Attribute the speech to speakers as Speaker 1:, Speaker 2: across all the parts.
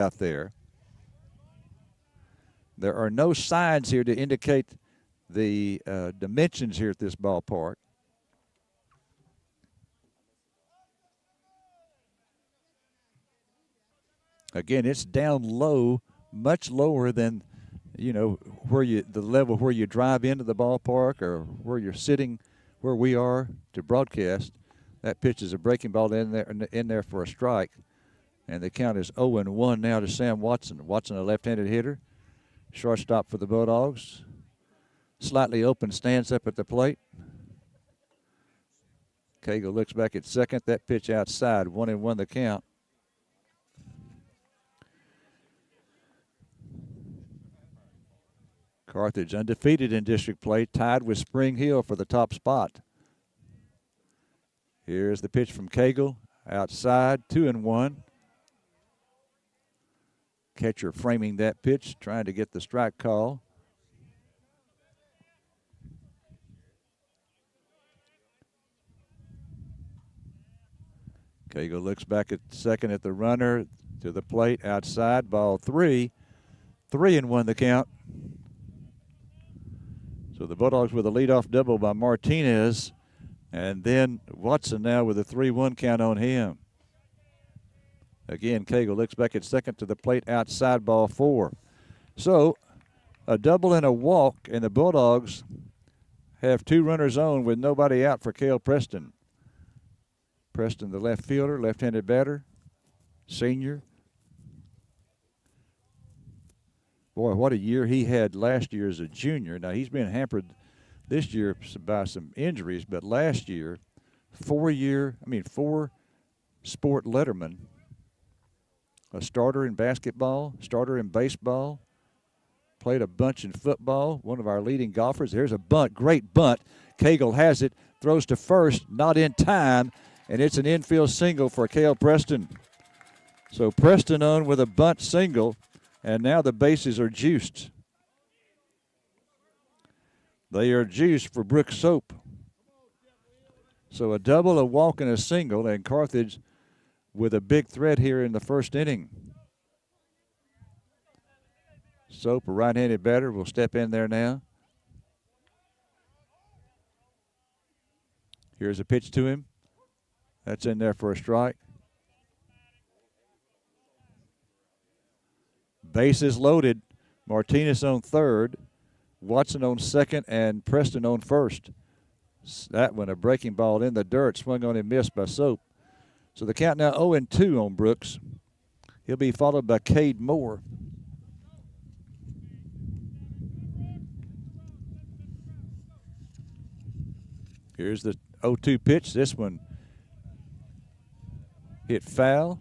Speaker 1: out there. There are no signs here to indicate the dimensions here at this ballpark. Again, it's down low, much lower than, you know, the level where you drive into the ballpark or where you're sitting, where we are to broadcast. That pitch is a breaking ball in there for a strike. And the count is 0-1 now to Sam Watson. Watson, a left-handed hitter. Shortstop for the Bulldogs. Slightly open, stands up at the plate. Cagle looks back at second. That pitch outside, 1-1 the count. Carthage undefeated in district play, tied with Spring Hill for the top spot. Here's the pitch from Cagle, outside, 2-1. Catcher framing that pitch, trying to get the strike call. Cagle looks back at second at the runner, to the plate, outside, ball 3. 3-1 the count. So the Bulldogs with a leadoff double by Martinez, and then Watson now with a 3-1 count on him. Again, Cagle looks back at second to the plate, outside, ball 4. So a double and a walk, and the Bulldogs have 2 runners on with nobody out for Cale Preston. Preston, the left fielder, left-handed batter, senior. Boy, what a year he had last year as a junior. Now, he's been hampered this year by some injuries, but last year, 4 sport letterman, a starter in basketball, starter in baseball, played a bunch in football, one of our leading golfers. There's a bunt, great bunt. Cagle has it, throws to first, not in time, and it's an infield single for Cale Preston. So Preston on with a bunt single, and now the bases are juiced. They are juiced for Brooks Soap. So a double, a walk, and a single, and Carthage with a big threat here in the first inning. Soap, a right-handed batter, will step in there now. Here's a pitch to him. That's in there for a strike. Bases loaded. Martinez on third. Watson on second, and Preston on first. That one, a breaking ball in the dirt, swung on and missed by Soap. So the count now 0-2 on Brooks. He'll be followed by Cade Moore. Here's the 0-2 pitch. This one hit foul.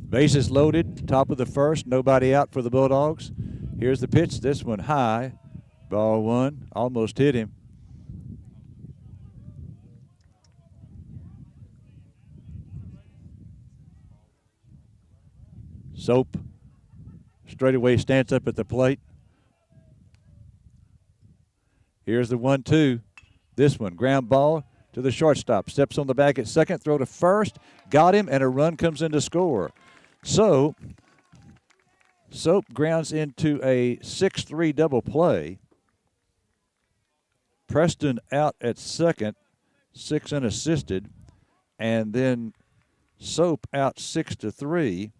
Speaker 1: Bases loaded, top of the first, nobody out for the Bulldogs. Here's the pitch, this one high, ball 1, almost hit him. Soap straightaway stands up at the plate. Here's the 1-2. This one, ground ball to the shortstop. Steps on the bag at second, throw to first, got him, and a run comes in to score. So Soap grounds into a 6-3 double play. Preston out at second, 6 unassisted, and then Soap out 6-3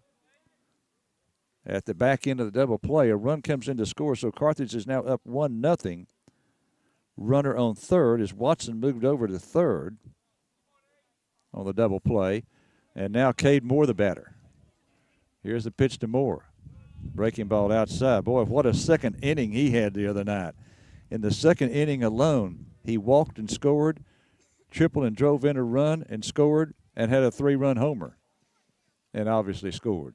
Speaker 1: at the back end of the double play. A run comes in to score, so Carthage is now up 1-0. Runner on third as Watson moved over to third on the double play, and now Cade Moore the batter. Here's the pitch to Moore. Breaking ball outside. Boy, what a second inning he had the other night. In the second inning alone, he walked and scored, tripled and drove in a run and scored, and had a 3-run homer, and obviously scored.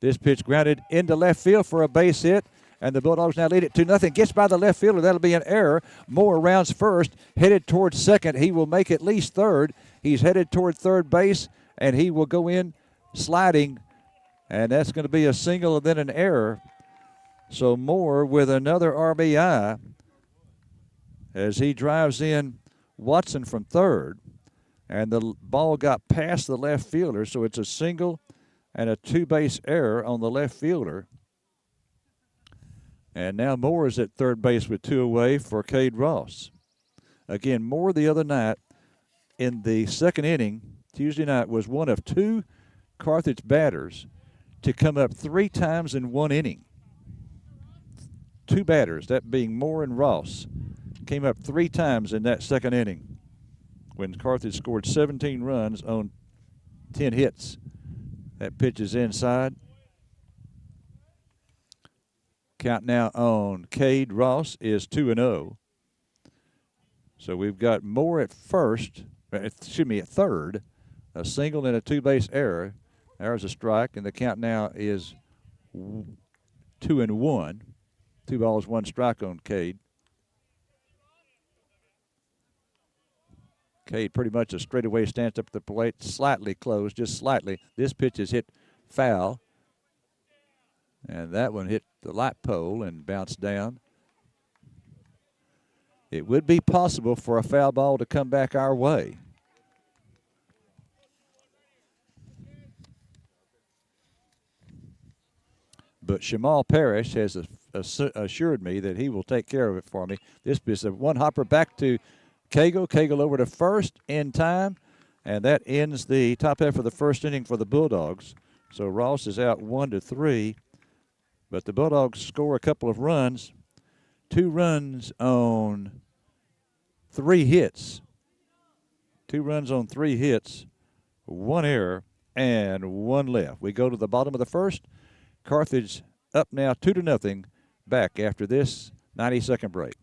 Speaker 1: This pitch grounded into left field for a base hit, and the Bulldogs now lead it 2-0. Gets by the left fielder. That'll be an error. Moore rounds first, headed towards second. He will make at least third. He's headed toward third base, and he will go in sliding, and that's going to be a single and then an error. So Moore with another RBI as he drives in Watson from third. And the ball got past the left fielder, so it's a single and a two-base error on the left fielder. And now Moore is at third base with two away for Cade Ross. Again, Moore the other night in the second inning, Tuesday night, was one of two Carthage batters to come up three times in one inning. Two batters, that being Moore and Ross, came up three times in that second inning when Carthage scored 17 runs on 10 hits. That pitch is inside. Count now on Cade Ross is 2-0. So we've got Moore at at third, a single and a two-base error. There's a strike, and the count now is 2-1. 2 balls, 1 strike on Cade. Cade pretty much a straightaway stance up at the plate, slightly closed, just slightly. This pitch is hit foul, and that one hit the light pole and bounced down. It would be possible for a foul ball to come back our way. But Shamal Parrish has assured me that he will take care of it for me. This is a one hopper back to Cagle. Cagle over to first in time, and that ends the top half of the first inning for the Bulldogs. So Ross is out 1-3, but the Bulldogs score a couple of runs. 2 runs on 3 hits. 2 runs on 3 hits, 1 error, and 1 left. We go to the bottom of the first. Carthage up now 2-0 back after this 90-second break.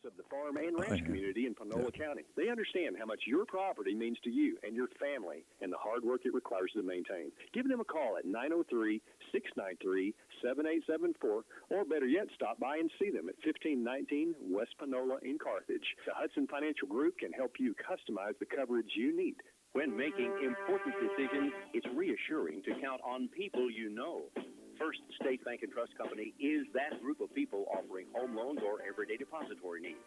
Speaker 2: Of the farm and ranch community in Panola County. They understand how much your property means to you and your family and the hard work it requires to maintain. Give them a call at 903-693-7874, or better yet, stop by and see them at 1519 West Panola in Carthage. The Hudson Financial Group can help you customize the coverage you need.
Speaker 3: When making important decisions, it's reassuring to count on people you know. First State Bank and Trust Company is that group of people offering home loans or everyday depository needs.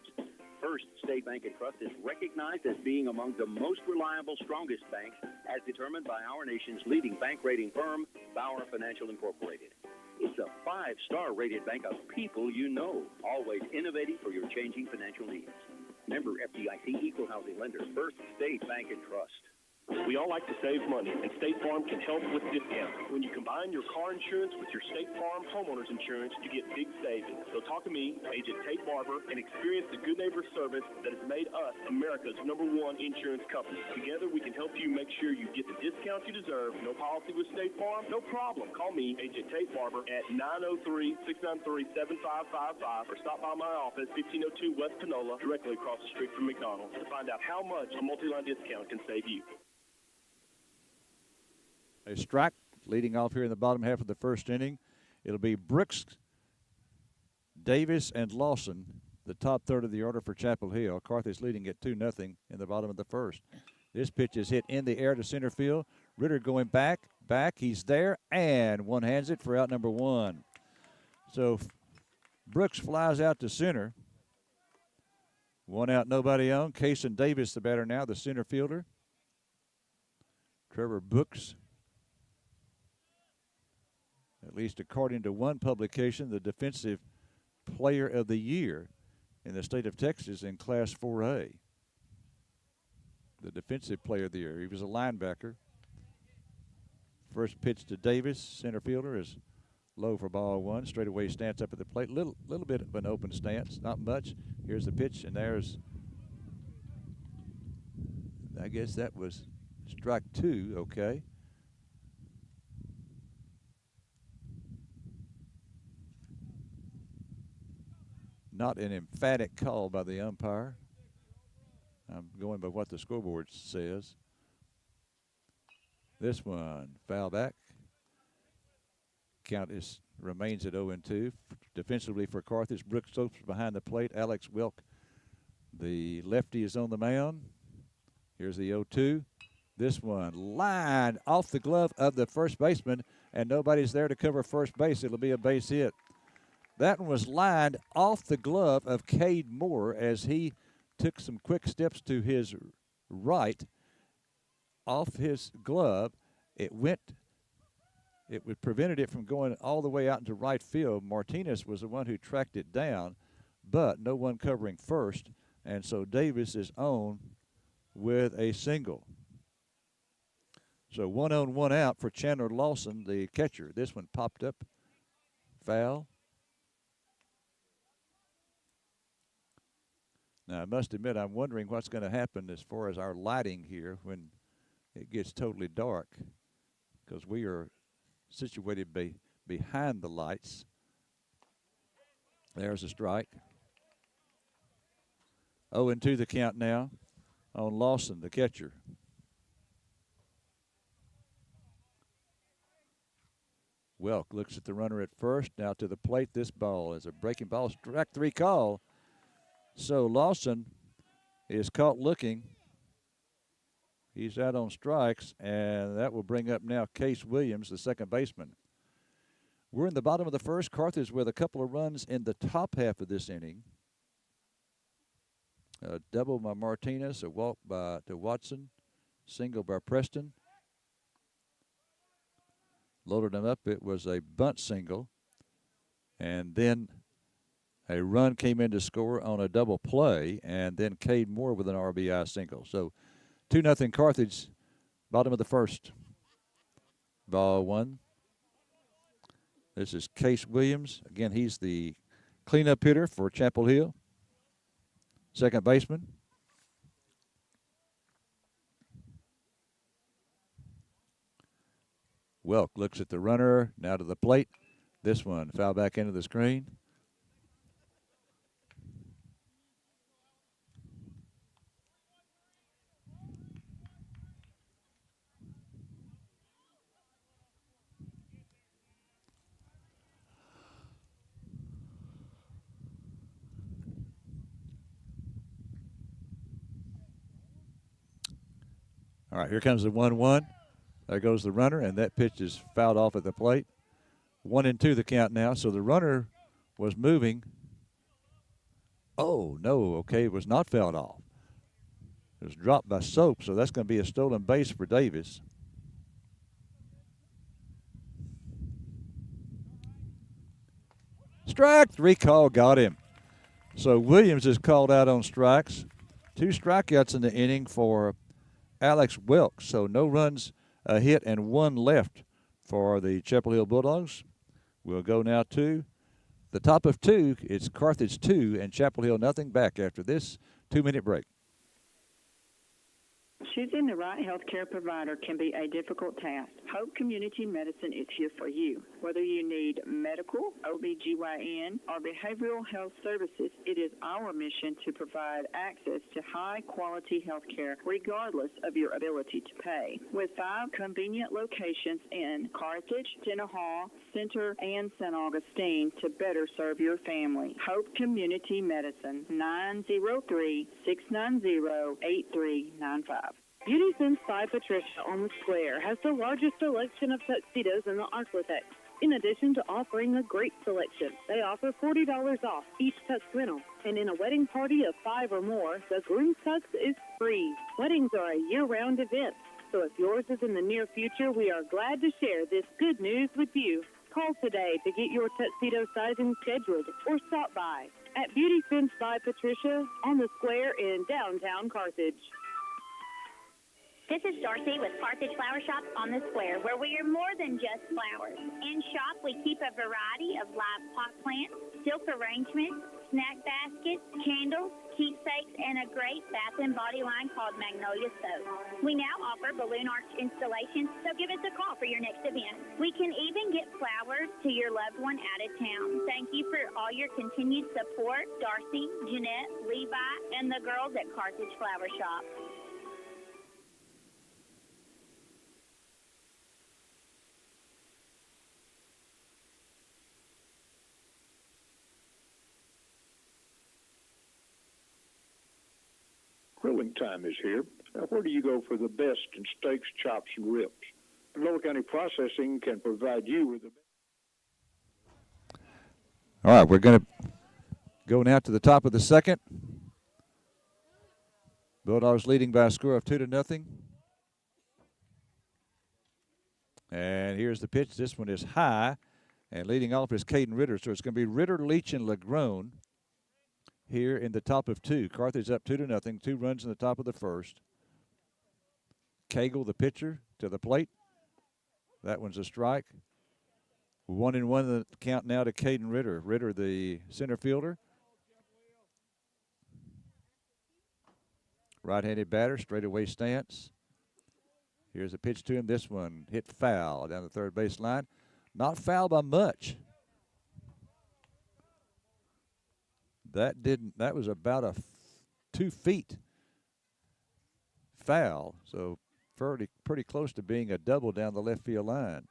Speaker 3: First State Bank and Trust is recognized as being among the most reliable, strongest banks, as determined by our nation's leading bank rating firm, Bauer Financial Incorporated. It's a 5-star rated bank of people you know, always innovating for your changing financial needs. Member FDIC Equal Housing Lender, First State Bank and Trust.
Speaker 4: We all like to save money, and State Farm can help with discounts. When you combine your car insurance with your State Farm homeowner's insurance, you get big savings. So talk to me, Agent Tate Barber, and experience the good neighbor service that has made us America's #1 insurance company. Together, we can help you make sure you get the discounts you deserve. No policy with State Farm? No problem. Call me, Agent Tate Barber, at 903-693-7555, or stop by my office, 1502 West Panola, directly across the street from McDonald's, to find out how much a multi-line discount can save you.
Speaker 1: A strike leading off here in the bottom half of the first inning. It'll be Brooks, Davis, and Lawson, the top third of the order for Chapel Hill. Carthage leading at 2-0 in the bottom of the first. This pitch is hit in the air to center field. Ritter going back. He's there, and one hands it for out number 1. So Brooks flies out to center. 1 out, nobody on. Cason Davis, the batter now, the center fielder. Trevor Brooks, at least according to one publication, the defensive player of the year in the state of Texas in Class 4A. The defensive player of the year. He was a linebacker. First pitch to Davis, center fielder, is low for ball 1. Straightaway stance up at the plate. Little bit of an open stance, not much. Here's the pitch, and there's, I guess that was strike 2, okay. Not an emphatic call by the umpire. I'm going by what the scoreboard says. This one, foul back. Count remains at 0-2. Defensively for Carthage, Brooks Soaps behind the plate. Alex Wilk, the lefty, is on the mound. Here's the 0-2. This one lined off the glove of the first baseman, and nobody's there to cover first base. It'll be a base hit. That one was lined off the glove of Cade Moore as he took some quick steps to his right. Off his glove, it prevented it from going all the way out into right field. Martinez was the one who tracked it down, but no one covering first, and so Davis is on with a single. So 1 on, 1 out for Chandler Lawson, the catcher. This one popped up, foul. Now, I must admit, I'm wondering what's going to happen as far as our lighting here when it gets totally dark, because we are situated behind the lights. There's a strike. 0-2 the count now on Lawson, the catcher. Welk looks at the runner at first. Now to the plate. This ball is a breaking ball. Strike 3 call. So Lawson is caught looking. He's out on strikes, and that will bring up now Case Williams, the second baseman. We're in the bottom of the first. Carthage with a couple of runs in the top half of this inning. A double by Martinez, a walk to Watson, single by Preston. Loaded him up. It was a bunt single. And then a run came in to score on a double play, and then Cade Moore with an RBI single. So 2-0 Carthage, bottom of the first. Ball 1. This is Case Williams. Again, he's the cleanup hitter for Chapel Hill. Second baseman. Welk looks at the runner, now to the plate. This one foul back into the screen. All right, here comes the 1-1. There goes the runner, and that pitch is fouled off at the plate. 1-2 the count now. So the runner was moving. Oh, no, okay, it was not fouled off. It was dropped by Soap, so that's going to be a stolen base for Davis. Strike 3 call got him. So Williams is called out on strikes. 2 strikeouts in the inning for Alex Welk. So no runs, a hit, and 1 left for the Chapel Hill Bulldogs. We'll go now to the top of 2. It's Carthage 2 and Chapel Hill nothing back after this 2-minute break.
Speaker 5: Choosing the right healthcare provider can be a difficult task. Hope Community Medicine is here for you. Whether you need medical, OBGYN, or behavioral health services, it is our mission to provide access to high-quality healthcare regardless of your ability to pay. With 5 convenient locations in Carthage, Tenaha, Center, and St. Augustine to better serve your family. Hope Community Medicine, 903-690-8395. Beauty Sense by Patricia on the Square has the largest selection of tuxedos in the Arklatex. In addition to offering a great selection, they offer $40 off each tux rental. And in a wedding party of 5 or more, the groom's tux is free. Weddings are a year-round event, so if yours is in the near future, we are glad to share this good news with you. Call today to get your tuxedo sizing scheduled or stop by at Beauty Sense by Patricia on the Square in downtown Carthage.
Speaker 6: This is Darcy with Carthage Flower Shop on the Square, where we are more than just flowers. In shop, we keep a variety of live pot plants, silk arrangements, snack baskets, candles, keepsakes, and a great bath and body line called Magnolia Soap. We now offer balloon arch installations, so give us a call for your next event. We can even get flowers to your loved one out of town. Thank you for all your continued support, Darcy, Jeanette, Levi, and the girls at Carthage Flower Shop.
Speaker 7: Grilling time is here. Now, where do you go for the best in steaks, chops, and ribs? Panola County Processing can provide you with the best.
Speaker 1: All right, we're going to go now to the top of the second. Bulldogs leading by a score of 2-0. And here's the pitch. This one is high, and leading off is Caden Ritter. So it's going to be Ritter, Leach, and Legrone here in the top of two. Carthage up 2-0. 2 runs in the top of the first. Cagle, the pitcher, to the plate. That one's a strike. 1-1 the count now to Caden Ritter. Ritter, the center fielder. Right-handed batter, straightaway stance. Here's a pitch to him. This one hit foul down the third base line. Not foul by much. That was about 2 feet foul. So pretty close to being a double down the left field line.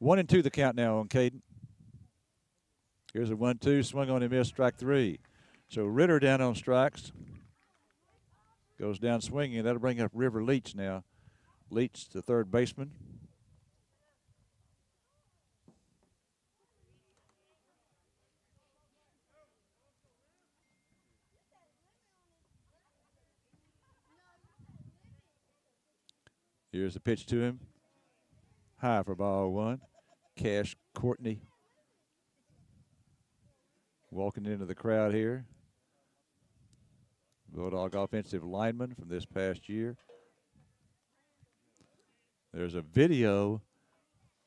Speaker 1: 1-2 the count now on Caden. Here's a 1-2, swung on and missed, strike 3. So Ritter down on strikes. Goes down swinging. That'll bring up River Leach now. Leach, the third baseman. Here's the pitch to him. High for ball 1. Cash Courtney walking into the crowd here. Bulldog offensive lineman from this past year. There's a video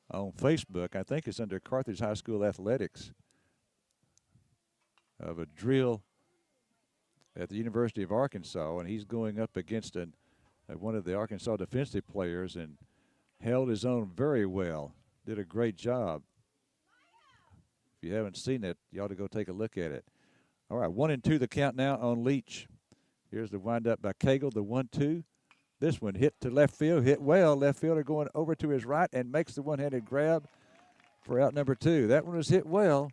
Speaker 1: on Facebook, I think it's under Carthage High School Athletics, of a drill at the University of Arkansas, and he's going up against one of the Arkansas defensive players and held his own very well. Did a great job. If you haven't seen it, you ought to go take a look at it. All right, 1-2 the count now on Leach. Here's the windup by Cagle, the 1-2. This one hit to left field, hit well. Left fielder going over to his right and makes the one-handed grab for out number 2. That one was hit well,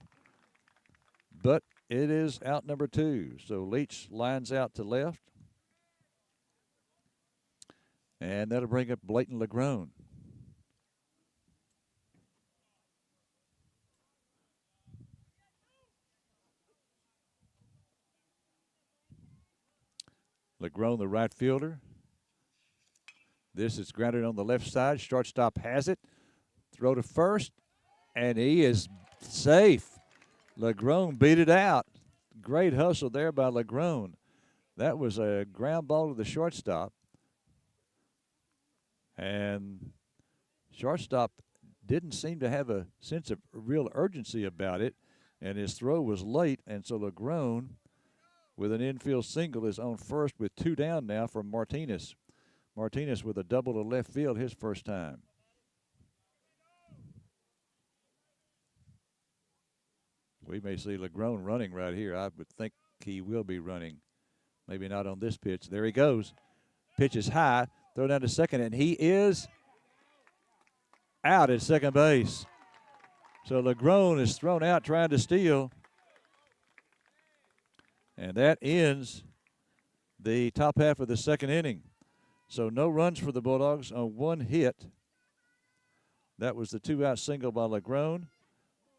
Speaker 1: but it is out number 2. So Leach lines out to left. And that'll bring up Blayton Legrone. Legrone, the right fielder. This is grounded on the left side. Shortstop has it. Throw to first, and he is safe. Legrone beat it out. Great hustle there by Legrone. That was a ground ball to the shortstop. And shortstop didn't seem to have a sense of real urgency about it, and his throw was late, and so Legrone, with an infield single, is on first with 2 down now from Martinez. Martinez with a double to left field his first time. We may see Legrone running right here. I would think he will be running. Maybe not on this pitch. There he goes. Pitch is high. Throw down to second, and he is out at second base. So Legrone is thrown out trying to steal. And that ends the top half of the second inning. So no runs for the Bulldogs on 1 hit. That was the 2-out single by Legrone,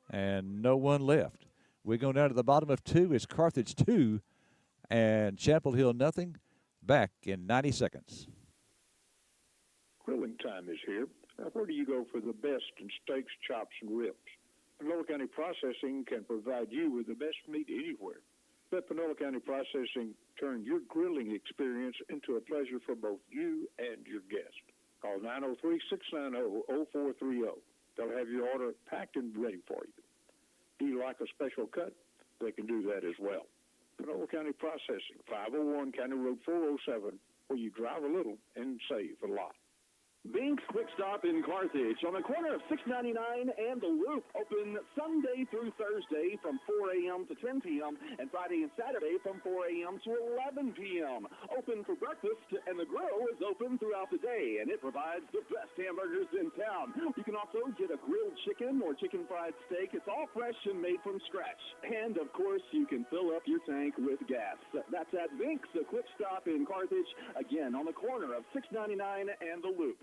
Speaker 1: and no one left. We go down to the bottom of 2. It's Carthage 2 and Chapel Hill nothing. Back in 90 seconds.
Speaker 7: Grilling time is here. Now, where do you go for the best in steaks, chops, and ribs? Panola County Processing can provide you with the best meat anywhere. Let Panola County Processing turn your grilling experience into a pleasure for both you and your guest. Call 903-690-0430. They'll have your order packed and ready for you. Do you like a special cut? They can do that as well. Panola County Processing, 501 County Road 407, where you drive a little and save a lot.
Speaker 4: Bink's Quick Stop in Carthage on the corner of 699 and the Loop. Open Sunday through Thursday from 4 a.m. to 10 p.m. and Friday and Saturday from 4 a.m. to 11 p.m. Open for breakfast, and the grill is open throughout the day, and it provides the best hamburgers in town. You can also get a grilled chicken or chicken fried steak. It's all fresh and made from scratch. And, of course, you can fill up your tank with gas. That's at Bink's Quick Stop in Carthage, again on the corner of 699 and the Loop.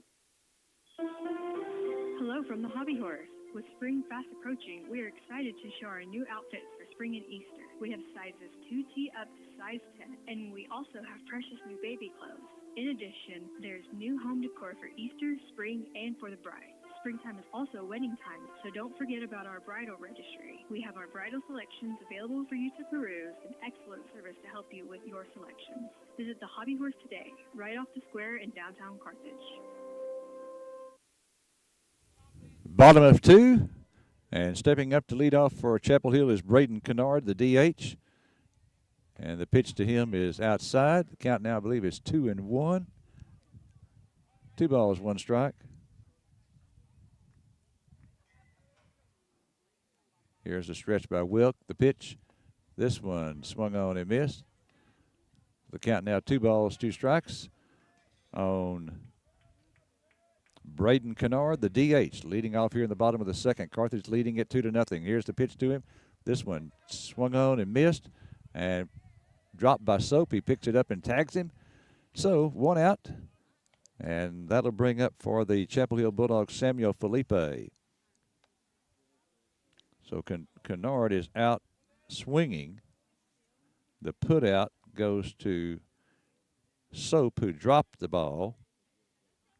Speaker 8: Hello from the Hobby Horse. With spring fast approaching, we are excited to show our new outfits for spring and Easter. We have sizes 2T up to size 10, and we also have precious new baby clothes. In addition, there's new home decor for Easter, spring, and for the bride. Springtime is also wedding time, so don't forget about our bridal registry. We have our bridal selections available for you to peruse and excellent service to help you with your selections. Visit the Hobby Horse today, right off the square in downtown Carthage.
Speaker 1: Bottom of 2, and stepping up to lead off for Chapel Hill is Braden Kennard, the DH. And the pitch to him is outside. The count now, I believe, is 2-1. 2 balls, 1 strike. Here's a stretch by Wilk. The pitch, this one swung on and missed. The count now 2 balls, 2 strikes on Braden Kennard, the DH, leading off here in the bottom of the second. Carthage leading it 2-0. Here's the pitch to him. This one swung on and missed and dropped by Soap. He picks it up and tags him. So 1 out, and that'll bring up for the Chapel Hill Bulldogs Samuel Felipe. So Kennard is out swinging. The put out goes to Soap, who dropped the ball,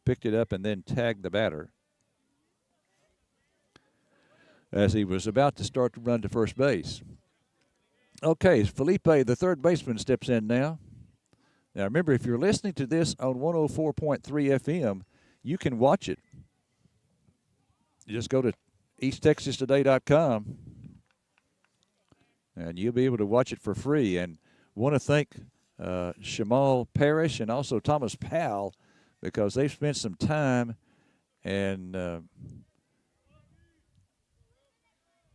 Speaker 1: picked it up, and then tagged the batter as he was about to start to run to first base. Okay, Felipe, the third baseman, steps in now. Now, remember, if you're listening to this on 104.3 FM, you can watch it. You just go to EastTexasToday.com, and you'll be able to watch it for free. And want to thank Shamal Parrish and also Thomas Powell, because they've spent some time and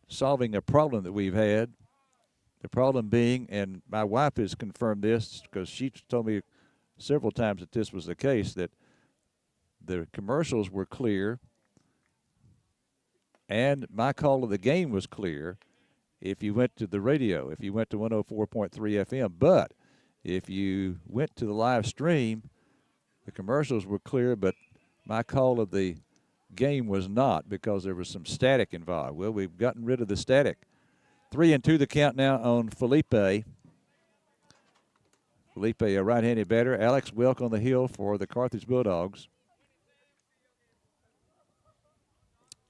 Speaker 1: solving a problem that we've had. The problem being, and my wife has confirmed this because she told me several times that this was the case, that the commercials were clear and my call of the game was clear if you went to the radio, if you went to 104.3 FM. But if you went to the live stream, the commercials were clear, but my call of the game was not because there was some static involved. Well, we've gotten rid of the static. 3-2 the count now on Felipe. Felipe, a right-handed batter. Alex Welk on the hill for the Carthage Bulldogs.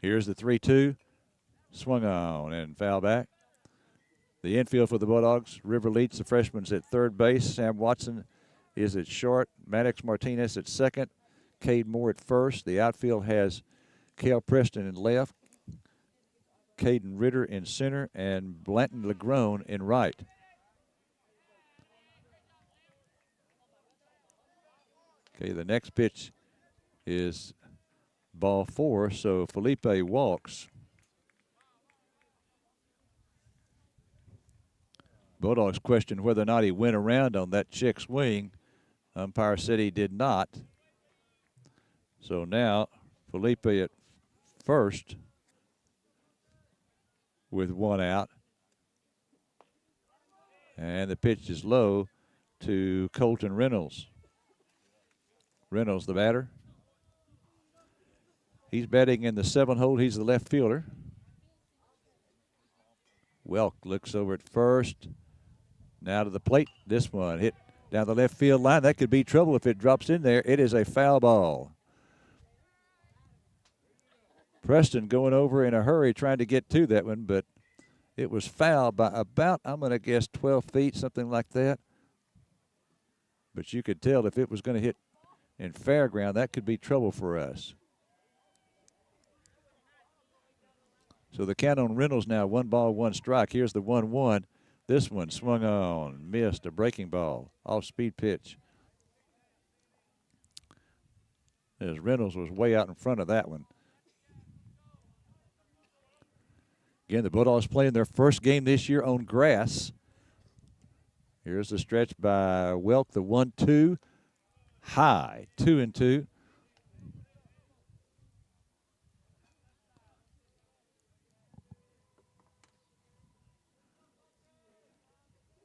Speaker 1: Here's the 3-2. Swung on and foul back. The infield for the Bulldogs, River Leach, the freshman's at third base. Sam Watson is at short. Maddox Martinez at second. Cade Moore at first. The outfield has Cale Preston in left, Caden Ritter in center, and Blanton Legrone in right. Okay, the next pitch is ball 4, so Felipe walks. Bulldogs questioned whether or not he went around on that check swing. Umpire said he did not. So now Felipe at first with 1 out. And the pitch is low to Colton Reynolds. Reynolds, the batter. He's batting in the 7th hole. He's the left fielder. Welk looks over at first. Now to the plate. This one hit down the left field line. That could be trouble if it drops in there. It is a foul ball. Preston going over in a hurry trying to get to that one, but it was fouled by about, I'm going to guess, 12 feet, something like that. But you could tell if it was going to hit in fair ground, that could be trouble for us. So the count on Reynolds now, 1 ball, 1 strike. Here's the 1-1. This one swung on, missed, a breaking ball, off-speed pitch. as Reynolds was way out in front of that one. Again, the Bulldogs playing their first game this year on grass. Here's the stretch by Welk, the 1-2. High, 2-2.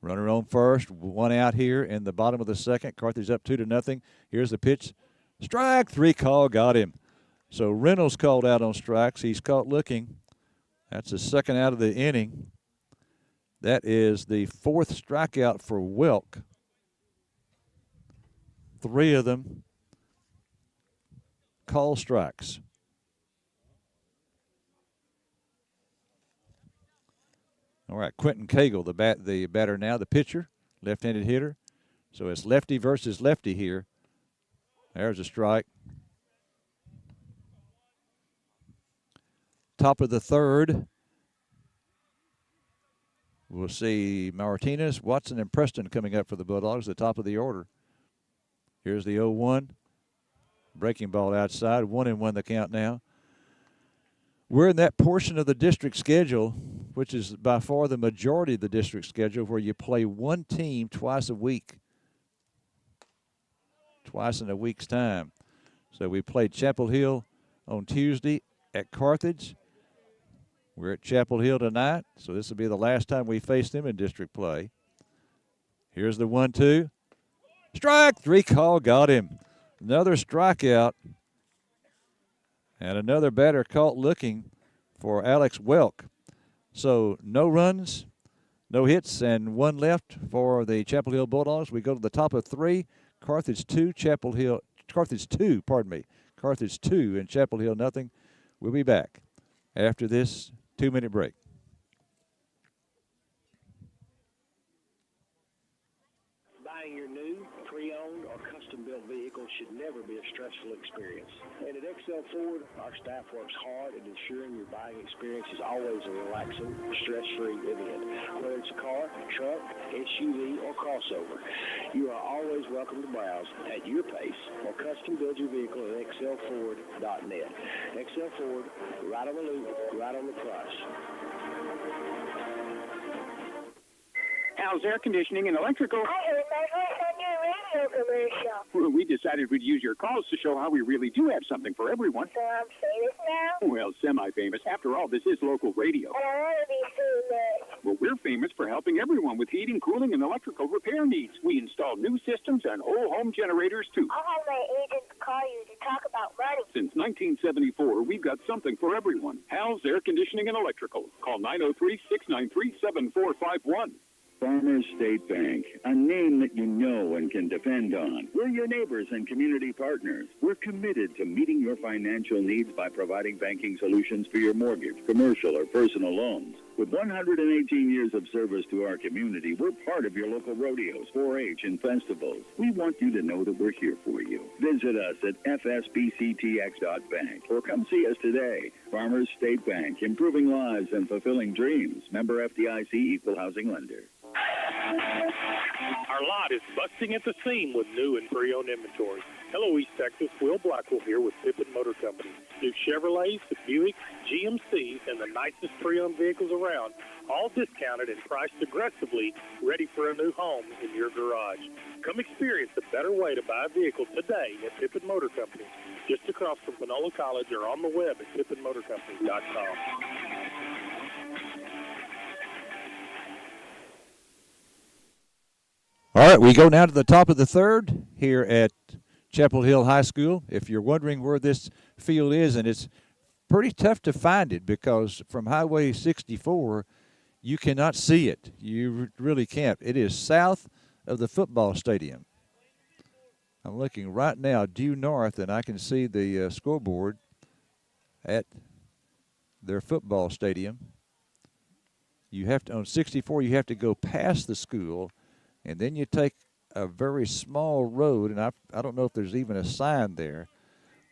Speaker 1: Runner on first, one out here in the bottom of the second. Carthage up 2-0. Here's the pitch. Strike, 3 call, got him. So Reynolds called out on strikes. He's caught looking. That's the second out of the inning. That is the 4th strikeout for Welk. 3 of them call strikes. All right, Quentin Cagle, the batter now, the pitcher, left-handed hitter. So it's lefty versus lefty here. There's a strike. Top of the third. We'll see Martinez, Watson, and Preston coming up for the Bulldogs, the top of the order. Here's the 0-1. Breaking ball outside, 1-1 the count now. We're in that portion of the district schedule, which is by far the majority of the district schedule, where you play one team twice a week, twice in a week's time. So we played Chapel Hill on Tuesday at Carthage. We're at Chapel Hill tonight, so this will be the last time we face them in district play. Here's the 1-2. Strike, 3 call, got him. Another strikeout. And another batter caught looking for Alex Welk. So no runs, no hits, and 1 left for the Chapel Hill Bulldogs. We go to the top of 3. Carthage 2, Carthage 2 and Chapel Hill nothing. We'll be back after this 2-minute break.
Speaker 2: Buying your new, pre-owned, or custom-built vehicle should never be a stressful experience. And at XL Ford, our staff works hard at ensuring your buying experience is always a relaxing, stress-free event. Whether it's a car, truck, SUV, or crossover, you are always welcome to browse at your pace or custom build your vehicle at xlford.net. XL Ford, right on the loop, right on the price.
Speaker 9: How's air conditioning and electrical?
Speaker 10: I heard my voice on your radio commercial.
Speaker 9: Well, we decided we'd use your calls to show how we really do have something for everyone.
Speaker 10: So I'm famous now?
Speaker 9: Well, semi-famous. After all, this is local radio.
Speaker 10: And I want to be famous.
Speaker 9: Well, we're famous for helping everyone with heating, cooling, and electrical repair needs. We install new systems and whole home generators, too.
Speaker 10: I'll have my agent call you to talk about money.
Speaker 9: Since 1974, we've got something for everyone. Hal's Air Conditioning and Electrical. Call 903-693-7451.
Speaker 11: Farmers State Bank, a name that you know and can depend on. We're your neighbors and community partners. We're committed to meeting your financial needs by providing banking solutions for your mortgage, commercial, or personal loans. With 118 years of service to our community, we're part of your local rodeos, 4-H, and festivals. We want you to know that we're here for you. Visit us at fsbctx.bank or come see us today. Farmers State Bank, improving lives and fulfilling dreams. Member FDIC, Equal Housing Lender.
Speaker 12: Our lot is busting at the seam with new and pre-owned inventory. Hello, East Texas. Will Blackwell here with Pippin Motor Company. New Chevrolets, the Buicks, GMCs, and the nicest pre-owned vehicles around, all discounted and priced aggressively, ready for a new home in your garage. Come experience a better way to buy a vehicle today at Pippin Motor Company, just across from Panola College, or on the web at pippinmotorcompany.com.
Speaker 1: All right, we go now to the top of the third here at Chapel Hill High School. If you're wondering where this field is, and it's pretty tough to find it because from Highway 64, you cannot see it. You really can't. It is south of the football stadium. I'm looking right now due north, and I can see the scoreboard at their football stadium. You have to, on 64, you have to go past the school, and then you take a very small road, and I don't know if there's even a sign there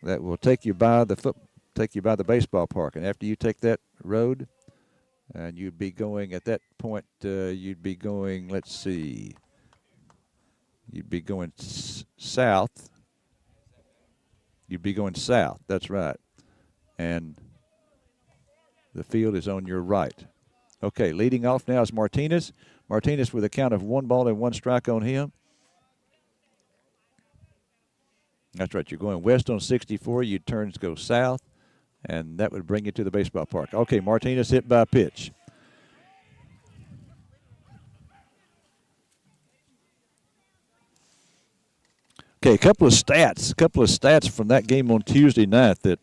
Speaker 1: that will take you by the baseball park. And after you take that road, and you'd be going at that point, you'd be going, let's see, you'd be going south. You'd be going south. That's right. And the field is on your right. Okay, leading off now is Martinez. Martinez with a count of 1 ball and 1 strike on him. That's right. You're going west on 64. You turn to go south, and that would bring you to the baseball park. Okay, Martinez hit by a pitch. Okay, a couple of stats from that game on Tuesday night that,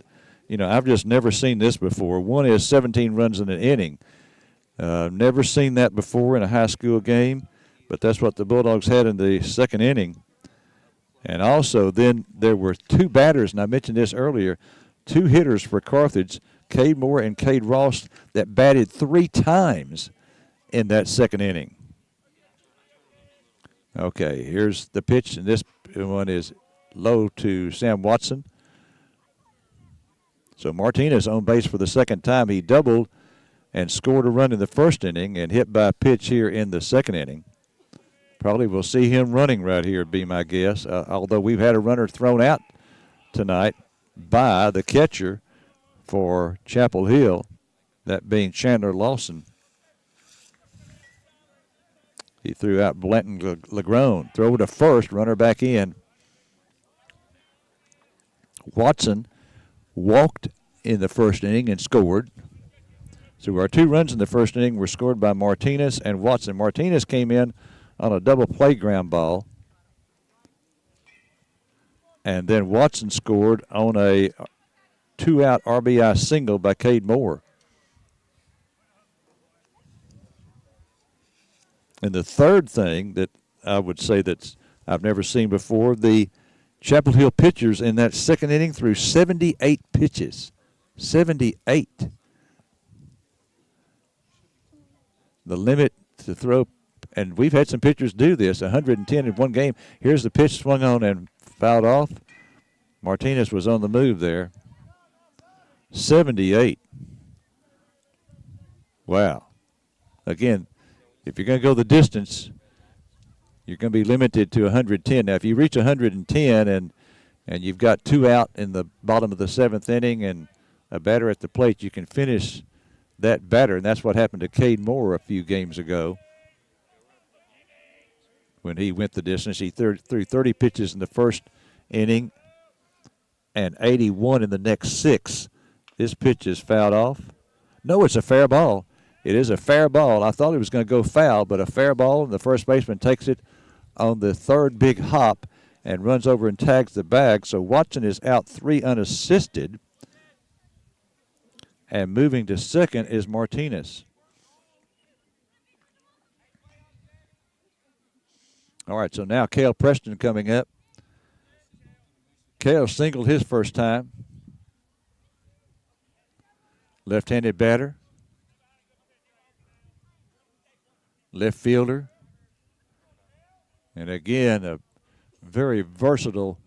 Speaker 1: I've just never seen this before. One is 17 runs in an inning. Never seen that before in a high school game, but that's what the Bulldogs had in the second inning. And also then there were 2 batters, and I mentioned this earlier, 2 hitters for Carthage, Cade Moore and Cade Ross, that batted 3 times in that second inning. Okay, here's the pitch, and this one is low to Sam Watson. So Martinez on base for the second time. He doubled and scored a run in the first inning and hit by a pitch here in the second inning. Probably will see him running right here, be my guess, although we've had a runner thrown out tonight by the catcher for Chapel Hill, that being Chandler Lawson. He threw out Blanton Legrone. Throw to first, runner back in. Watson walked in the first inning and scored. So our 2 runs in the first inning were scored by Martinez and Watson. Martinez came in on a double play ground ball. And then Watson scored on a 2-out RBI single by Cade Moore. And the third thing that I would say that I've never seen before, the Chapel Hill pitchers in that second inning threw 78 pitches. 78. The limit to throw, and we've had some pitchers do this, 110 in one game. Here's the pitch swung on and fouled off. Martinez was on the move there. 78. Wow. Again, if you're going to go the distance, you're going to be limited to 110. Now, if you reach 110 and you've got 2 out in the bottom of the 7th inning and a batter at the plate, you can finish that batter, and that's what happened to Cade Moore a few games ago when he went the distance. He threw 30 pitches in the first inning and 81 in the next 6. This pitch is fouled off. No, it's a fair ball. It is a fair ball. I thought it was going to go foul, but a fair ball, and the first baseman takes it on the third big hop and runs over and tags the bag. So Watson is out 3 unassisted. And moving to second is Martinez. All right, so now Cale Preston coming up. Cale singled his first time. Left-handed batter. Left fielder. And again, a very versatile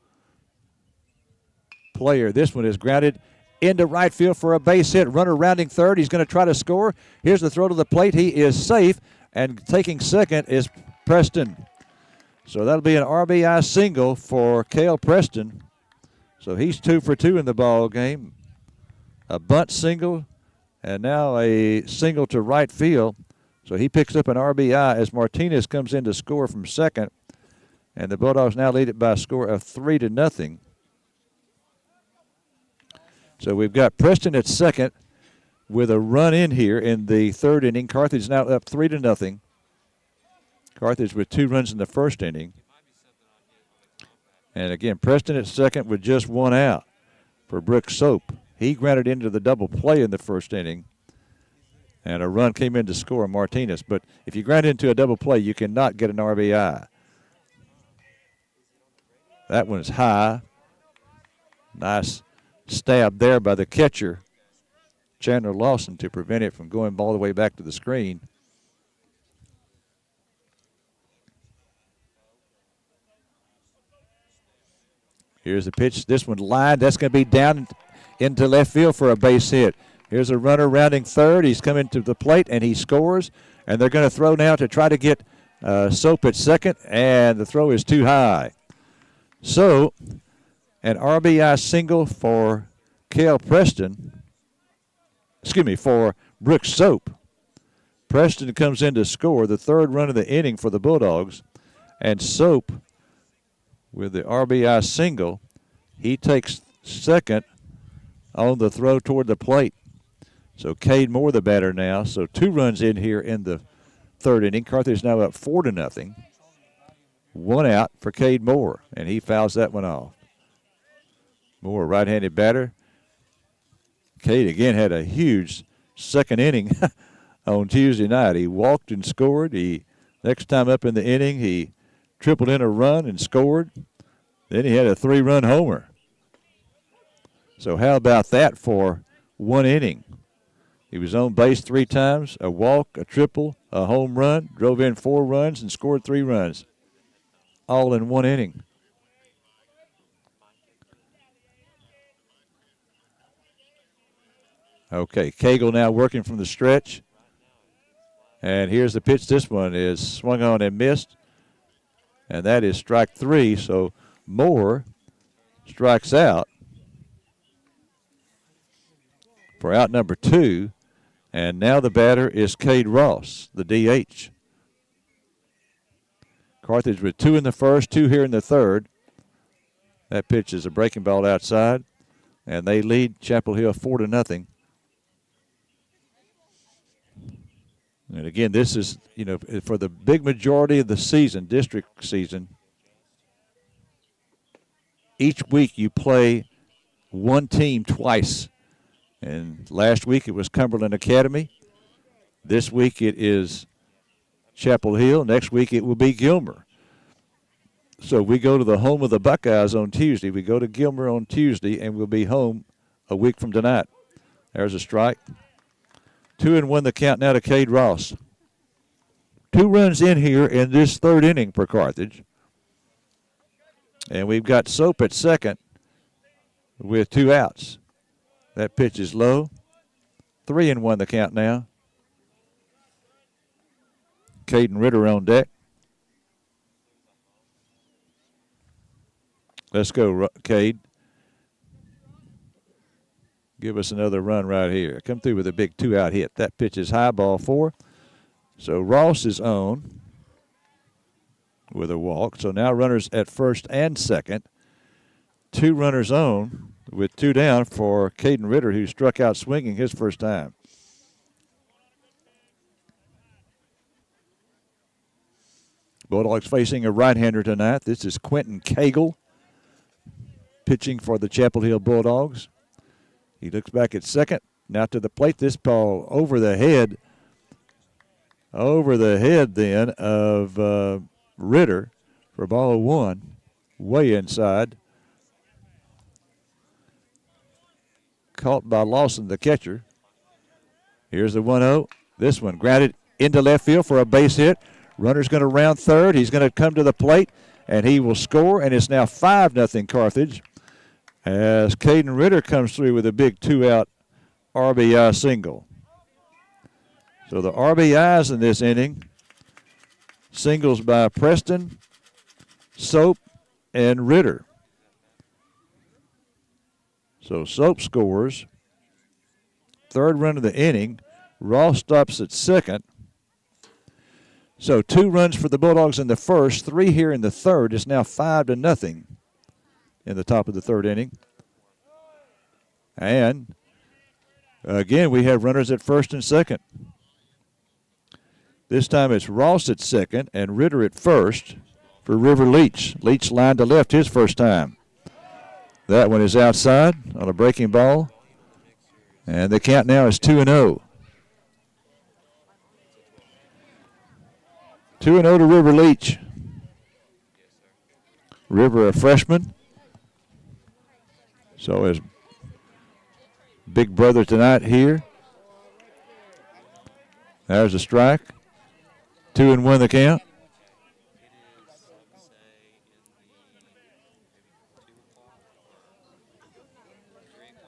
Speaker 1: player. This one is grounded into right field for a base hit. Runner rounding third. He's going to try to score. Here's the throw to the plate. He is safe. And taking second is Preston. So that'll be an RBI single for Cale Preston. So he's 2 for 2 in the ball game. A bunt single and now a single to right field. So he picks up an RBI as Martinez comes in to score from second. And the Bulldogs now lead it by a score of 3-0. So we've got Preston at second with a run in here in the third inning. Carthage now up 3-0. Carthage with 2 runs in the first inning. And again, Preston at second with just 1 out for Brooks Soap. He grounded into the double play in the first inning. And a run came in to score Martinez. But if you ground into a double play, you cannot get an RBI. That one's high. Nice stab there by the catcher, Chandler Lawson, to prevent it from going all the way back to the screen. Here's the pitch. This one lined. That's going to be down into left field for a base hit. Here's a runner rounding third. He's coming to the plate, and he scores. And they're going to throw now to try to get Soap at second, and the throw is too high. So, an RBI single for Cale Preston. For Brooks Soap. Preston comes in to score the third run of the inning for the Bulldogs. And Soap, with the RBI single, he takes second on the throw toward the plate. So Cade Moore the batter now. So 2 runs in here in the third inning. Carthage now up 4-0. 1 out for Cade Moore, and he fouls that one off. Moore, right-handed batter. Cade again had a huge second inning on Tuesday night. He walked and scored. Next time up in the inning, he tripled in a run and scored. Then he had a 3-run homer. So how about that for 1 inning? He was on base 3 times, a walk, a triple, a home run, drove in 4 runs, and scored 3 runs, all in 1 inning. Okay, Cagle now working from the stretch. And here's the pitch. This one is swung on and missed. And that is strike 3. So Moore strikes out for out number 2. And now the batter is Cade Ross, the DH. Carthage with 2 in the first, 2 here in the third. That pitch is a breaking ball outside. And they lead Chapel Hill 4-0. And again, this is, for the big majority of the season, district season, each week you play one team twice. And last week it was Cumberland Academy. This week it is Chapel Hill. Next week it will be Gilmer. So we go to the home of the Buckeyes on Tuesday. We go to Gilmer on Tuesday, and we'll be home a week from tonight. There's a strike. 2-1 the count now to Cade Ross. 2 runs in here in this third inning for Carthage. And we've got Soap at second with 2 outs. That pitch is low. 3-1 the count now. Caden Ritter on deck. Let's go, Cade. Give us another run right here. Come through with a big 2-out hit. That pitch is high, ball 4. So Ross is on with a walk. So now runners at first and second. 2 runners on with 2 down for Caden Ritter, who struck out swinging his first time. Bulldogs facing a right-hander tonight. This is Quentin Cagle pitching for the Chapel Hill Bulldogs. He looks back at second. Now to the plate. This ball over the head then of Ritter for ball 1, way inside. Caught by Lawson, the catcher. Here's the 1-0. This one grounded into left field for a base hit. Runner's going to round third. He's going to come to the plate, and he will score, and it's now 5-0 Carthage as Caden Ritter comes through with a big 2-out RBI single. So the RBIs in this inning, singles by Preston, Soap, and Ritter. So Soap scores. Third run of the inning. Ross stops at second. So 2 runs for the Bulldogs in the first, 3 here in the third. It's now 5-0 in the top of the third inning. And again, we have runners at first and second. This time it's Ross at second and Ritter at first for River Leach. Leach lined to left his first time. That one is outside on a breaking ball. And the count now is 2-0. 2-0 to River Leach. River, a freshman. So his big brother tonight here. There's a strike. 2-1 the count.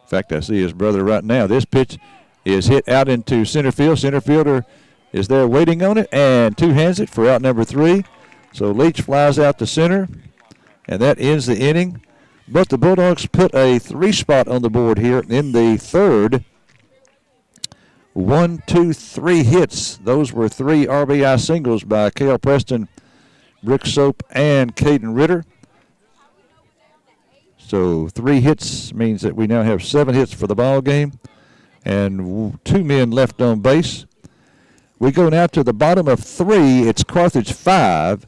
Speaker 1: In fact, I see his brother right now. This pitch is hit out into center field. Center fielder is there waiting on it and 2-hands it for out number 3. So Leach flies out to center, and that ends the inning But the Bulldogs put a 3 spot on the board here in the third. 1, 2, 3 hits. Those were 3 RBI singles by Cale Preston, Rick Soap, and Caden Ritter. So 3 hits means that we now have 7 hits for the ball game and 2 men left on base. We go now to the bottom of 3. It's Carthage 5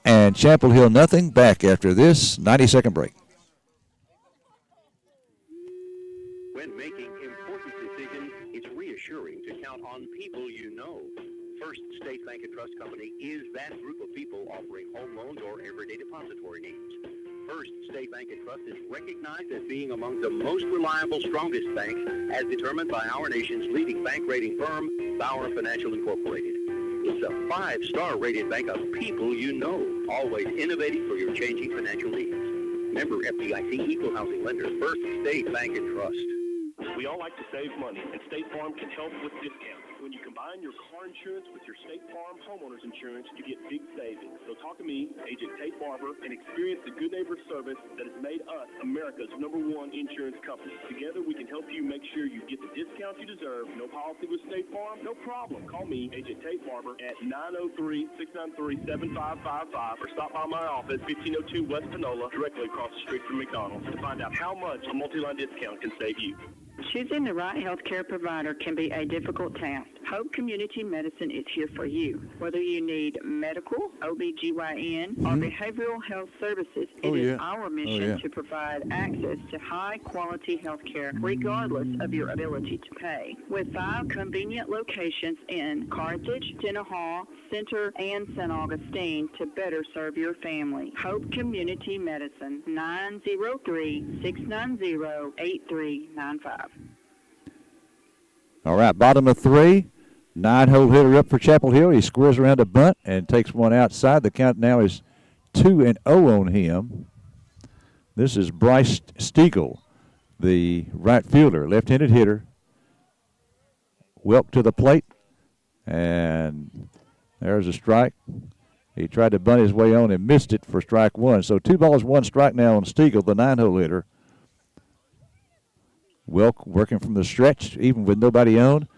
Speaker 1: and Chapel Hill nothing. Back after this 90-second break.
Speaker 3: When making important decisions, it's reassuring to count on people you know. First State Bank and Trust Company is that group of people offering home loans or everyday depository needs. First State Bank and Trust is recognized as being among the most reliable, strongest banks, as determined by our nation's leading bank rating firm, Bauer Financial Incorporated. It's a 5-star rated bank of people you know, always innovating for your changing financial needs. Member FDIC Equal Housing Lender, First State Bank and Trust.
Speaker 4: We all like to save money, and State Farm can help with discounts. When you combine your car insurance with your State Farm homeowners insurance, you get big savings. So talk to me, Agent Tate Barber, and experience the good neighbor service that has made us America's #1 insurance company. Together, we can help you make sure you get the discounts you deserve. No policy with State Farm? No problem. Call me, Agent Tate Barber, at 903-693-7555 or stop by my office, 1502 West Panola, directly across the street from McDonald's, to find out how much a multi-line discount can save you.
Speaker 13: Choosing the right healthcare provider can be a difficult task. Hope Community Medicine is here for you. Whether you need medical, OBGYN, or behavioral health services, it is our mission to provide access to high-quality health care regardless of your ability to pay. With 5 convenient locations in Carthage, Tenaha, Center, and St. Augustine to better serve your family. Hope Community Medicine, 903-690-8395.
Speaker 1: All right, bottom of 3. 9-hole hitter up for Chapel Hill. He squares around a bunt and takes one outside. The count now is 2-0 on him. This is Bryce Stiegel, the right fielder, left-handed hitter. Welk to the plate, and there's a strike. He tried to bunt his way on and missed it for strike 1. So 2 balls, 1 strike now on Stiegel, the 9-hole hitter. Welk working from the stretch, even with nobody on,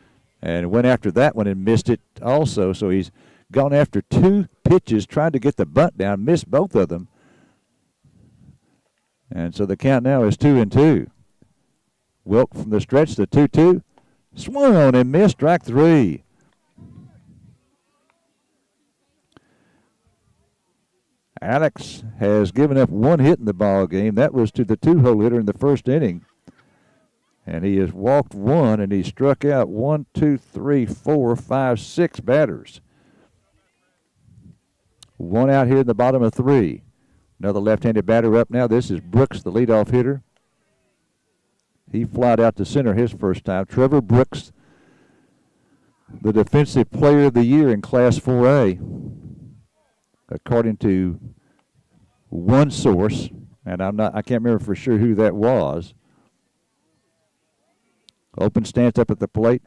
Speaker 1: and went after that one and missed it also. So he's gone after 2 pitches, trying to get the bunt down, missed both of them. And so the count now is 2-2. Welk from the stretch, the 2-2. Swung on and missed, strike 3. Alex has given up 1 hit in the ball game. That was to the 2-hole hitter in the first inning. And he has walked 1, and he struck out 1, 2, 3, 4, 5, 6 batters. 1 out here in the bottom of 3. Another left-handed batter up now. This is Brooks, the leadoff hitter. He flied out to center his first time. Trevor Brooks, the defensive player of the year in Class 4A, according to one source, and I can't remember for sure who that was. Open stance up at the plate.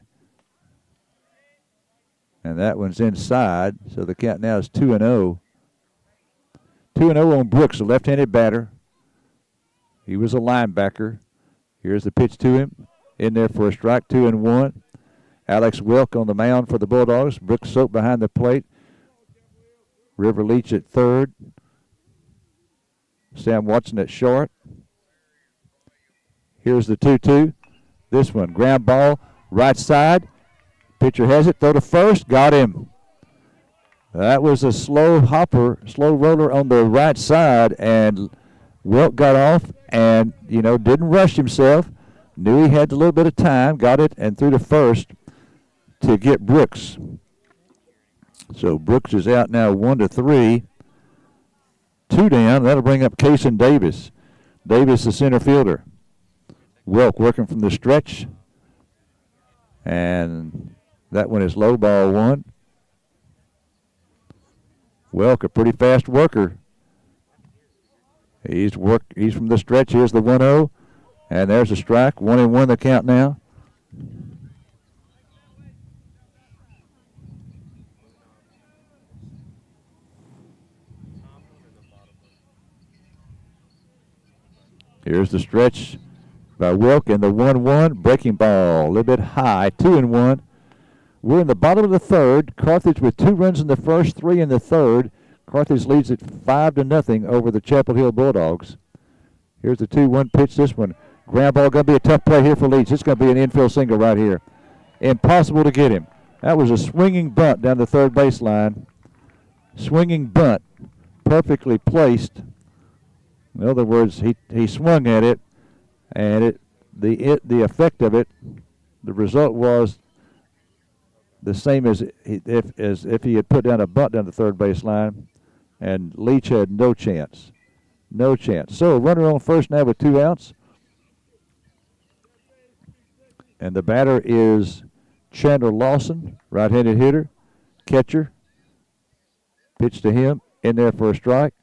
Speaker 1: And that one's inside, so the count now is 2-0. 2-0 on Brooks, a left-handed batter. He was a linebacker. Here's the pitch to him. In there for a strike, 2-1. Alex Welk on the mound for the Bulldogs. Brooks Soap behind the plate. River Leach at third. Sam Watson at short. Here's the 2-2. This one, ground ball, right side. Pitcher has it, throw to first, got him. That was a slow roller on the right side, and Welk got off and, didn't rush himself. Knew he had a little bit of time, got it, and threw to first to get Brooks. So Brooks is out now 1-3. 2 down, that'll bring up Kason Davis. Davis, the center fielder. Welk working from the stretch, and that one is low, ball 1. Welk, a pretty fast worker. He's from the stretch. Here's the 1-0, and there's a strike. 1-1 the count now. Here's the stretch by Wilk and the 1-1. Breaking ball, a little bit high, 2-1. We're in the bottom of the third. Carthage with 2 runs in the first, 3 in the third. Carthage leads it 5-0 over the Chapel Hill Bulldogs. Here's the 2-1 pitch. This one, ground ball, going to be a tough play here for Leach. It's going to be an infield single right here. Impossible to get him. That was a swinging bunt down the third baseline. Swinging bunt, perfectly placed. In other words, he swung at it, and the effect of it, the result was the same as if he had put down a bunt down the third baseline, and Leach had no chance. No chance. So runner on first now with 2 outs. And the batter is Chandler Lawson, right-handed hitter, catcher. Pitch to him, in there for a strike.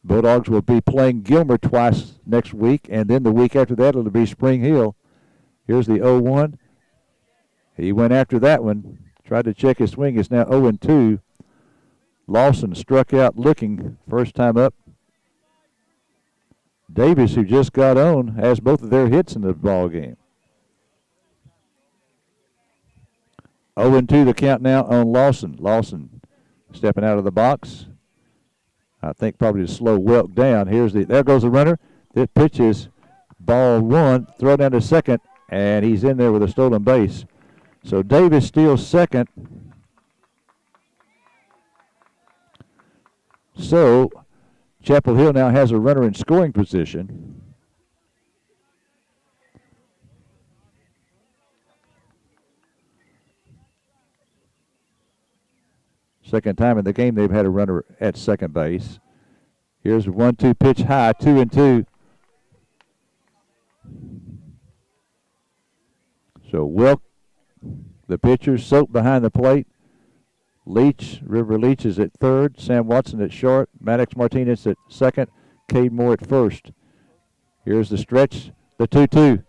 Speaker 1: Bulldogs will be playing Gilmer twice next week, and then the week after that it'll be Spring Hill. Here's the 0-1. He went after that one, tried to check his swing. It's now 0-2. Lawson struck out looking first time up. Davis, who just got on, has both of their hits in the ball game. 0-2 the count now on Lawson. Lawson stepping out of the box. I think probably to slow Welk down. There goes the runner. This pitch is ball 1, throw down to second, and he's in there with a stolen base. So Davis steals second. So Chapel Hill now has a runner in scoring position. Second time in the game they've had a runner at second base. Here's a 1-2 pitch high, 2-2. So Wilk, the pitcher, Soap behind the plate. Leach, River Leach is at third. Sam Watson at short. Maddox Martinez at second. Cade Moore at first. Here's the stretch, the 2-2.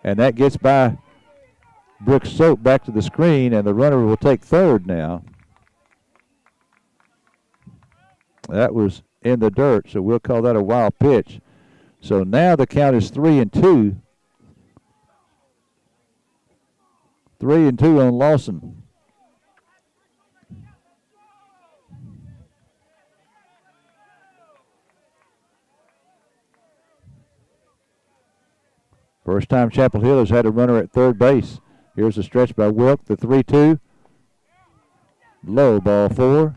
Speaker 1: And that gets by Brooks Soap back to the screen, and the runner will take third now. That was in the dirt, so we'll call that a wild pitch. So now the count is 3-2. 3-2 on Lawson. First time Chapel Hill has had a runner at third base. Here's a stretch by Wilk, the 3-2. Low, ball 4.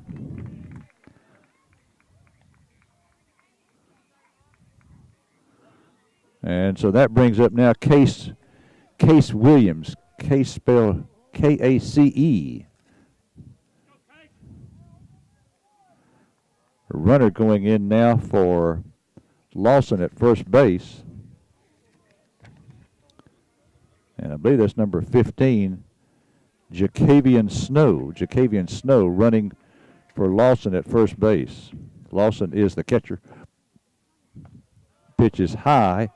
Speaker 1: And so that brings up now Case Williams. Case spelled K-A-C-E. A runner going in now for Lawson at first base. And I believe that's number 15, Jacavian Snow. Jacavian Snow running for Lawson at first base. Lawson is the catcher. Pitch is high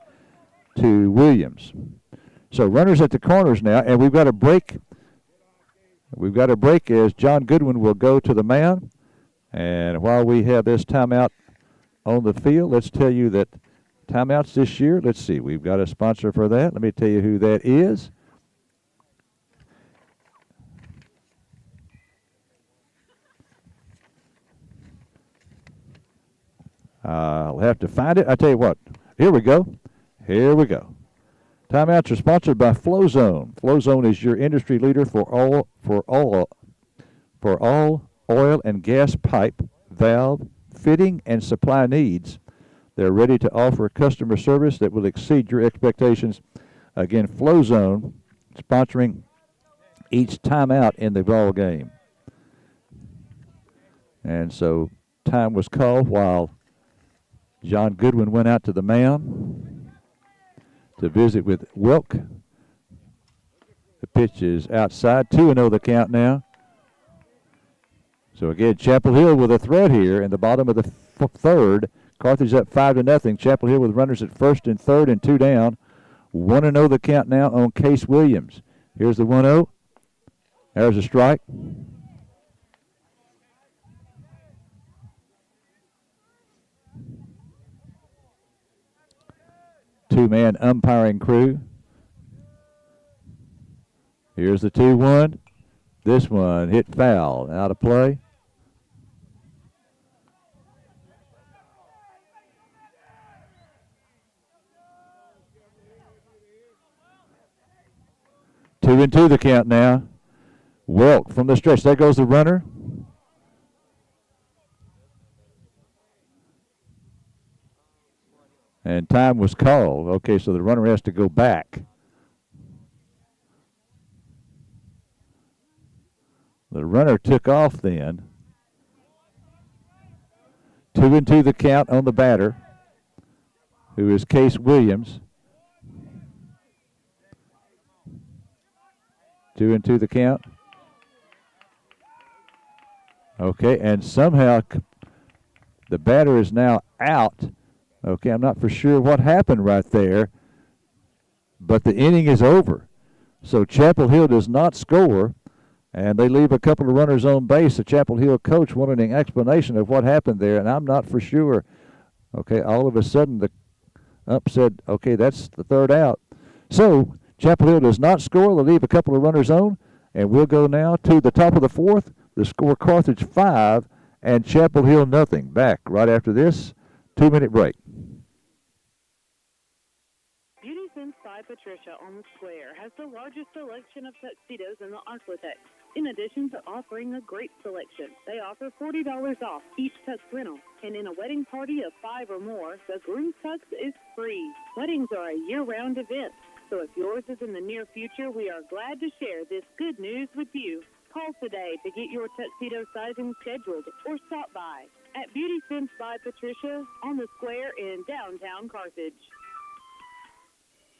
Speaker 1: to Williams. So runners at the corners now, and we've got a break. We've got a break as John Goodwin will go to the mound. And while we have this timeout on the field, let's tell you that timeouts this year, let's see, we've got a sponsor for that. Let me tell you who that is. I'll have to find it. I tell you what, here we go. Here we go. Timeouts are sponsored by FlowZone. FlowZone is your industry leader for all oil and gas pipe, valve, fitting, and supply needs. They're ready to offer customer service that will exceed your expectations. Again, FlowZone sponsoring each timeout in the ball game. And so time was called while John Goodwin went out to the mound to visit with Wilk. The pitch is outside, 2-0 the count now. So again, Chapel Hill with a threat here in the bottom of the third. Carthage up 5-0. Chapel Hill with runners at first and third and 2 down. 1-0 the count now on Case Williams. Here's the 1-0. There's a strike. two-man umpiring crew. Here's the 2-1. This one hit foul, out of play. Two and two the count now. Welk from the stretch. There goes the runner. And time was called. Okay, so the runner has to go back. The runner took off then. 2 and 2 the count on the batter, who is Case Williams. 2 and 2 the count. Okay, and somehow the batter is now out. Okay, I'm not for sure what happened right there, but the inning is over. So Chapel Hill does not score, and they leave a couple of runners on base. The Chapel Hill coach wanted an explanation of what happened there, and I'm not for sure. Okay, all of a sudden the ump said, okay, that's the third out. So Chapel Hill does not score. They leave a couple of runners on, and we'll go now to the top of the fourth. The score, Carthage 5 and Chapel Hill nothing. Back right after this 2-minute break.
Speaker 5: Beauty Sense by Patricia on the Square has the largest selection of tuxedos in the Arklatex. In addition to offering a great selection, they offer $40 off each tux rental. And in a wedding party of 5 or more, the groom tux is free. Weddings are a year-round event, so if yours is in the near future, we are glad to share this good news with you. Call today to get your tuxedo sizing scheduled or stop by at Beauty Sense by Patricia on the Square in downtown Carthage.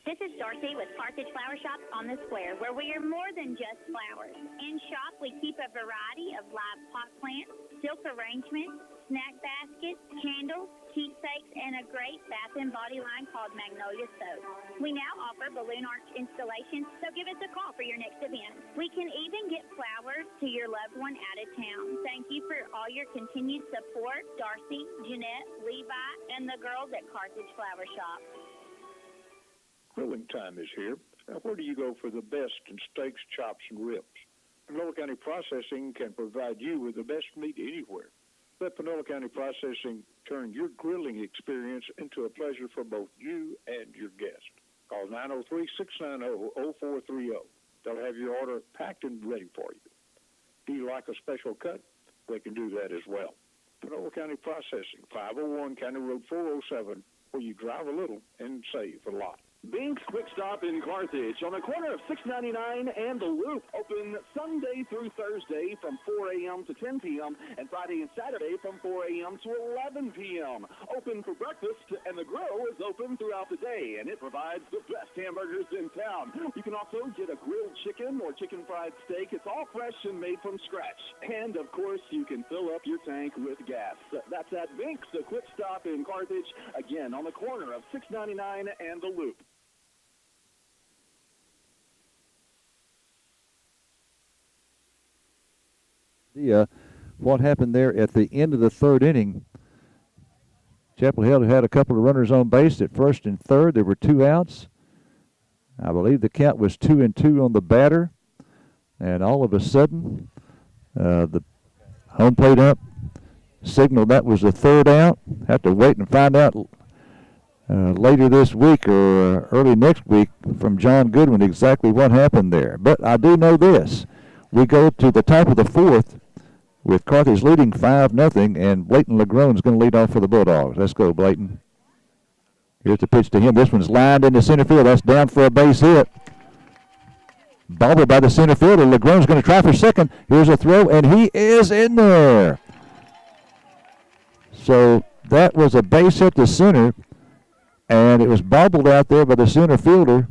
Speaker 6: This is Dorothy with Carthage Flower Shop on the Square, where we are more than just flowers. In shop, we keep a variety of live pot plants, silk arrangements, snack baskets, candles, keepsakes, and a great bath and body line called Magnolia Soap. We now offer balloon arch installations, so give us a call for your next event. We can even get flowers to your loved one out of town. Thank you for all your continued support, Darcy, Jeanette, Levi, and the girls at Carthage Flower Shop.
Speaker 7: Grilling time is here. Now, where do you go for the best in steaks, chops, and ribs? Panola County Processing can provide you with the best meat anywhere. Let Panola County Processing turn your grilling experience into a pleasure for both you and your guest. Call 903-690-0430. They'll have your order packed and ready for you. Do you like a special cut? They can do that as well. Panola County Processing, 501 County Road 407, where you drive a little and save a lot.
Speaker 4: Bink's Quick Stop in Carthage on the corner of 699 and The Loop. Open Sunday through Thursday from 4 a.m. to 10 p.m. and Friday and Saturday from 4 a.m. to 11 p.m. Open for breakfast, and the grill is open throughout the day, and it provides the best hamburgers in town. You can also get a grilled chicken or chicken fried steak. It's all fresh and made from scratch. And, of course, you can fill up your tank with gas. That's at Bink's Quick Stop in Carthage, again on the corner of 699 and The Loop.
Speaker 1: What happened there at the end of the third inning. Chapel Hill had a couple of runners on base at first and third. There were 2 outs. I believe the count was 2 and 2 on the batter. And all of a sudden, the home plate ump signaled that was the third out. Have to wait and find out later this week or early next week from John Goodwin exactly what happened there. But I do know this. We go to the top of the fourth with Carthage leading 5-0, and Blayton Legrone is going to lead off for the Bulldogs. Let's go, Blayton. Here's the pitch to him. This one's lined into center field. That's down for a base hit. Bobbled by the center fielder. Legrone's going to try for second. Here's a throw, and he is in there. So that was a base hit to center, and it was bobbled out there by the center fielder.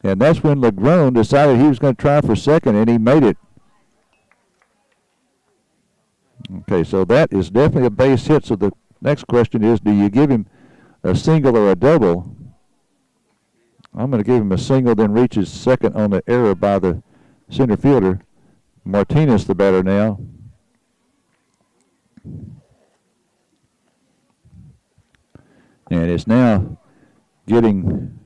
Speaker 1: And that's when Legrone decided he was going to try for second, and he made it. Okay, so that is definitely a base hit. So the next question is, do you give him a single or a double? I'm going to give him a single, then reaches second on the error by the center fielder. Martinez, the batter now. And it's now getting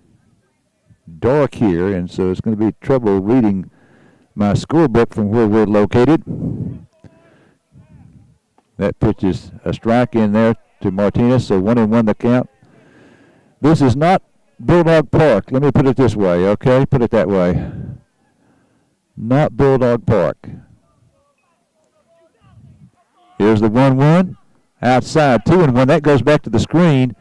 Speaker 1: dark here, and so it's going to be trouble reading my scorebook from where we're located. That pitch is a strike in there to Martinez, so 1-1 the count. This is not Bulldog Park. Let me put it this way, okay? Put it that way. Not Bulldog Park. Here's the 1-1. Outside, 2-1. That goes back to the screen.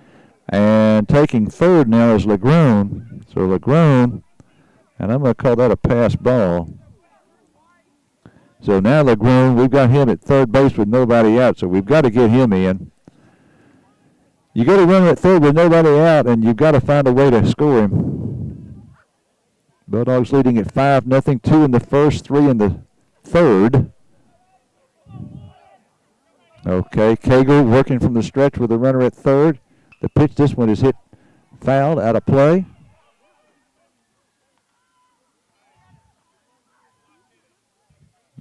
Speaker 1: And taking third now is Legrone. So Legrone, and I'm going to call that a pass ball. So now Legrone, we've got him at third base with nobody out, so we've got to get him in. You got to run at third with nobody out, and you've got to find a way to score him. Bulldogs leading at 5-0, 2 in the first, 3 in the third. Okay, Cagle working from the stretch with a runner at third. The pitch, this one is hit fouled, out of play.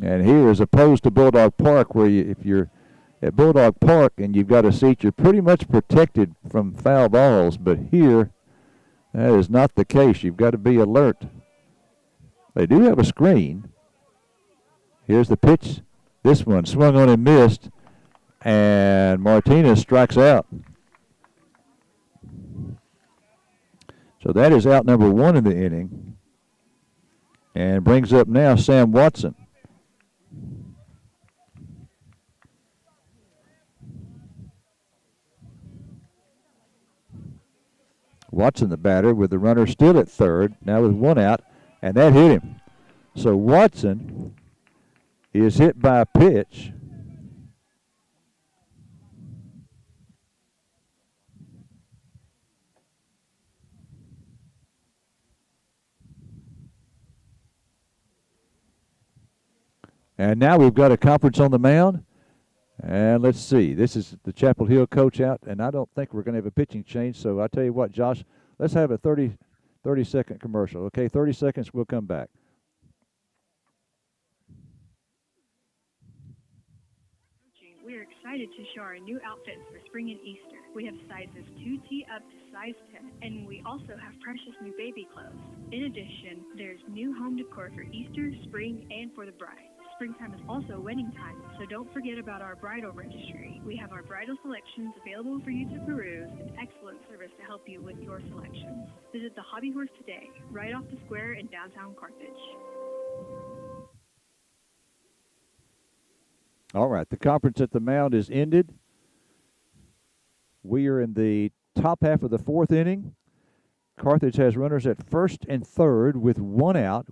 Speaker 1: And here, as opposed to Bulldog Park, where if you're at Bulldog Park and you've got a seat, you're pretty much protected from foul balls. But here, that is not the case. You've got to be alert. They do have a screen. Here's the pitch. This one swung on and missed. And Martinez strikes out. So that is out number 1 in the inning. And brings up now Sam Watson. Watson, the batter, with the runner still at third, now with 1 out, and that hit him. So Watson is hit by a pitch. And now we've got a conference on the mound. And let's see. This is the Chapel Hill coach out, and I don't think we're going to have a pitching change. So I tell you what, Josh, let's have a 30-second commercial. Okay, 30 seconds, we'll come back.
Speaker 8: We're excited to show our new outfits for spring and Easter. We have sizes 2T up to size 10, and we also have precious new baby clothes. In addition, there's new home decor for Easter, spring, and for the bride. Springtime is also wedding time, so don't forget about our bridal registry. We have our bridal selections available for you to peruse and excellent service to help you with your selections. Visit the Hobby Horse today, right off the square in downtown Carthage.
Speaker 1: All right, the conference at the mound is ended. We are in the top half of the 4th inning. Carthage has runners at first and third with 1 out.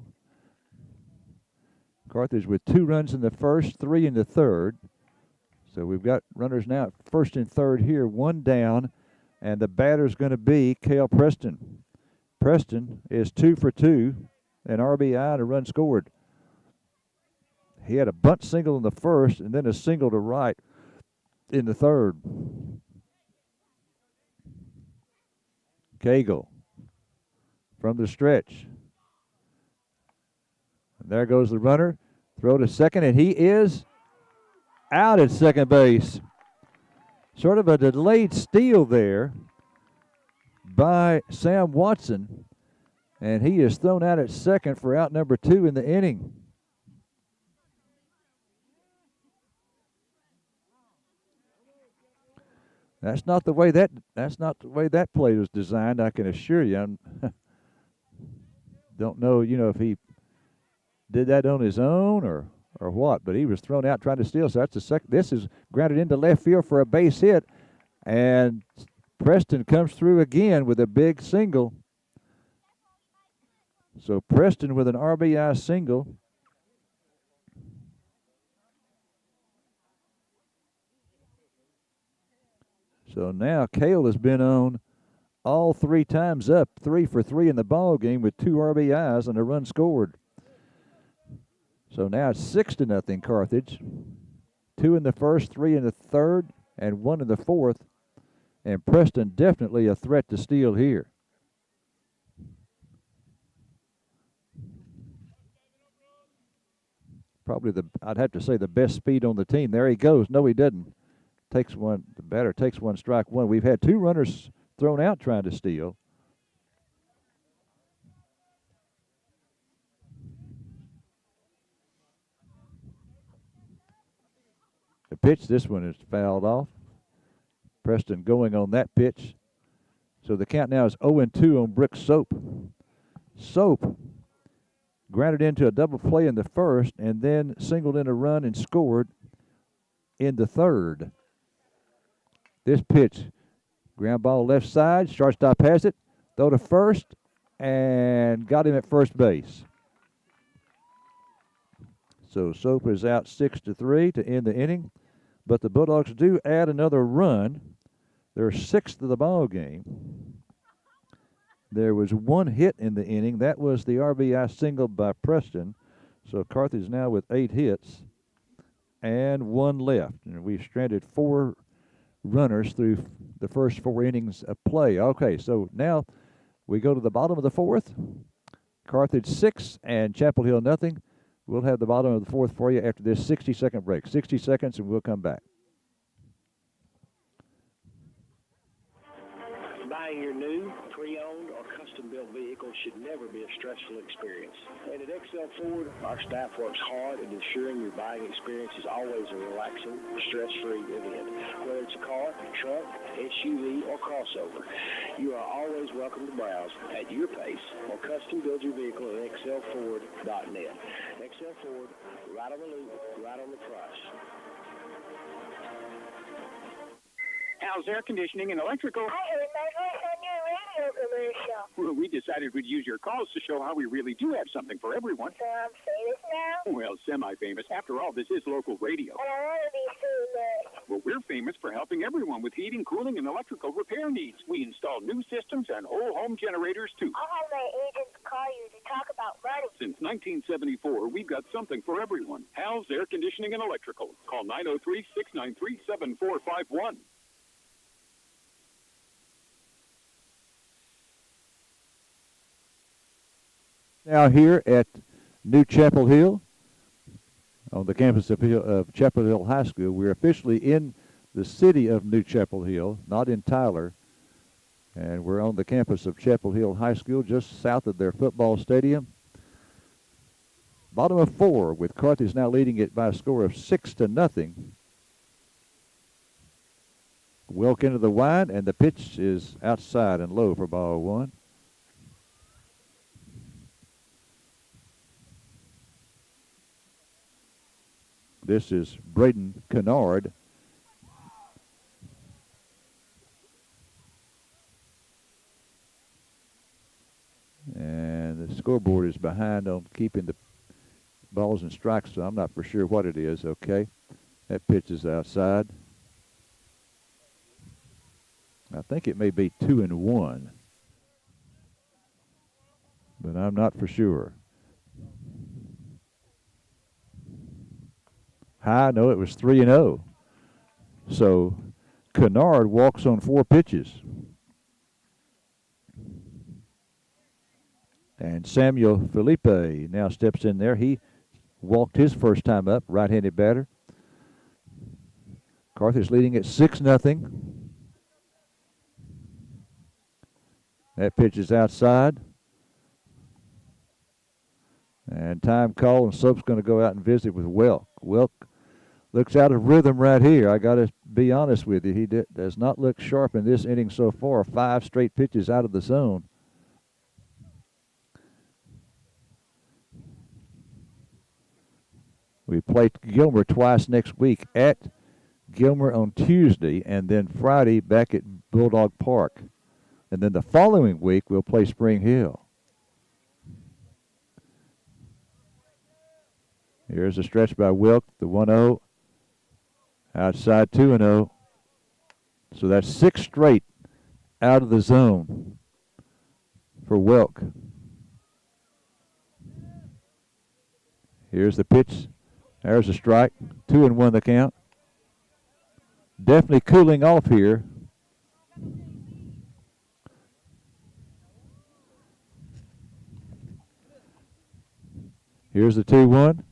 Speaker 1: Carthage with 2 runs in the first, 3 in the third. So we've got runners now at first and third here, 1 down, and the batter's going to be Cale Preston. Preston is 2 for 2, an RBI and a run scored. He had a bunt single in the first and then a single to right in the third. Cagle from the stretch. And there goes the runner. Throw to second, and he is out at second base. Sort of a delayed steal there by Sam Watson, and he is thrown out at second for out number 2 in the inning. That's not the way that play was designed, I can assure you. Don't know, if he did that on his own or what, but he was thrown out trying to steal. So that's the second. This is grounded into left field for a base hit, and Preston comes through again with a big single. So Preston with an RBI single. So now Cale has been on all 3 times up, 3 for 3 in the ball game with 2 RBIs and a run scored. So now it's 6-0 Carthage. 2 in the first, 3 in the third, and 1 in the fourth. And Preston definitely a threat to steal here. Probably I'd have to say the best speed on the team. There he goes. No, he doesn't. The batter takes 1, strike 1. We've had 2 runners thrown out trying to steal. the pitch. This one is fouled off. Preston going on that pitch. So the count now is 0-2 on Brooks Soap. Soap grounded into a double play in the first and then singled in a run and scored in the third. This pitch, ground ball left side, shortstop has it, throw to first, and got him at first base. So Soap is out 6-3 to end the inning, but the Bulldogs do add another run. They're sixth of the ball game. There was one hit in the inning. That was the RBI single by Preston. So Carthage now with 8 hits and 1 left. And we've stranded 4 runners through the first 4 innings of play. Okay, so now we go to the bottom of the 4th. Carthage 6 and Chapel Hill nothing. We'll have the bottom of the 4th for you after this 60-second break. 60 seconds and we'll come back.
Speaker 2: Buying your new, pre-owned, or custom-built vehicle should never be a stressful experience. And at XL Ford, our staff works hard at ensuring your buying experience is always a relaxing, stress-free event. Whether it's a car, truck, SUV, or crossover, you are always welcome to browse at your pace or custom build your vehicle at xlford.net. XL Ford, right on the loop, right on the price.
Speaker 9: How's air conditioning and electrical?
Speaker 10: I heard my voice on your radio commercial.
Speaker 9: Well, we decided we'd use your calls to show how we really do have something for everyone.
Speaker 10: So I'm famous now?
Speaker 9: Well, semi-famous. After all, this is local radio.
Speaker 10: And I want to be famous.
Speaker 9: Well, we're famous for helping everyone with heating, cooling, and electrical repair needs. We install new systems and whole home generators, too.
Speaker 10: I'll have my agents call you to talk about money.
Speaker 9: Since 1974, we've got something for everyone. Hal's Air Conditioning and Electrical. Call 903-693-7451.
Speaker 1: Now here at New Chapel Hill, on the campus of Chapel Hill High School. We're officially in the city of New Chapel Hill, not in Tyler. And we're on the campus of Chapel Hill High School, just south of their football stadium. Bottom of 4, with Carthage now leading it by a score of 6-0. Wilk into the wide, and the pitch is outside and low for ball 1. This is Braden Kennard. And the scoreboard is behind on keeping the balls and strikes, so I'm not for sure what it is. Okay, that pitch is outside. I think it may be 2-1, but I'm not for sure. High, no, it was 3-0. So Kennard walks on 4 pitches. And Samuel Felipe now steps in there. He walked his first time up, right-handed batter. Carthage leading at 6-0. That pitch is outside. And time call, and Soap's going to go out and visit with Welk. Welk looks out of rhythm right here. I got to be honest with you. He does not look sharp in this inning so far. 5 straight pitches out of the zone. We play Gilmer twice next week, at Gilmer on Tuesday and then Friday back at Bulldog Park. And then the following week we'll play Spring Hill. Here's a stretch by Wilk, the 1-0. Outside 2-0. So that's 6 straight out of the zone for Wilk. Here's the pitch. There's a strike. 2-1 the count. Definitely cooling off here. Here's the 2-1.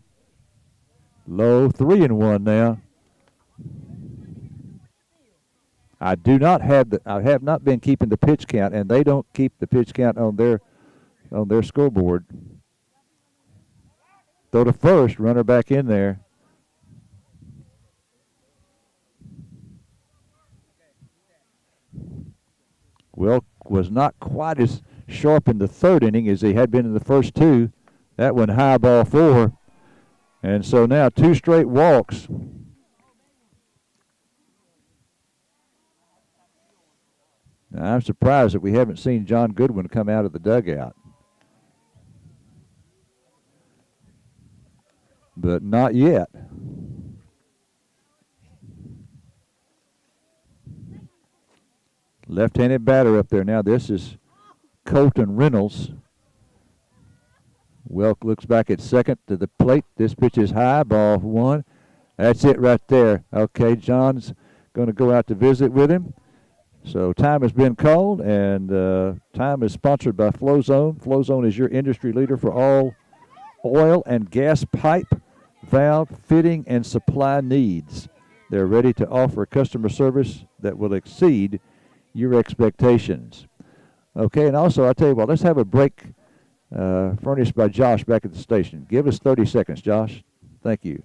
Speaker 1: Low, 3-1 now. I have not been keeping the pitch count, and they don't keep the pitch count on their scoreboard. Throw to first, runner back in there. Wilk was not quite as sharp in the third inning as he had been in the first two. That one high ball 4. And so now 2 straight walks. Now I'm surprised that we haven't seen John Goodwin come out of the dugout. But not yet. Left-handed batter up there now. This is Colton Reynolds. Welk looks back at second to the plate. This pitch is high, ball 1. That's it right there. Okay, John's going to go out to visit with him. So time has been called, and time is sponsored by FlowZone. FlowZone is your industry leader for all oil and gas pipe, valve, fitting, and supply needs. They're ready to offer customer service that will exceed your expectations. Okay, and also, I'll tell you what, let's have a break furnished by Josh back at the station. Give us 30 seconds, Josh. Thank you.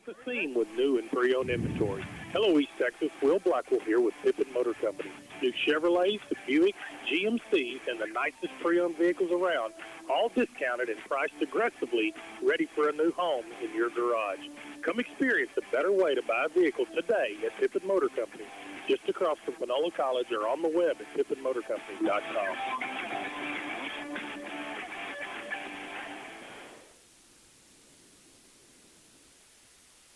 Speaker 12: The scene with new and pre-owned inventory. Hello, East Texas. Will Blackwell here with Pippin Motor Company. New Chevrolets, the Buicks, GMCs, and the nicest pre-owned vehicles around, all discounted and priced aggressively, ready for a new home in your garage. Come experience a better way to buy a vehicle today at Pippin Motor Company, just across from Panola College, or on the web at pippinmotorcompany.com.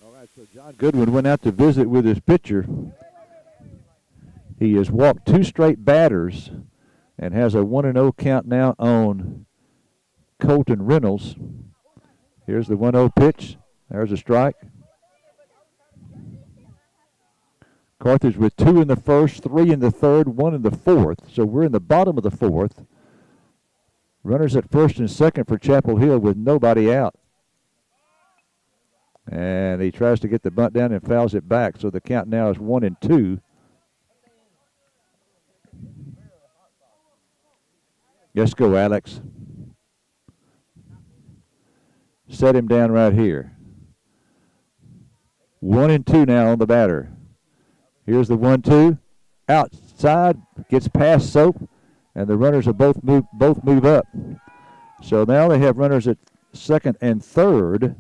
Speaker 1: All right, so John Goodwin went out to visit with his pitcher. He has walked 2 straight batters and has a 1-0 count now on Colton Reynolds. Here's the 1-0 pitch. There's a strike. Carthage with 2 in the first, 3 in the third, 1 in the fourth. So we're in the bottom of the fourth. Runners at first and second for Chapel Hill with nobody out. And he tries to get the bunt down and fouls it back. So the count now is 1-2. Let's go, Alex. Set him down right here. 1-2 now on the batter. Here's the 1-2. Outside, gets past Soap, and the runners are both move up. So now they have runners at second and third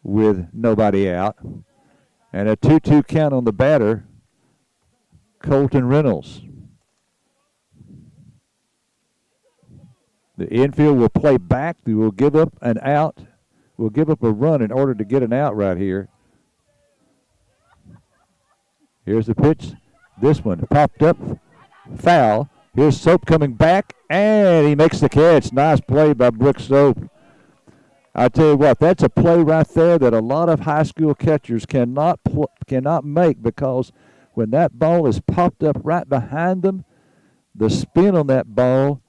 Speaker 1: with nobody out. And a 2-2 count on the batter, Colton Reynolds. The infield will play back. They will give up an out. Will give up a run in order to get an out right here. Here's the pitch. This one popped up, foul. Here's Soap coming back, and he makes the catch. Nice play by Brooks Soap. I tell you what, that's a play right there that a lot of high school catchers cannot make, because when that ball is popped up right behind them, the spin on that ball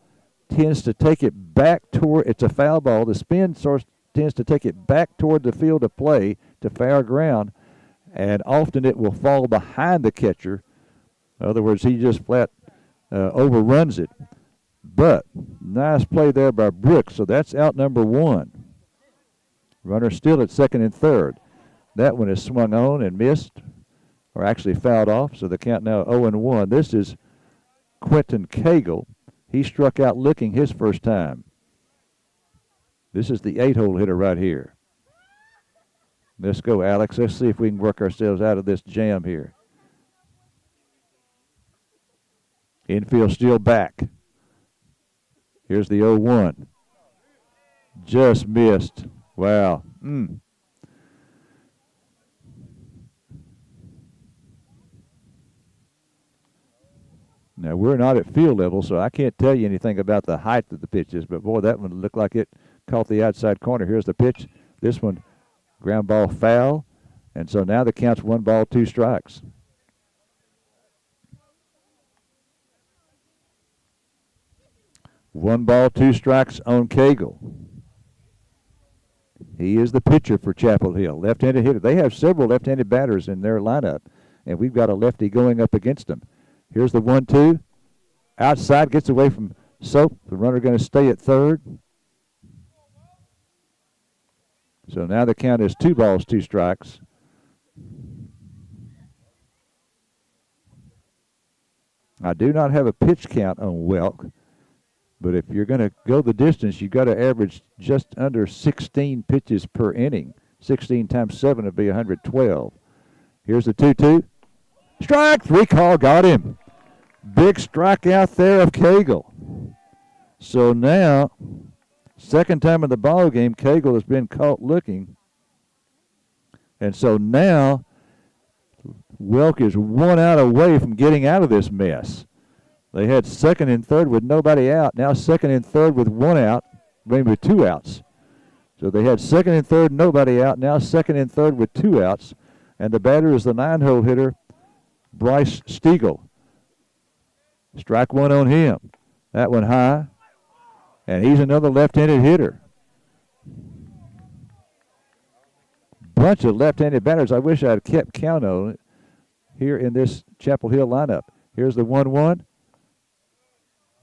Speaker 1: tends to take it back toward, it's a foul ball, the spin tends to take it back toward the field of play to fair ground, and often it will fall behind the catcher. In other words, he just flat overruns it. But nice play there by Brooks, so that's out number 1. Runner still at second and third. That one is swung on and missed, or actually fouled off, so the count now 0-1. This is Quentin Cagle. He struck out looking his first time. This is the 8-hole hitter right here. Let's go, Alex. Let's see if we can work ourselves out of this jam here. Infield still back. Here's the 0-1. Just missed. Wow. Now, we're not at field level, so I can't tell you anything about the height of the pitches, but, boy, that one looked like it caught the outside corner. Here's the pitch. This one, ground ball foul, and so now the count's 1 ball, 2 strikes. One ball, 2 strikes on Cagle. He is the pitcher for Chapel Hill, left-handed hitter. They have several left-handed batters in their lineup, and we've got a lefty going up against them. Here's the 1-2. Outside, gets away from Soap. The runner going to stay at third. So now the count is 2 balls, 2 strikes. I do not have a pitch count on Welk, but if you're going to go the distance, you've got to average just under 16 pitches per inning. 16 times 7 would be 112. Here's the 2-2. Strike, 3 call, got him. Big strikeout there of Cagle. So now, second time in the ball game, Cagle has been caught looking. And so now, Welk is 1 out away from getting out of this mess. They had second and third with nobody out. Now second and third with 1 out, maybe with 2 outs. So they had second and third, nobody out. Now second and third with 2 outs. And the batter is the 9-hole hitter, Bryce Stiegel. Strike 1 on him. That one high. And he's another left-handed hitter. Bunch of left-handed batters. I wish I had kept count on it here in this Chapel Hill lineup. Here's the 1-1.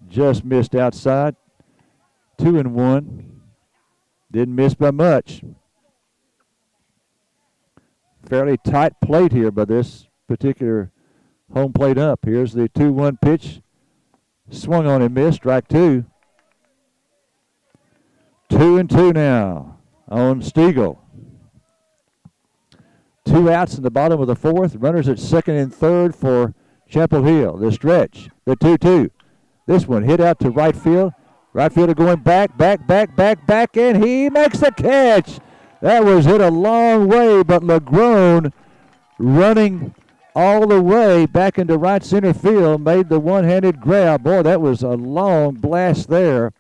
Speaker 1: Just missed outside. 2-1. Didn't miss by much. Fairly tight plate here by this particular home plate up. Here's the 2-1 pitch. Swung on and missed. Strike 2. 2-2 now on Stiegel. 2 outs in the bottom of the 4th. Runners at second and third for Chapel Hill. The stretch. The 2-2. This one hit out to right field. Right fielder going back, and he makes the catch. That was hit a long way, but LeGrone running all the way back into right center field made the one-handed grab. Boy, that was a long blast there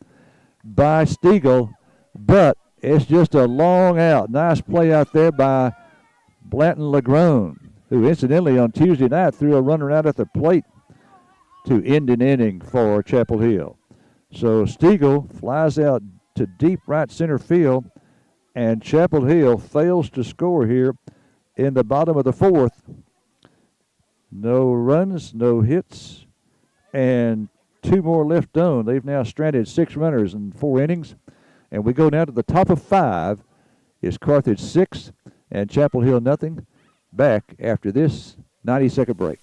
Speaker 1: by Stiegel, but it's just a long out. Nice play out there by Blanton LeGrone, who incidentally on Tuesday night threw a runner out at the plate to end an inning for Chapel Hill. So Stiegel flies out to deep right center field, and Chapel Hill fails to score here in the bottom of the 4th. No runs, no hits, and 2 more left on. They've now stranded 6 runners in 4 innings. And we go now to the top of 5. It's Carthage 6 and Chapel Hill nothing. Back after this 90-second break.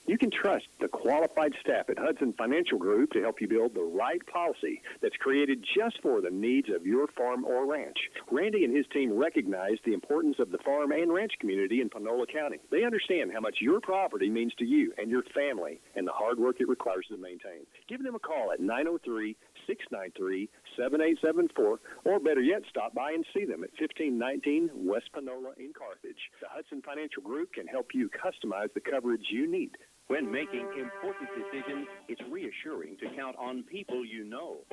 Speaker 3: You can trust the qualified staff at Hudson Financial Group to help you build the right policy that's created just for the needs of your farm or ranch. Randy and his team recognize the importance of the farm and ranch community in Panola County. They understand how much your property means to you and your family and the hard work it requires to maintain. Give them a call at 903-693-7874, or better yet, stop by and see them at 1519 West Panola in Carthage. The Hudson Financial Group can help you customize the coverage you need. When making important decisions, it's reassuring to count on people you know.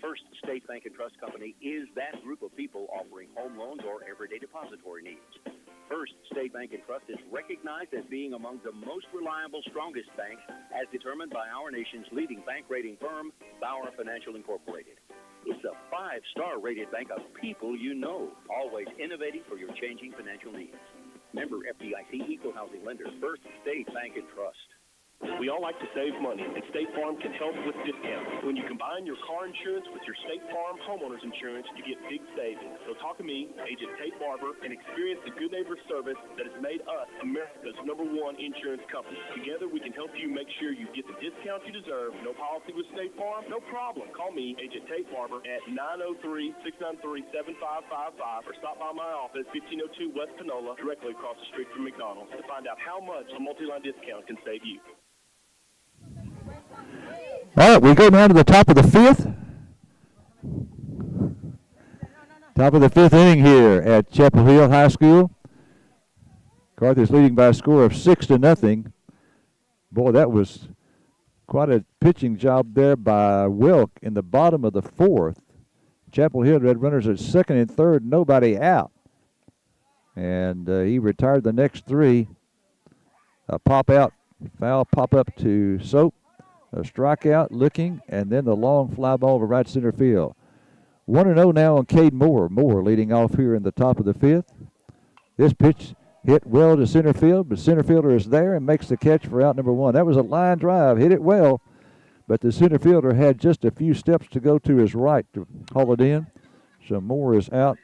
Speaker 3: First State Bank and Trust Company is that group of people offering home loans or everyday depository needs. First State Bank and Trust is recognized as being among the most reliable, strongest banks, as determined by our nation's leading bank rating firm, Bauer Financial Incorporated. It's a 5-star rated bank of people you know, always innovating for your changing financial needs. Member FDIC Equal Housing Lender, First State Bank and Trust.
Speaker 4: We all like to save money, and State Farm can help with discounts. When you combine your car insurance with your State Farm homeowners insurance, you get big savings. So talk to me, Agent Tate Barber, and experience the good neighbor service that has made us America's #1 insurance company. Together, we can help you make sure you get the discount you deserve. No policy with State Farm? No problem. Call me, Agent Tate Barber, at 903-693-7555, or stop by my office, 1502 West Panola, directly across the street from McDonald's, to find out how much a multi-line discount can save you.
Speaker 1: All right, we go now to the top of the 5th. Top of the 5th inning here at Chapel Hill High School. Carthage leading by a score of 6-0. Boy, that was quite a pitching job there by Wilk in the bottom of the 4th. Chapel Hill had runners at second and third, nobody out. And he retired the next 3. A pop-out, foul pop-up to Soap. A strikeout, looking, and then the long fly ball to right center field. 1-0 now on Cade Moore. Moore leading off here in the top of the 5th. This pitch hit well to center field, but center fielder is there and makes the catch for out number 1. That was a line drive, hit it well, but the center fielder had just a few steps to go to his right to haul it in. So Moore is out.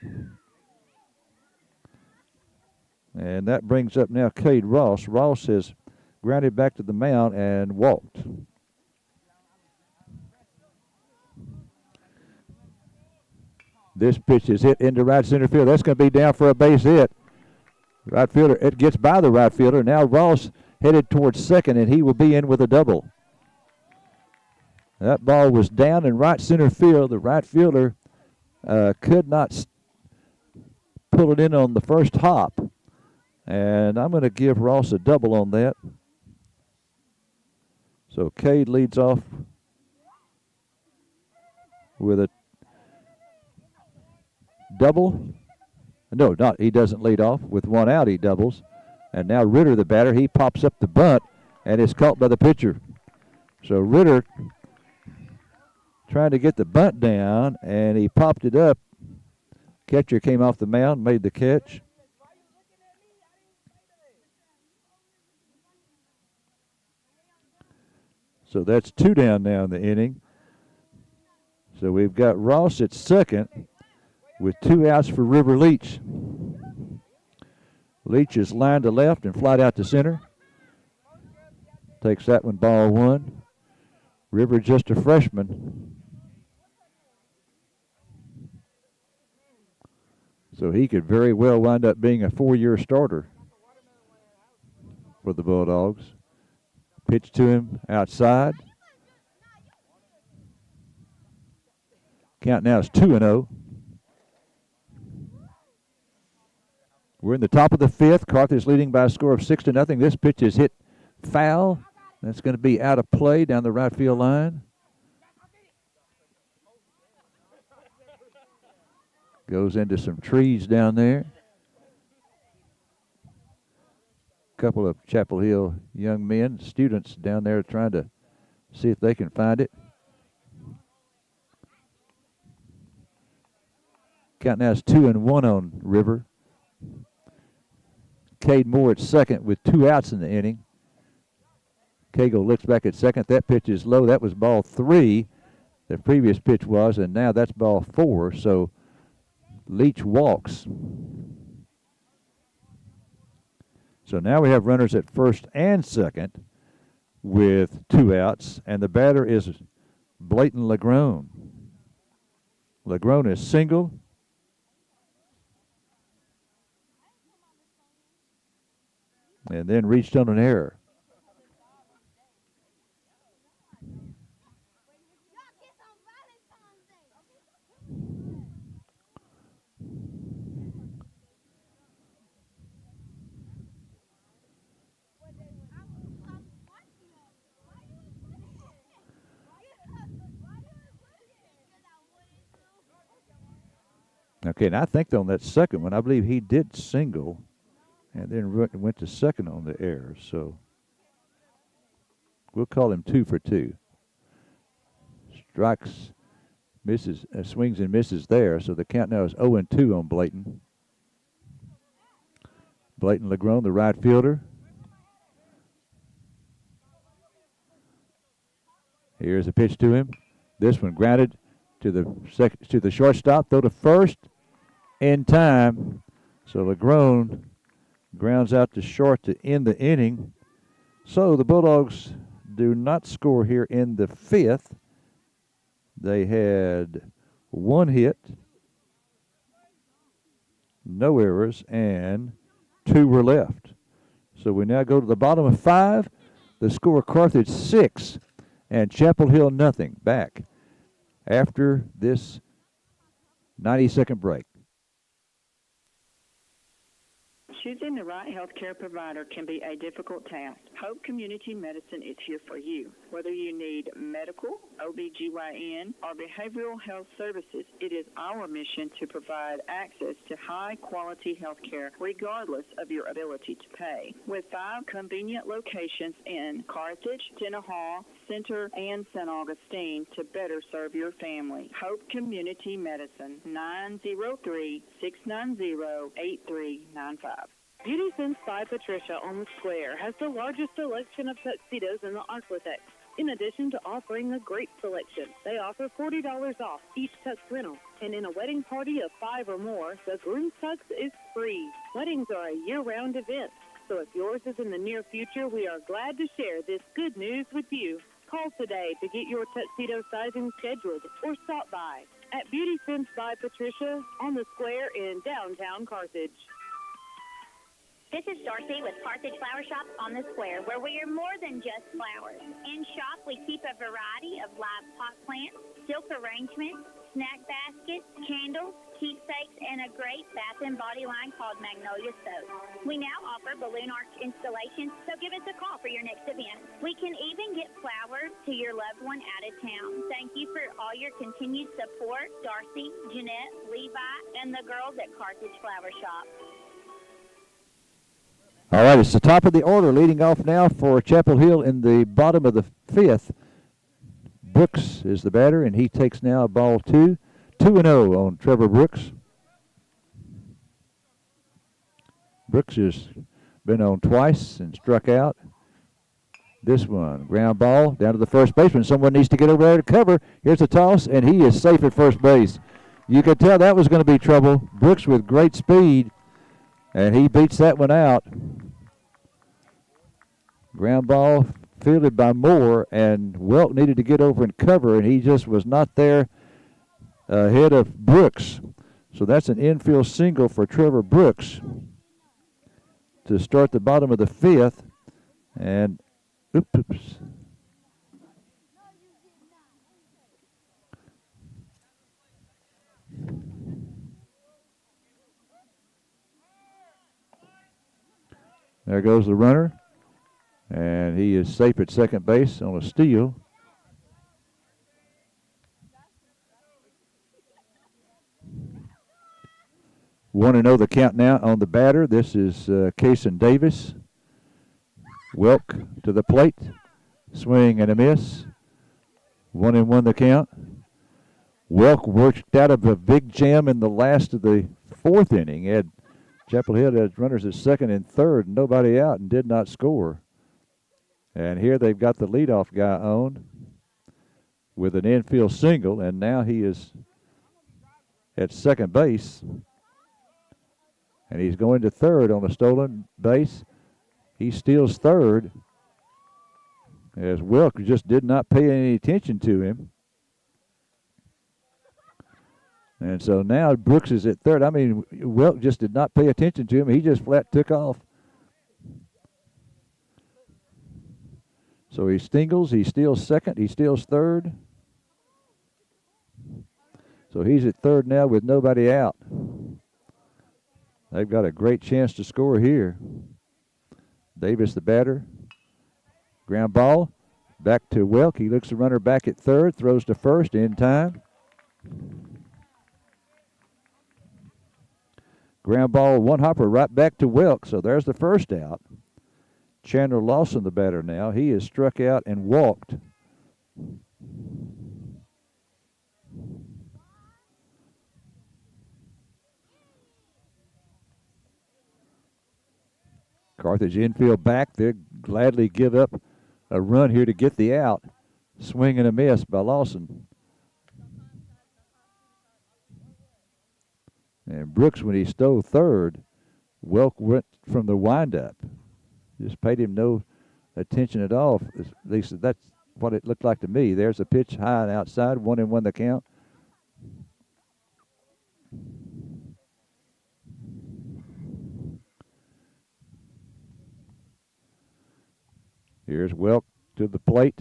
Speaker 1: And that brings up now Cade Ross. Ross has grounded back to the mound and walked. This pitch is hit into right center field. That's going to be down for a base hit. Right fielder, it gets by the right fielder. Now Ross headed towards second, and he will be in with a double. That ball was down in right center field. The right fielder could not pull it in on the first hop. And I'm going to give Ross a double on that. So Cade leads off with a double. No, he doesn't lead off. With one out, he doubles. And now Ritter, the batter, he pops up the bunt and is caught by the pitcher. So Ritter trying to get the bunt down, and he popped it up. Catcher came off the mound, made the catch. So that's 2 down now in the inning. So we've got Ross at second with 2 outs for River Leach. Leach is lined to left and flied out to center. Takes that one, ball 1. River just a freshman. So he could very well wind up being a 4-year starter for the Bulldogs. Pitch to him outside. Count now is 2-0. We're in the top of the 5th. Carthage leading by a score of 6-0. This pitch is hit foul. That's going to be out of play down the right field line. Goes into some trees down there. Couple of Chapel Hill young men, students down there trying to see if they can find it. Count now is 2-1 on River. Cade Moore at second with 2 outs in the inning. Cagle looks back at second. That pitch is low. That was ball 3. The previous pitch was, and now that's ball 4. So Leach walks. So now we have runners at first and second with 2 outs, and the batter is Blayton Legrone. Legrone is single. And then reached on an error. Okay, and I think on that second one, I believe he did single and then went to second on the error. So we'll call him 2 for 2. Strikes, misses, swings and misses there. So the count now is 0-2 on Blayton. Blayton Legrone, the right fielder. Here's a pitch to him. This one grounded to the shortstop. Throw to first in time. So Legrone grounds out to short to end the inning. So the Bulldogs do not score here in the 5th. They had 1 hit, no errors, and 2 were left. So we now go to the bottom of 5. The score: Carthage 6 and Chapel Hill nothing. Back after this 90-second break.
Speaker 13: Choosing the right healthcare provider can be a difficult task. Hope Community Medicine is here for you. Whether you need medical, OBGYN, or behavioral health services, it is our mission to provide access to high-quality healthcare regardless of your ability to pay. With 5 convenient locations in Carthage, Tenaha, Center, and St. Augustine to better serve your family. Hope Community Medicine, 903-690-8395.
Speaker 5: Beauty Sense by Patricia on the Square has the largest selection of tuxedos in the Arklatex. In addition to offering a great selection, they offer $40 off each tux rental. And in a wedding party of 5 or more, the groom's tux is free. Weddings are a year-round event. So if yours is in the near future, we are glad to share this good news with you. Call today to get your tuxedo sizing scheduled or stop by at Beauty Sense by Patricia on the square in downtown Carthage.
Speaker 6: This is Darcy with Carthage Flower Shop on the Square, where we are more than just flowers. In shop, we keep a variety of live pot plants, silk arrangements, snack baskets, candles, keepsakes, and a great bath and body line called Magnolia Soap. We now offer balloon arch installations, so give us a call for your next event. We can even get flowers to your loved one out of town. Thank you for all your continued support, Darcy, Jeanette, Levi, and the girls at Carthage Flower Shop.
Speaker 1: All right, it's the top of the order, leading off now for Chapel Hill in the bottom of the fifth. Brooks is the batter, and he takes now ball 2. 2-0 on Trevor Brooks. Brooks has been on twice and struck out. This one, ground ball down to the first baseman. Someone needs to get over there to cover. Here's a toss, and he is safe at first base. You could tell that was going to be trouble. Brooks with great speed, and he beats that one out. Ground ball fielded by Moore, and Welk needed to get over and cover, and he just was not there ahead of Brooks. So that's an infield single for Trevor Brooks to start the bottom of the fifth. And oops. There goes the runner, and he is safe at second base on a steal. One and 0 the count now on the batter. This is Kason Davis. Welk to the plate. Swing and a miss. 1-1 the count. Welk worked out of a big jam in the last of the fourth inning. Had Chapel Hill had runners at second and third, nobody out, and did not score. And here they've got the leadoff guy on with an infield single, and now he is at second base. And he's going to third on a stolen base. He steals third as Welk just did not pay any attention to him. And so now Brooks is at third. I mean, Welk just did not pay attention to him. He just flat took off. So he steals second, he steals third. So he's at third now with nobody out. They've got a great chance to score here. Davis, the batter. Ground ball. Back to Welk. He looks the runner back at third. Throws to first in time. Ground ball, one hopper right back to Welk. So there's the first out. Chandler Lawson, the batter now. He is struck out and walked. Carthage infield back. They'll gladly give up a run here to get the out. Swing and a miss by Lawson. And Brooks, when he stole third, Welk went from the windup. Just paid him no attention at all. At least that's what it looked like to me. There's a pitch high and outside. 1-1 the count. Here's Welk to the plate.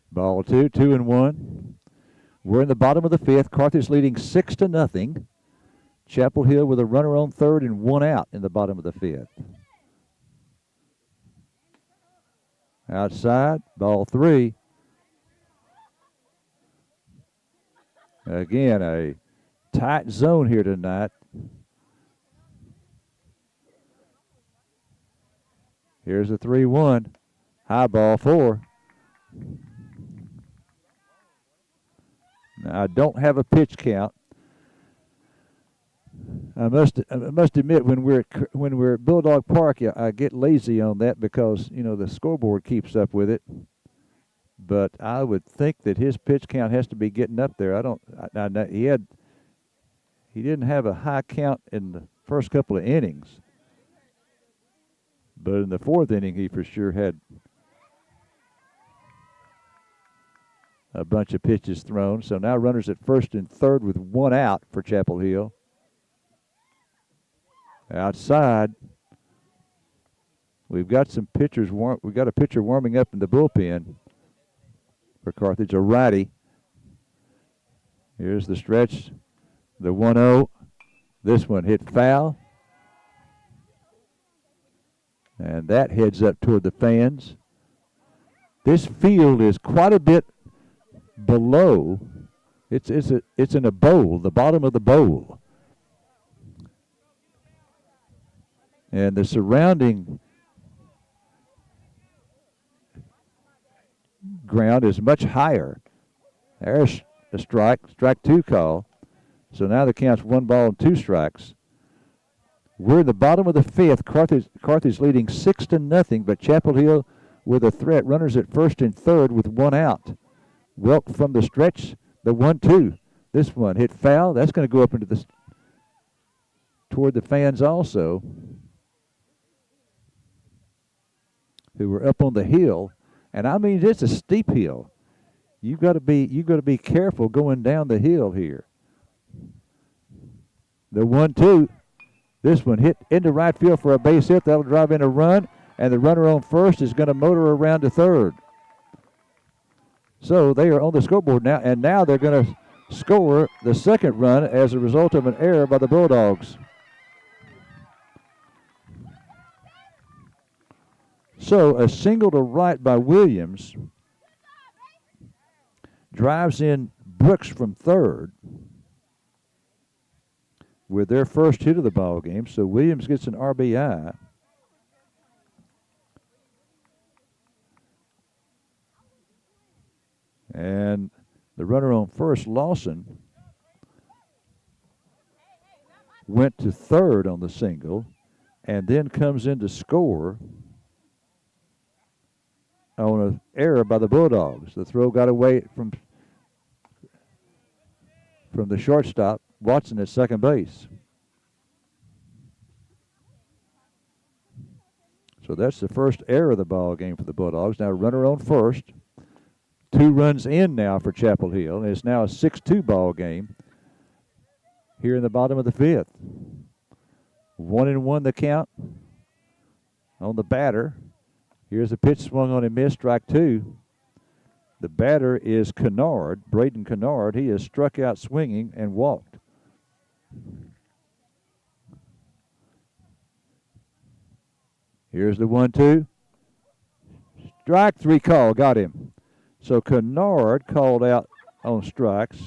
Speaker 1: Ball 2, 2-1. We're in the bottom of the fifth. Carthage leading 6-0. Chapel Hill with a runner on third and one out in the bottom of the fifth. Outside, ball 3. Again, a tight zone here tonight. Here's a 3-1. High ball 4. Now, I don't have a pitch count. I must admit, when we're at Bulldog Park, I get lazy on that because the scoreboard keeps up with it. But I would think that his pitch count has to be getting up there. He didn't have a high count in the first couple of innings. But in the fourth inning, he for sure had a bunch of pitches thrown. So now runners at first and third with one out for Chapel Hill. Outside, we've got some pitchers. We've got a pitcher warming up in the bullpen for Carthage, a righty. Here's the stretch, the 1-0. This one hit foul. And that heads up toward the fans. This field is quite a bit below. It's in a bowl, the bottom of the bowl. And the surrounding ground is much higher. There's a strike 2 call. So now the count's 1 ball and 2 strikes. We're in the bottom of the fifth. Carthage leading 6-0, but Chapel Hill with a threat. Runners at first and third with one out. Welk from the stretch, the 1-2. This one hit foul. That's going to go up into the toward the fans also, who were up on the hill. And I mean, it's a steep hill. You've got to be careful going down the hill here. The 1-2. This one hit into right field for a base hit. That'll drive in a run, and the runner on first is going to motor around to third. So they are on the scoreboard now, and now they're going to score the second run as a result of an error by the Bulldogs. So a single to right by Williams drives in Brooks from third with their first hit of the ball game. So Williams gets an RBI. And the runner on first, Lawson, went to third on the single and then comes in to score on an error by the Bulldogs. The throw got away from the shortstop, Watson, at second base. So that's the first error of the ball game for the Bulldogs. Now runner on first. 2 runs in now for Chapel Hill, and it's now a 6-2 ball game here in the bottom of the fifth. 1-1 the count on the batter. Here's a pitch swung on and missed, strike 2. The batter is Kennard, Braden Kennard. He has struck out swinging and walked. Here's the 1-2. Strike 3 call, got him. So Kennard called out on strikes.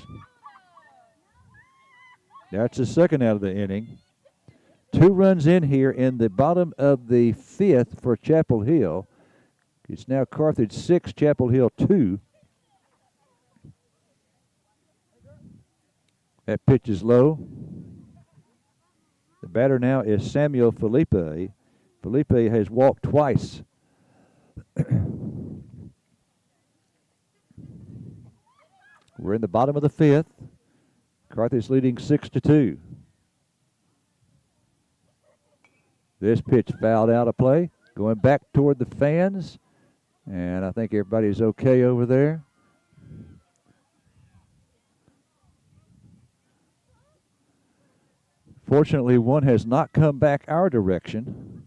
Speaker 1: That's the second out of the inning. 2 runs in here in the bottom of the fifth for Chapel Hill. It's now Carthage 6, Chapel Hill 2. That pitch is low. The batter now is Samuel Felipe. Felipe has walked twice. We're in the bottom of the fifth. Carthage leading 6-2. This pitch fouled out of play. Going back toward the fans. And I think everybody's okay over there. Fortunately, one has not come back our direction.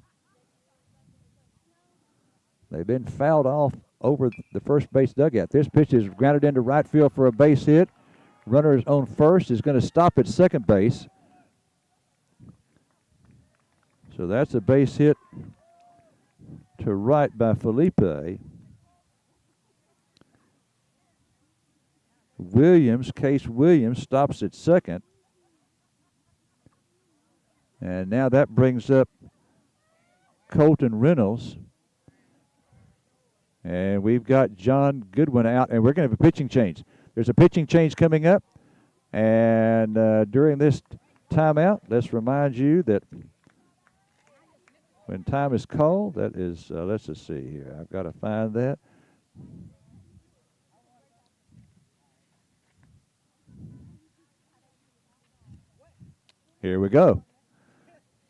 Speaker 1: They've been fouled off over the first base dugout. This pitch is grounded into right field for a base hit. Runner is on first, is going to stop at second base. So that's a base hit to right by Felipe. Case Williams stops at second. And now that brings up Colton Reynolds. And we've got John Goodwin out, and we're going to have a pitching change. There's a pitching change coming up. And during this timeout, let's remind you that when time is called, that is, let's just see here. I've got to find that. Here we go.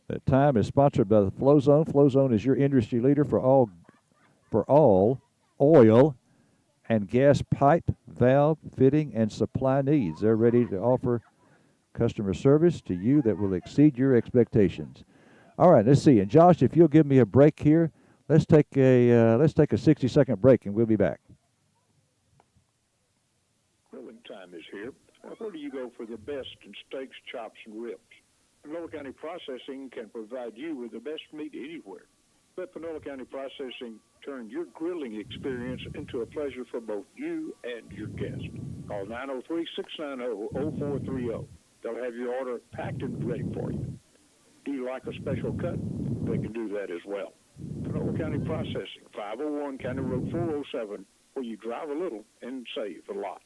Speaker 1: That time is sponsored by the Flow Zone. Flow Zone is your industry leader for all oil and gas pipe, valve, fitting, and supply needs. They're ready to offer customer service to you that will exceed your expectations. All right, let's see. And Josh, if you'll give me a break here, let's take a 60-second break, and we'll be back.
Speaker 7: Grilling time is here. Where do you go for the best in steaks, chops, and ribs? Panola County Processing can provide you with the best meat anywhere. Let Panola County Processing turn your grilling experience into a pleasure for both you and your guests. Call 903-690-0430. They'll have your order packed and ready for you. Do you like a special cut? They can do that as well. Panola County Processing, 501 County Road 407, where you drive a little and save a lot.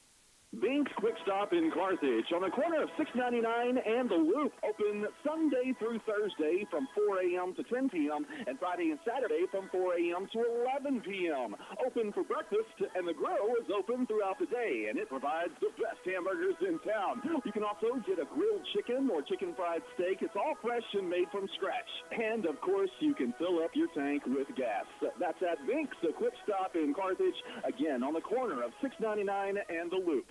Speaker 4: Bink's Quick Stop in Carthage on the corner of 699 and The Loop. Open Sunday through Thursday from 4 a.m. to 10 p.m. and Friday and Saturday from 4 a.m. to 11 p.m. Open for breakfast, and the grill is open throughout the day, and it provides the best hamburgers in town. You can also get a grilled chicken or chicken fried steak. It's all fresh and made from scratch. And, of course, you can fill up your tank with gas. That's at Bink's Quick Stop in Carthage, again, on the corner of 699 and The Loop.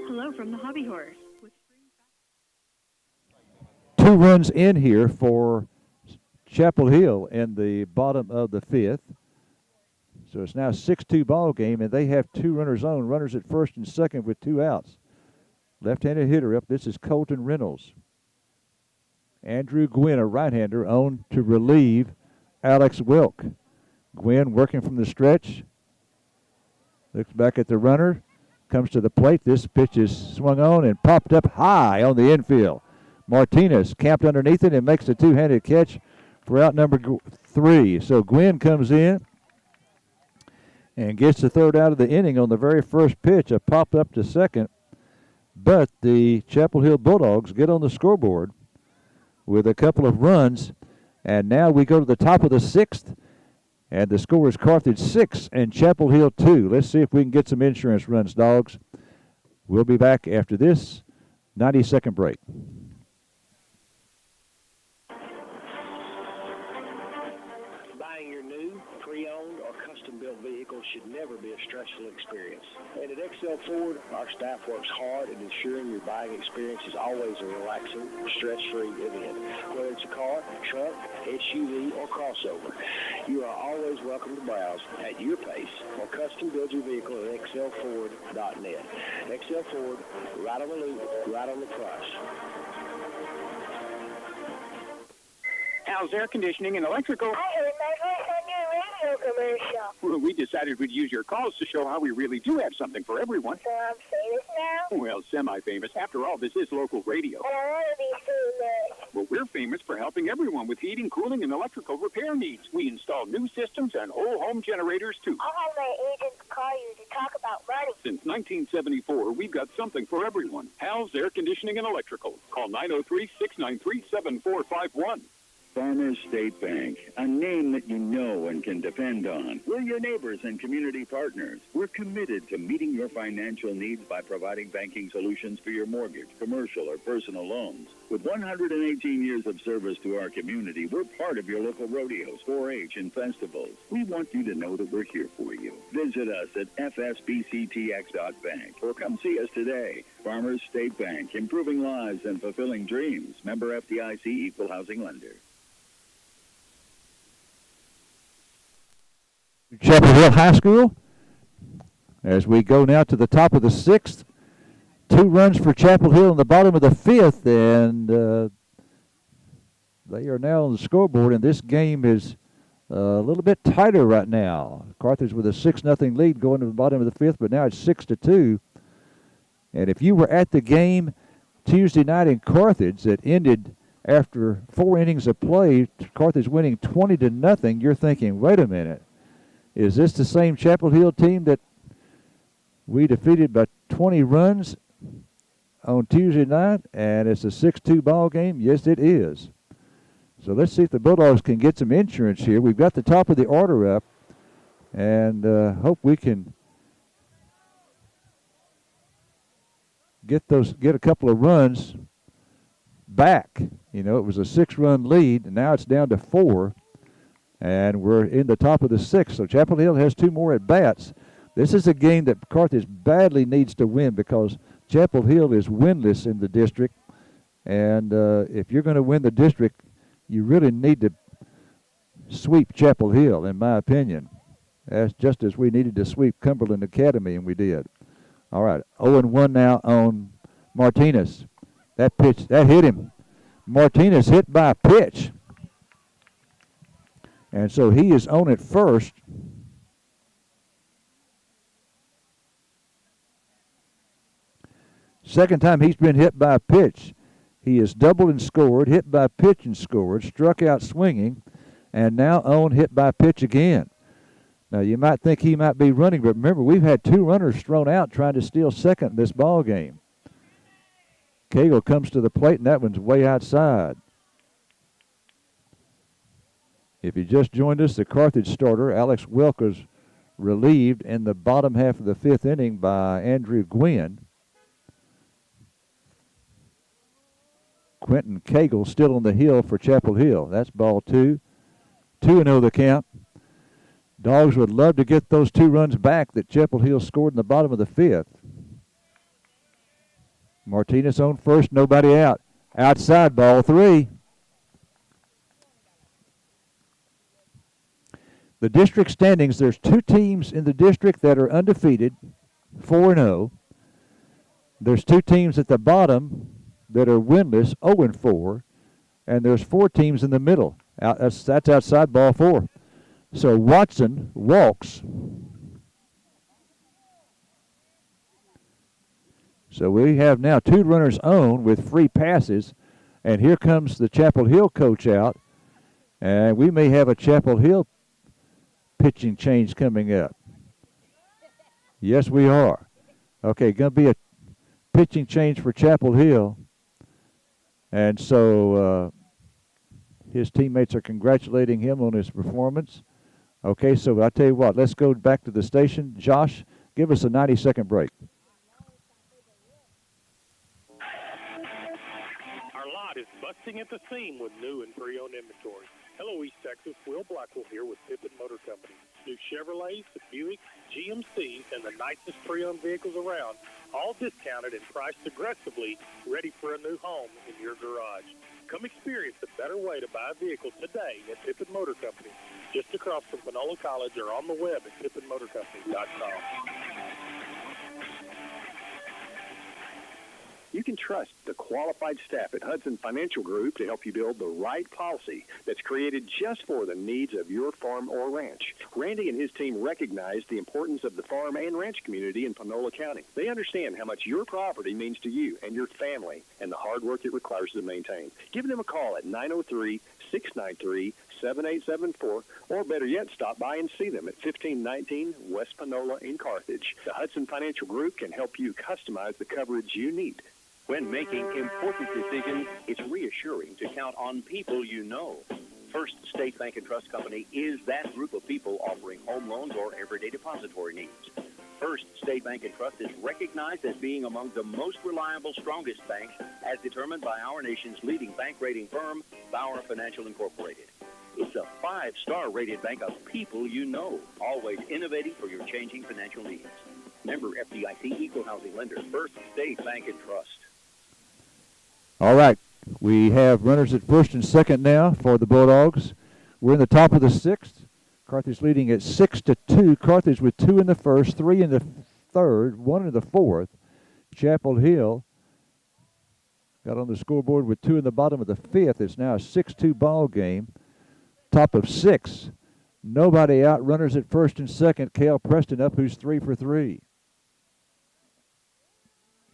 Speaker 8: Hello from the Hobby Horse.
Speaker 1: 2 runs in here for Chapel Hill in the bottom of the 5th. So it's now a 6-2 ball game, and they have 2 runners on, runners at first and second with 2 outs. Left-handed hitter up. This is Colton Reynolds. Andrew Gwynn, a right-hander, on to relieve Alex Welk. Gwynn working from the stretch. Looks back at the runner. Comes to the plate. This pitch is swung on and popped up high on the infield. Martinez camped underneath it and makes a 2-handed catch for out number 3. So Gwynn comes in and gets the 3rd out of the inning on the very first pitch, a pop up to second. But the Chapel Hill Bulldogs get on the scoreboard with a couple of runs, and now we go to the top of the 6th. And the score is Carthage 6 and Chapel Hill 2. Let's see if we can get some insurance runs, dogs. We'll be back after this 90-second break.
Speaker 2: Buying your new, pre-owned, or custom-built vehicle should never be a stressful experience. And at XL Ford, our staff works hard at ensuring your buying experience is always a relaxing, stress-free event. Whether it's a car, truck, SUV, or crossover, you are always welcome to browse at your pace or custom build your vehicle at xlford.net. XL Ford, right on the loop, right on the price.
Speaker 9: How's air conditioning and electrical?
Speaker 10: I heard my voice on your radio commercial.
Speaker 9: Well, we decided we'd use your calls to show how we really do have something for everyone.
Speaker 10: So I'm famous now?
Speaker 9: Well, semi-famous. After all, this is local radio.
Speaker 10: And I want to be famous.
Speaker 9: Well, we're famous for helping everyone with heating, cooling, and electrical repair needs. We install new systems and whole home generators, too.
Speaker 10: I'll have my agents call you to talk about money.
Speaker 9: Since 1974, we've got something for everyone. Hal's Air Conditioning and Electrical. Call 903-693-7451.
Speaker 11: Farmers State Bank, a name that you know and can depend on. We're your neighbors and community partners. We're committed to meeting your financial needs by providing banking solutions for your mortgage, commercial, or personal loans. With 118 years of service to our community, we're part of your local rodeos, 4-H, and festivals. We want you to know that we're here for you. Visit us at fsbctx.bank or come see us today. Farmers State Bank, improving lives and fulfilling dreams. Member FDIC, Equal Housing Lender.
Speaker 1: Chapel Hill High School as we go now to the top of the 6th. 2 runs for Chapel Hill in the bottom of the 5th, and they are now on the scoreboard, and this game is a little bit tighter right now. Carthage with a 6-0 lead going to the bottom of the 5th, but now it's 6-2. And if you were at the game Tuesday night in Carthage that ended after 4 innings of play, Carthage winning 20-0, you're thinking, wait a minute. Is this the same Chapel Hill team that we defeated by 20 runs on Tuesday night? And it's a 6-2 ball game? Yes, it is. So let's see if the Bulldogs can get some insurance here. We've got the top of the order up, and hope we can get a couple of runs back. You know, it was a 6-run lead, and now it's down to 4, and we're in the top of the 6th. So Chapel Hill has 2 more at bats. This is a game that Carthage badly needs to win because Chapel Hill is winless in the district, and if you're going to win the district, you really need to sweep Chapel Hill, in my opinion. That's just as we needed to sweep Cumberland Academy, and we did. All right, 0-1 now on Martinez. That pitch, that hit him. Martinez hit by a pitch. And so he is on at first. Second time he's been hit by a pitch. He is doubled and scored, hit by a pitch and scored, struck out swinging, and now on hit by a pitch again. Now, you might think he might be running, but remember, we've had 2 runners thrown out trying to steal second in this ball game. Cagle comes to the plate, and that one's way outside. If you just joined us, the Carthage starter, Alex Welker's relieved in the bottom half of the 5th inning by Andrew Gwynn. Quentin Cagle still on the hill for Chapel Hill. That's ball 2. 2-0 the count. Dogs would love to get those 2 runs back that Chapel Hill scored in the bottom of the 5th. Martinez on first, nobody out. Outside, ball 3. The district standings, there's 2 teams in the district that are undefeated, 4-0. There's 2 teams at the bottom that are winless, 0-4. And there's 4 teams in the middle. That's outside, ball 4. So Watson walks. So we have now 2 runners on with free passes. And here comes the Chapel Hill coach out. And we may have a Chapel Hill pitching change coming up. Yes, we are. Okay, going to be a pitching change for Chapel Hill. And so his teammates are congratulating him on his performance. Okay, so I tell you what, let's go back to the station. Josh, give us a 90-second break.
Speaker 12: Our lot is busting at the seam with new and pre-owned inventory. Hello, East Texas. Will Blackwell here with Pippin Motor Company. New Chevrolets, Buicks, GMCs, and the nicest pre-owned vehicles around, all discounted and priced aggressively, ready for a new home in your garage. Come experience the better way to buy a vehicle today at Pippin Motor Company, just across from Panola College or on the web at pippinmotorcompany.com.
Speaker 3: You can trust the qualified staff at Hudson Financial Group to help you build the right policy that's created just for the needs of your farm or ranch. Randy and his team recognize the importance of the farm and ranch community in Panola County. They understand how much your property means to you and your family and the hard work it requires to maintain. Give them a call at 903-693-7874, or better yet, stop by and see them at 1519 West Panola in Carthage. The Hudson Financial Group can help you customize the coverage you need.
Speaker 14: When making important decisions, it's reassuring to count on people you know. First State Bank and Trust Company is that group of people offering home loans or everyday depository needs. First State Bank and Trust is recognized as being among the most reliable, strongest banks as determined by our nation's leading bank rating firm, Bauer Financial Incorporated. It's a 5-star rated bank of people you know, always innovating for your changing financial needs. Member FDIC Equal Housing Lender, First State Bank and Trust.
Speaker 1: All right, we have runners at first and second now for the Bulldogs. We're in the top of the 6th. Carthage leading at 6-2. Carthage with 2 in the first, 3 in the third, 1 in the fourth. Chapel Hill got on the scoreboard with 2 in the bottom of the 5th. It's now a 6-2 ball game. Top of 6. Nobody out. Runners at first and second. Cale Preston up, who's 3 for 3.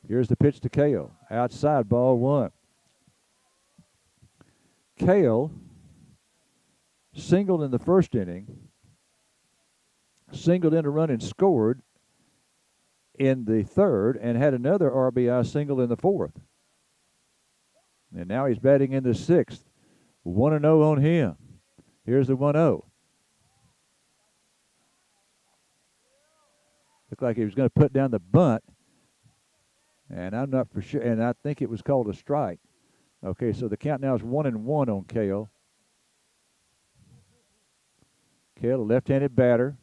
Speaker 1: Here's the pitch to Cale. Outside, ball 1. Cale singled in the first inning, singled in a run and scored in the third and had another RBI single in the fourth. And now he's batting in the sixth. 1-0 on him. Here's the 1-0. Looked like he was going to put down the bunt. And I'm not for sure. And I think it was called a strike. Okay, so the count now is 1-1 on Cale. Cale, a left-handed batter.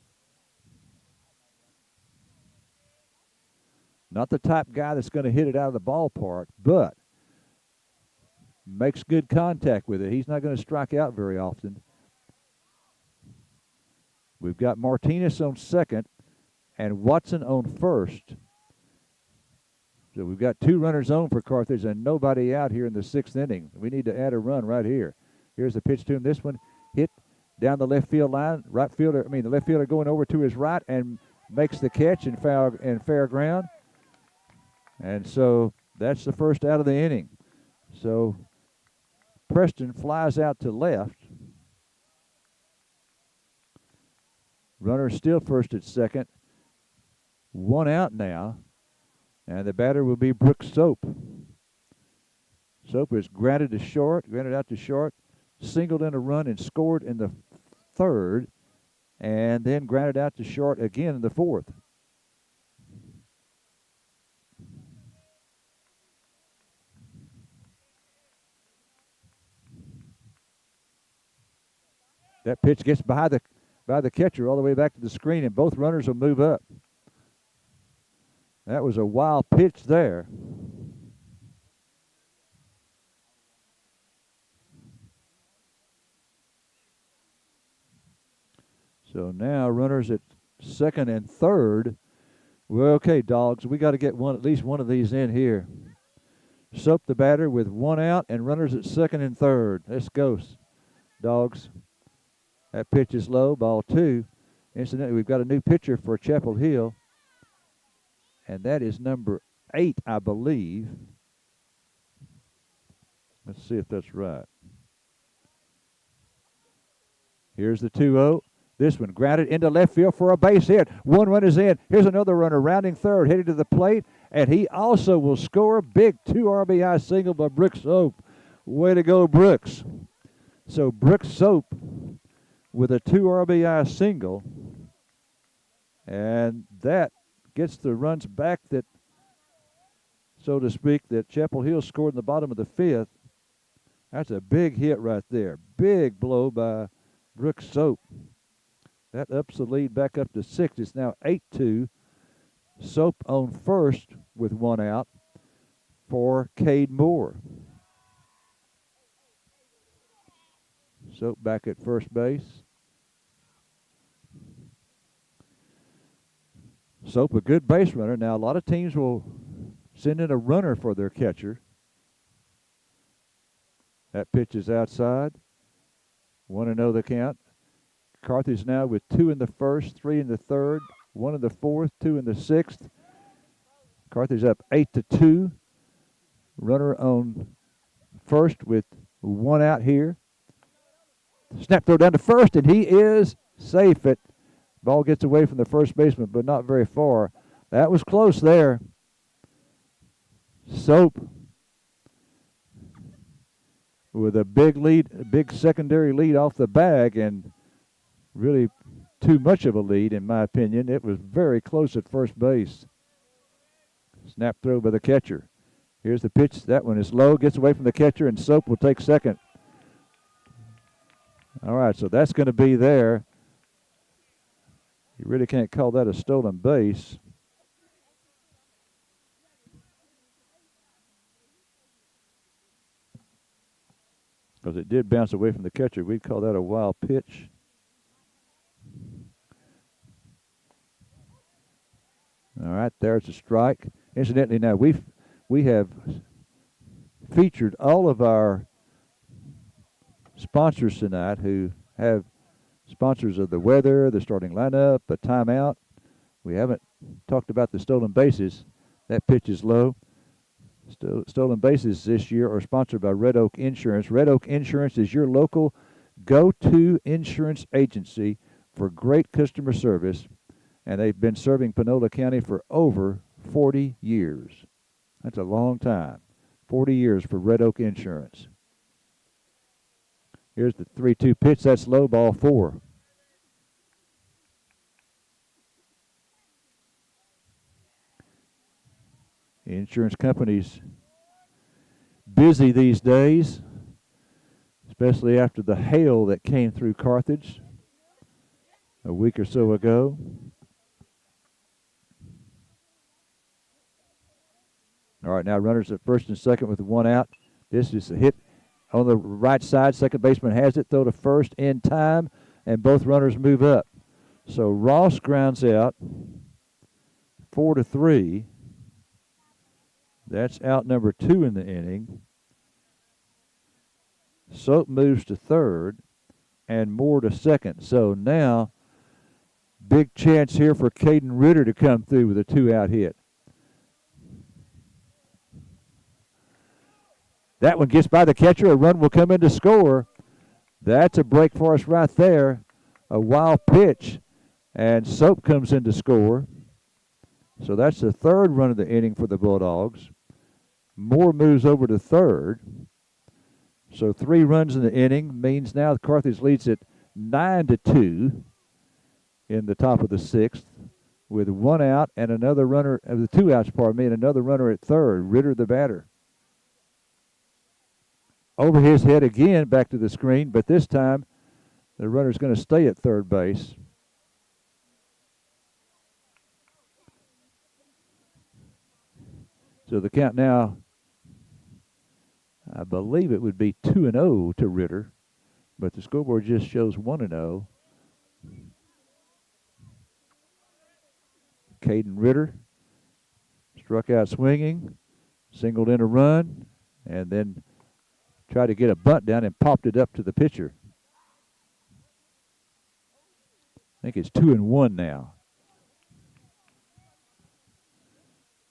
Speaker 1: Not the type guy that's going to hit it out of the ballpark, but makes good contact with it. He's not going to strike out very often. We've got Martinez on second and Watson on first. So we've got 2 runners on for Carthage and nobody out here in the 6th inning. We need to add a run right here. Here's the pitch to him. This one hit down the left field line. The left fielder going over to his right and makes the catch in fair ground. And so that's the first out of the inning. So Preston flies out to left. Runner still first at second. 1 out now. And the batter will be Brooks Soap. Soap is grounded out to short, singled in a run and scored in the third, and then grounded out to short again in the fourth. That pitch gets by the catcher all the way back to the screen, and both runners will move up. That was a wild pitch there. So now runners at second and third. Well, okay, dogs, we got to get at least one of these in here. Soap the batter with 1 out and runners at second and third. Let's go, dogs. That pitch is low, ball 2. Incidentally, we've got a new pitcher for Chapel Hill. And that is number 8, I believe. Let's see if that's right. Here's the 2-0. This one grounded into left field for a base hit. 1 run is in. Here's another runner rounding third, headed to the plate, and he also will score. Big 2 RBI single by Brooks Soap. Way to go, Brooks. So Brooks Soap with a 2 RBI single, and that gets the runs back that, so to speak, that Chapel Hill scored in the bottom of the 5th. That's a big hit right there. Big blow by Brooks Soap. That ups the lead back up to 6. It's now 8-2. Soap on first with 1 out for Cade Moore. Soap back at first base. Soap, a good base runner. Now, a lot of teams will send in a runner for their catcher. That pitch is outside. 1-0 the count. Carthage now with 2 in the first, 3 in the third, 1 in the fourth, 2 in the sixth. Carthage up 8-2. Runner on first with 1 out here. Snap throw down to first, and he is safe. Ball gets away from the first baseman, but not very far. That was close there. Soap with a big lead, a big secondary lead off the bag, and really too much of a lead, in my opinion. It was very close at first base. Snap throw by the catcher. Here's the pitch. That one is low, gets away from the catcher, and Soap will take second. All right, so that's going to be there. You really can't call that a stolen base. Because it did bounce away from the catcher. We'd call that a wild pitch. All right, there's a strike. Incidentally, now we have featured all of our sponsors tonight who have sponsors of the weather, the starting lineup, a timeout. We haven't talked about the stolen bases. That pitch is low. Stolen bases this year are sponsored by Red Oak Insurance. Red Oak Insurance is your local go-to insurance agency for great customer service. and they've been serving Panola County for over 40 years. That's a long time. 40 years for Red Oak Insurance. Here's the 3-2 pitch. That's low, ball 4. The insurance company's busy these days, especially after the hail that came through Carthage a week or so ago. All right, now runners at first and second with 1 out. This is a hit on the right side. Second baseman has it. Throw to first in time, and both runners move up. So Ross grounds out 4-3. That's out number 2 in the inning. Soap moves to third, and Moore to second. So now, big chance here for Caden Ritter to come through with a 2-out hit. That one gets by the catcher. A run will come in to score. That's a break for us right there. A wild pitch, and Soap comes in to score. So that's the third run of the inning for the Bulldogs. Moore moves over to third. So 3 runs in the inning means now Carthage leads it 9-2 in the top of the 6th with 1 out and another runner, the 2 outs, and another runner at third. Ritter the batter. Over his head again, back to the screen, but this time the runner's going to stay at third base. So the count now, I believe it would be 2-0 to Ritter, but the scoreboard just shows 1-0. Caden Ritter struck out swinging, singled in a run, and then tried to get a bunt down and popped it up to the pitcher. I think it's 2-1 now.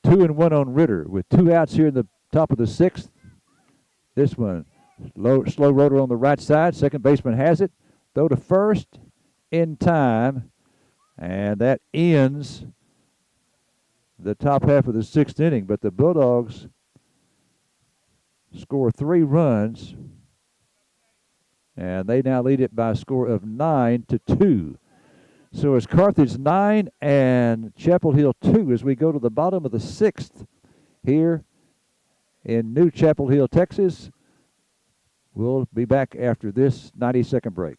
Speaker 1: 2-1 on Ritter with 2 outs here in the top of the 6th. This one, slow rotor on the right side. Second baseman has it. Throw to first in time, and that ends the top half of the 6th inning. But the Bulldogs score 3 runs, and they now lead it by a score of 9-2. So it's Carthage 9 and Chapel Hill 2 as we go to the bottom of the 6th here in New Chapel Hill, Texas. We'll be back after this 90-second break.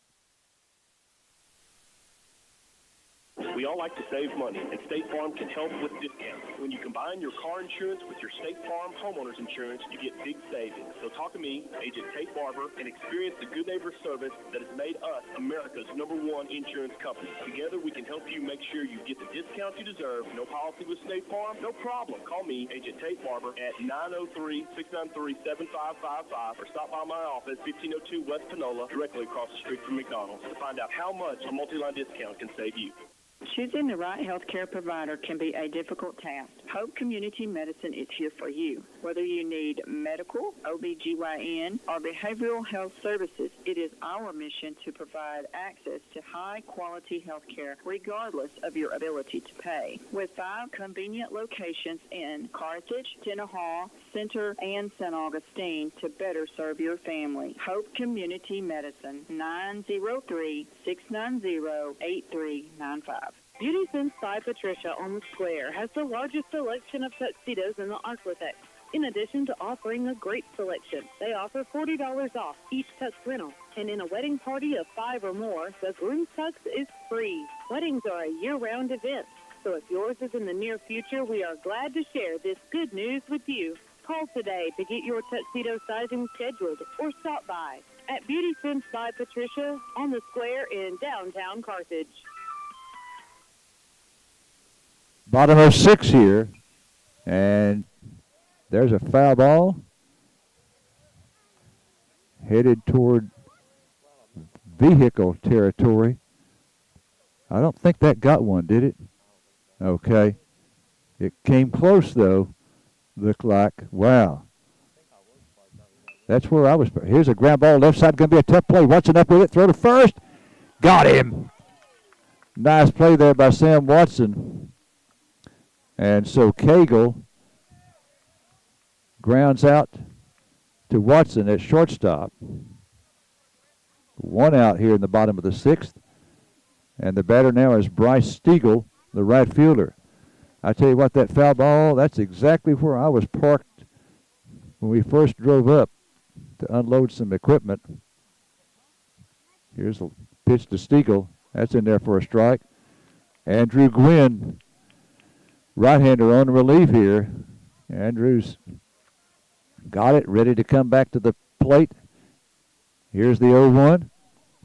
Speaker 4: We all like to save money, and State Farm can help with discounts. When you combine your car insurance with your State Farm homeowners insurance, you get big savings. So talk to me, Agent Tate Barber, and experience the good neighbor service that has made us America's #1 insurance company. Together, we can help you make sure you get the discounts you deserve. No policy with State Farm? No problem. Call me, Agent Tate Barber, at 903-693-7555 or stop by my office, 1502 West Panola, directly across the street from McDonald's, to find out how much a multi-line discount can save you.
Speaker 13: Choosing the right healthcare provider can be a difficult task. Hope Community Medicine is here for you. Whether you need medical, OBGYN, or behavioral health services, it is our mission to provide access to high-quality healthcare regardless of your ability to pay. With 5 convenient locations in Carthage, Tenaha, Center, and St. Augustine to better serve your family. Hope Community Medicine, 903-690-8395.
Speaker 5: Beauty Sense by Patricia on the Square has the largest selection of tuxedos in the Arklatex. In addition to offering a great selection, they offer $40 off each tux rental. And in a wedding party of 5 or more, the groom's tux is free. Weddings are a year-round event, so if yours is in the near future, we are glad to share this good news with you. Call today to get your tuxedo sizing scheduled or stop by at Beauty Sense by Patricia on the Square in downtown Carthage.
Speaker 1: Bottom of 6 here, and there's a foul ball headed toward vehicle territory. I don't think that got one, did it? Okay. It came close, though, looked like. Wow. That's where I was. Here's a ground ball left side, going to be a tough play. Watching up with it, throw to first. Got him. Nice play there by Sam Watson. And so Cagle grounds out to Watson at shortstop. 1 out here in the bottom of the 6th. And the batter now is Bryce Stiegel, the right fielder. I tell you what, that foul ball, that's exactly where I was parked when we first drove up to unload some equipment. Here's a pitch to Stiegel. That's in there for a strike. Andrew Gwynn, right-hander on relief here. Andrews got it, ready to come back to the plate. Here's the 0-1.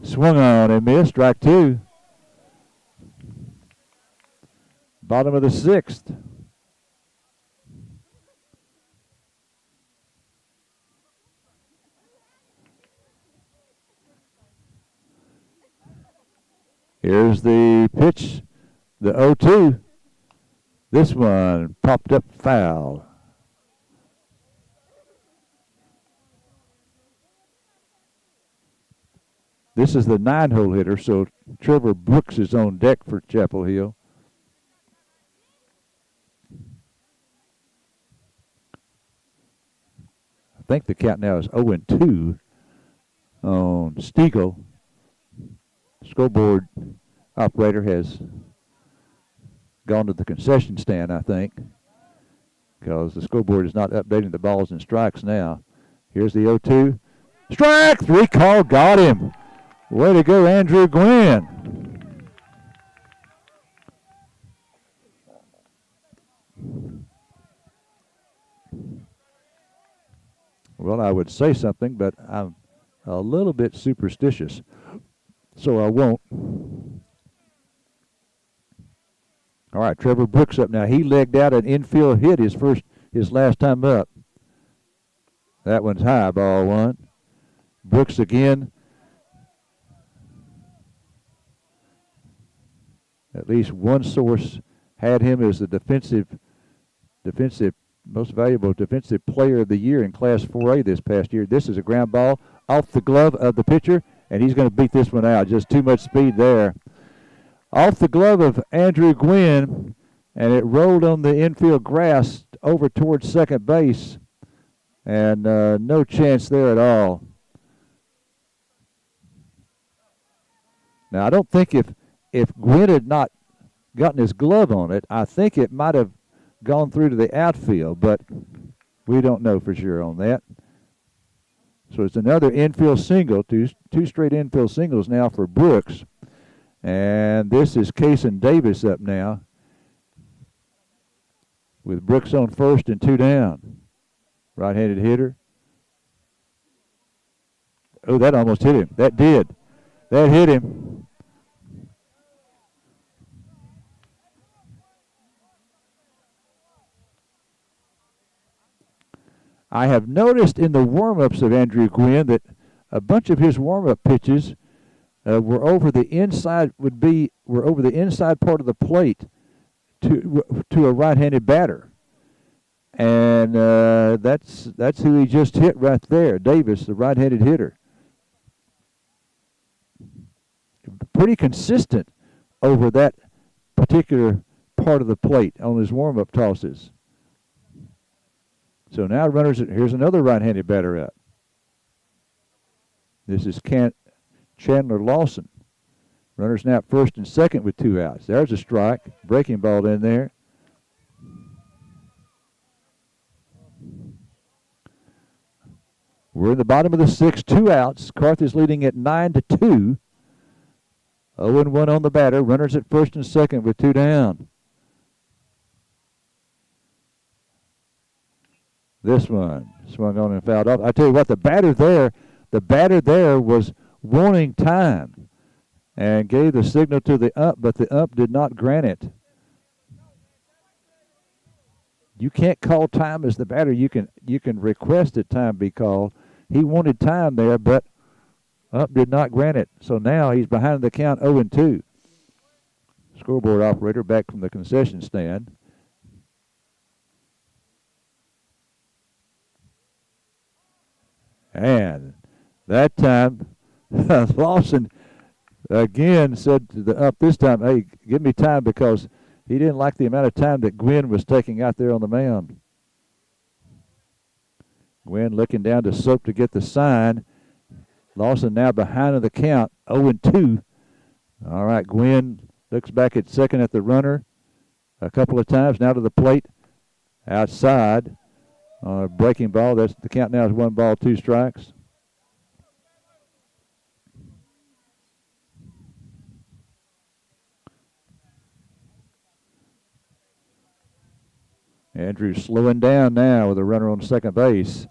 Speaker 1: Swung on and missed, strike 2. Bottom of the 6th. Here's the pitch, the 0-2. This one popped up foul. This is the 9-hole hitter, so Trevor Brooks is on deck for Chapel Hill. I think the count now is 0-2 on Stiegel. Scoreboard operator has gone to the concession stand, I think, because the scoreboard is not updating the balls and strikes now. Here's the 0-2. Strike 3 call, got him. Way to go, Andrew Gwynn. Well, I would say something, but I'm a little bit superstitious, so I won't. All right, Trevor Brooks up now. He legged out an infield hit his last time up. That one's high, ball 1. Brooks again. At least one source had him as the defensive most valuable defensive player of the year in Class 4A this past year. This is a ground ball off the glove of the pitcher, and he's going to beat this one out. Just too much speed there. Off the glove of Andrew Gwynn, and it rolled on the infield grass over towards second base, and no chance there at all. Now, I don't think if Gwynn had not gotten his glove on it, I think it might have gone through to the outfield, but we don't know for sure on that. So it's another infield single, two straight infield singles now for Brooks. And this is Kason Davis up now with Brooks on first and 2 down. Right-handed hitter. Oh, that almost hit him. That did. That hit him. I have noticed in the warm-ups of Andrew Gwynn that a bunch of his warm-up pitches were over the inside part of the plate to a right-handed batter, and that's who he just hit right there, Davis, the right-handed hitter. Pretty consistent over that particular part of the plate on his warm-up tosses. So now here's another right-handed batter up. This is Chandler Lawson. Runners now at first and second with 2 outs. There's a strike. Breaking ball in there. We're in the bottom of the 6th, 2 outs. Carthage leading at 9-2. 0-1 on the batter. Runners at first and second with 2 down. This one swung on and fouled off. I tell you what, the batter there was wanting time and gave the signal to the ump, but the ump did not grant it. You can't call time as the batter. You can request that time be called. He wanted time there, but ump did not grant it. So now he's behind the count 0-2. Scoreboard operator back from the concession stand. And that time, Lawson again said to the ump this time, hey, give me time, because he didn't like the amount of time that Gwynn was taking out there on the mound. Gwynn looking down to Soap to get the sign. Lawson now behind of the count, 0-2. All right, Gwynn looks back at second at the runner a couple of times, now to the plate, outside on a breaking ball. That's the count now is 1 ball, 2 strikes. Andrew slowing down now with a runner on second base.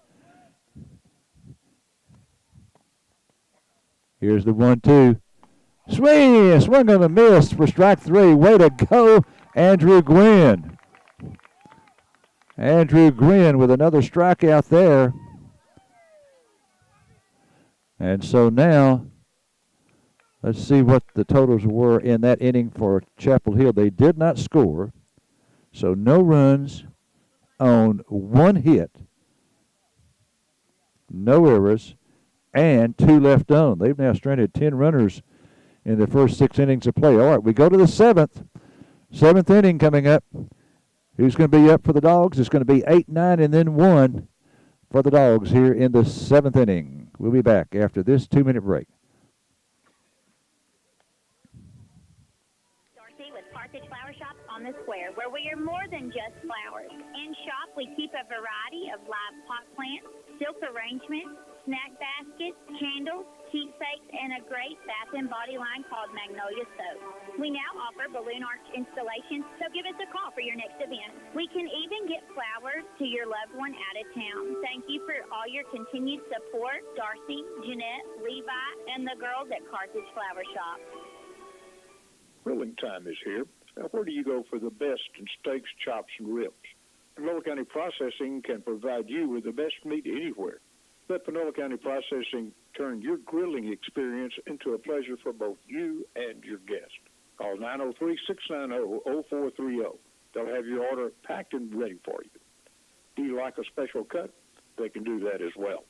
Speaker 1: Here's the 1-2. Swing on the miss for strike 3. Way to go, Andrew Gwynn. Andrew Gwynn with another strikeout there. And so now, let's see what the totals were in that inning for Chapel Hill. They did not score, so no runs on 1 hit, no errors, and 2 left on. They've now stranded 10 runners in the first 6 innings of play. All right, we go to the 7th inning coming up. Who's going to be up for the Dogs? It's going to be 8, 9, and then 1 for the Dogs here in the 7th inning. We'll be back after this 2-minute break.
Speaker 6: Darcy with Carthage Flower Shop on the Square, where we are more than just flowers. In shop, we keep a variety of live pot plants, silk arrangements, snack baskets, candles, keepsakes, and a great bath and body line called Magnolia Soap. We now offer balloon arch installations, so give us a call for your next event. We can even get flowers to your loved one out of town. Thank you for all your continued support, Darcy, Jeanette, Levi, and the girls at Carthage Flower Shop.
Speaker 7: Grilling time is here. Now, where do you go for the best in steaks, chops, and ribs? Panola County Processing can provide you with the best meat anywhere. Let Panola County Processing turn your grilling experience into a pleasure for both you and your guest. Call 903-690-0430. They'll have your order packed and ready for you. Do you like a special cut? They can do that as well.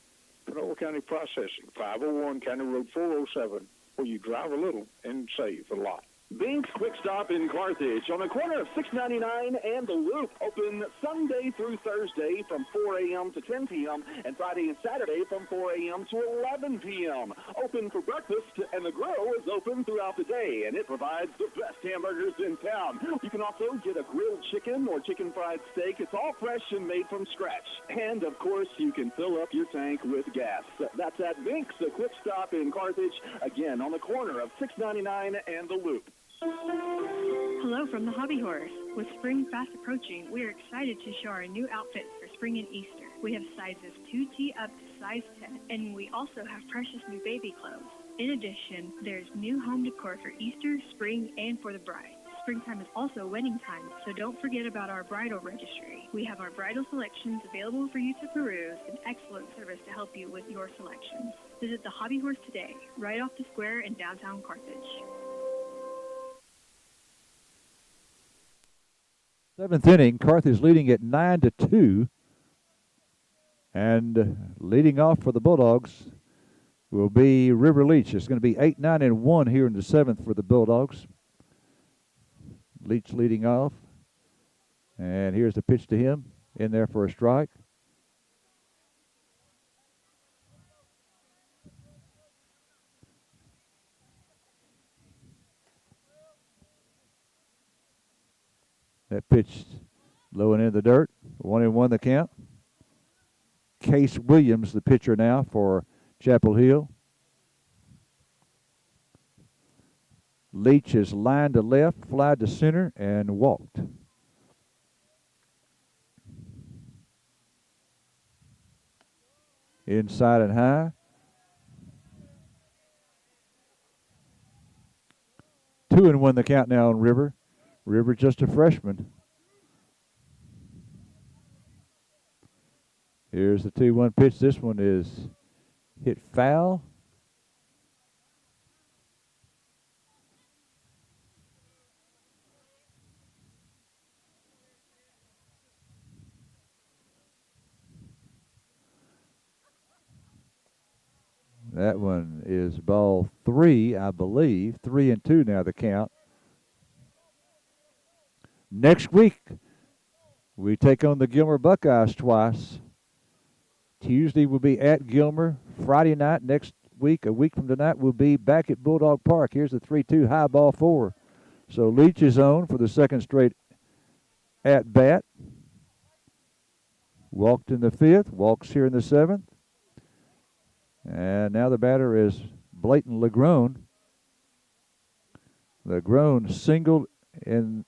Speaker 7: Panola County Processing, 501 County Road 407, where you drive a little and save a lot.
Speaker 9: Bink's Quick Stop in Carthage on the corner of 699 and the Loop. Open Sunday through Thursday from 4 a.m. to 10 p.m. and Friday and Saturday from 4 a.m. to 11 p.m. Open for breakfast, and the grill is open throughout the day, and it provides the best hamburgers in town. You can also get a grilled chicken or chicken fried steak. It's all fresh and made from scratch. And, of course, you can fill up your tank with gas. That's at Bink's Quick Stop in Carthage, again on the corner of 699 and the Loop.
Speaker 8: Hello from the Hobby Horse. With spring fast approaching, we are excited to show our new outfits for spring and Easter. We have sizes 2T up to size 10, and we also have precious new baby clothes. In addition, there's new home decor for Easter, spring, and for the bride. Springtime is also wedding time, so don't forget about our bridal registry. We have our bridal selections available for you to peruse and excellent service to help you with your selections. Visit the Hobby Horse today, right off the square in downtown Carthage.
Speaker 1: 7th inning, Carthage leading at 9-2. And leading off for the Bulldogs will be River Leach. It's going to be 8, 9, and 1 here in the 7th for the Bulldogs. Leach leading off. And here's the pitch to him. In there for a strike. That pitch low and in the dirt. 1-1 the count. Case Williams, the pitcher now for Chapel Hill. Leach is lined to left, fly to center, and walked. Inside and high. 2-1 the count now on River. River just a freshman. Here's the 2-1 pitch. This one is hit foul. That one is ball 3, I believe. 3-2 now the count. Next week, we take on the Gilmer Buckeyes twice. Tuesday will be at Gilmer. Friday night, next week, a week from tonight, we'll be back at Bulldog Park. Here's the 3-2 high ball 4. So Leach is on for the second straight at bat. Walked in the 5th, walks here in the 7th. And now the batter is Blayton Legrone. Legrone singled in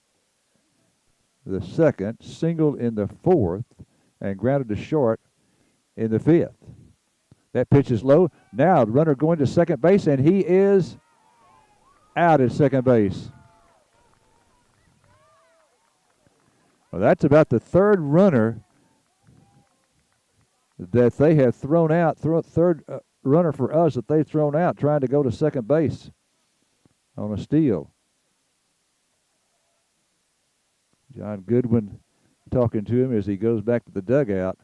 Speaker 1: the 2nd, singled in the 4th, and grounded to short in the 5th. That pitch is low. Now the runner going to second base, and he is out at second base. Well, that's about the third runner that they have thrown out, third runner for us that they've thrown out trying to go to second base on a steal. John Goodwin talking to him as he goes back to the dugout.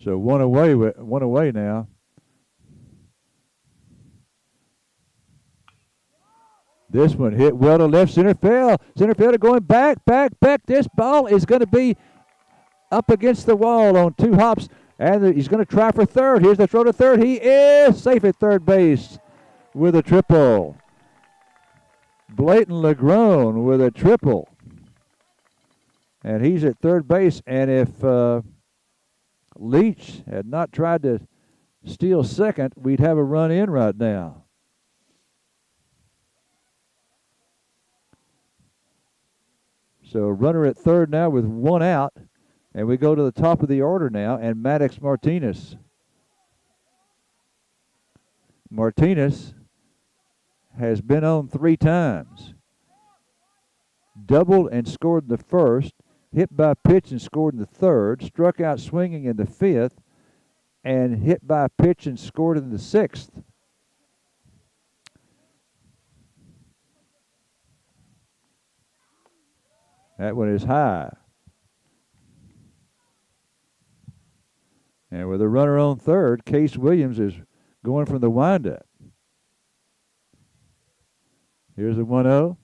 Speaker 1: So one away now. This one hit well to left center field. Center fielder going back. This ball is going to be up against the wall on 2 hops, and he's going to try for third. Here's the throw to third. He is safe at third base with a triple. Blayton Legrone with a triple. And he's at third base, and if Leach had not tried to steal second, we'd have a run in right now. So runner at third now with 1 out. And we go to the top of the order now, and Maddox Martinez. Martinez has been on 3 times. Doubled and scored in the 1st, hit by pitch and scored in the 3rd, struck out swinging in the 5th, and hit by pitch and scored in the 6th. That one is high. And with a runner on third, Case Williams is going from the windup. Here's the 1-0.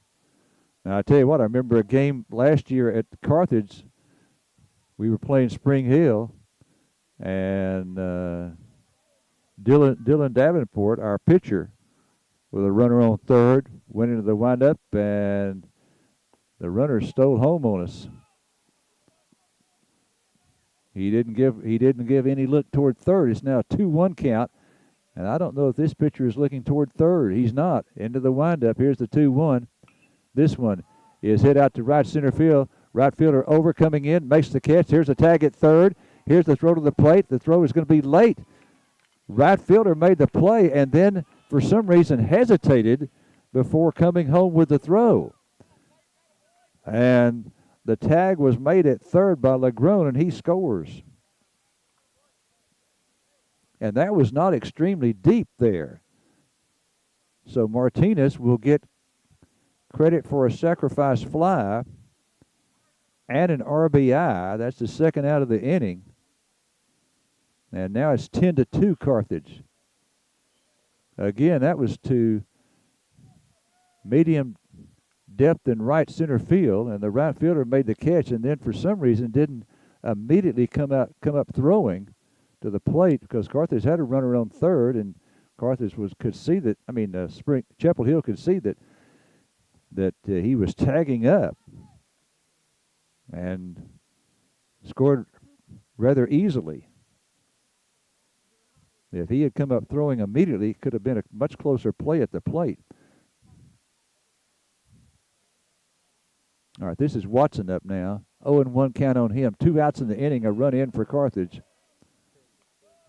Speaker 1: Now, I tell you what, I remember a game last year at Carthage. We were playing Spring Hill, and Dylan Davenport, our pitcher, with a runner on third, went into the windup, and the runner stole home on us. He didn't give any look toward third. It's now a 2-1 count, and I don't know if this pitcher is looking toward third. He's not. Into the windup. Here's the 2-1. This one is hit out to right center field. Right fielder over coming in, makes the catch. Here's a tag at third. Here's the throw to the plate. The throw is going to be late. Right fielder made the play and then, for some reason, hesitated before coming home with the throw. And the tag was made at third by Legrone, and he scores. And that was not extremely deep there. So Martinez will get credit for a sacrifice fly and an RBI. That's the second out of the inning. And now it's 10-2 Carthage. Again, that was to medium depth in right center field, and the right fielder made the catch, and then for some reason didn't immediately come up throwing to the plate because Carthage had a runner on third, and Carthage could see that. I mean, Chapel Hill could see that he was tagging up and scored rather easily. If he had come up throwing immediately, it could have been a much closer play at the plate. All right, this is Watson up now. 0-1 count on him. 2 outs in the inning, a run in for Carthage.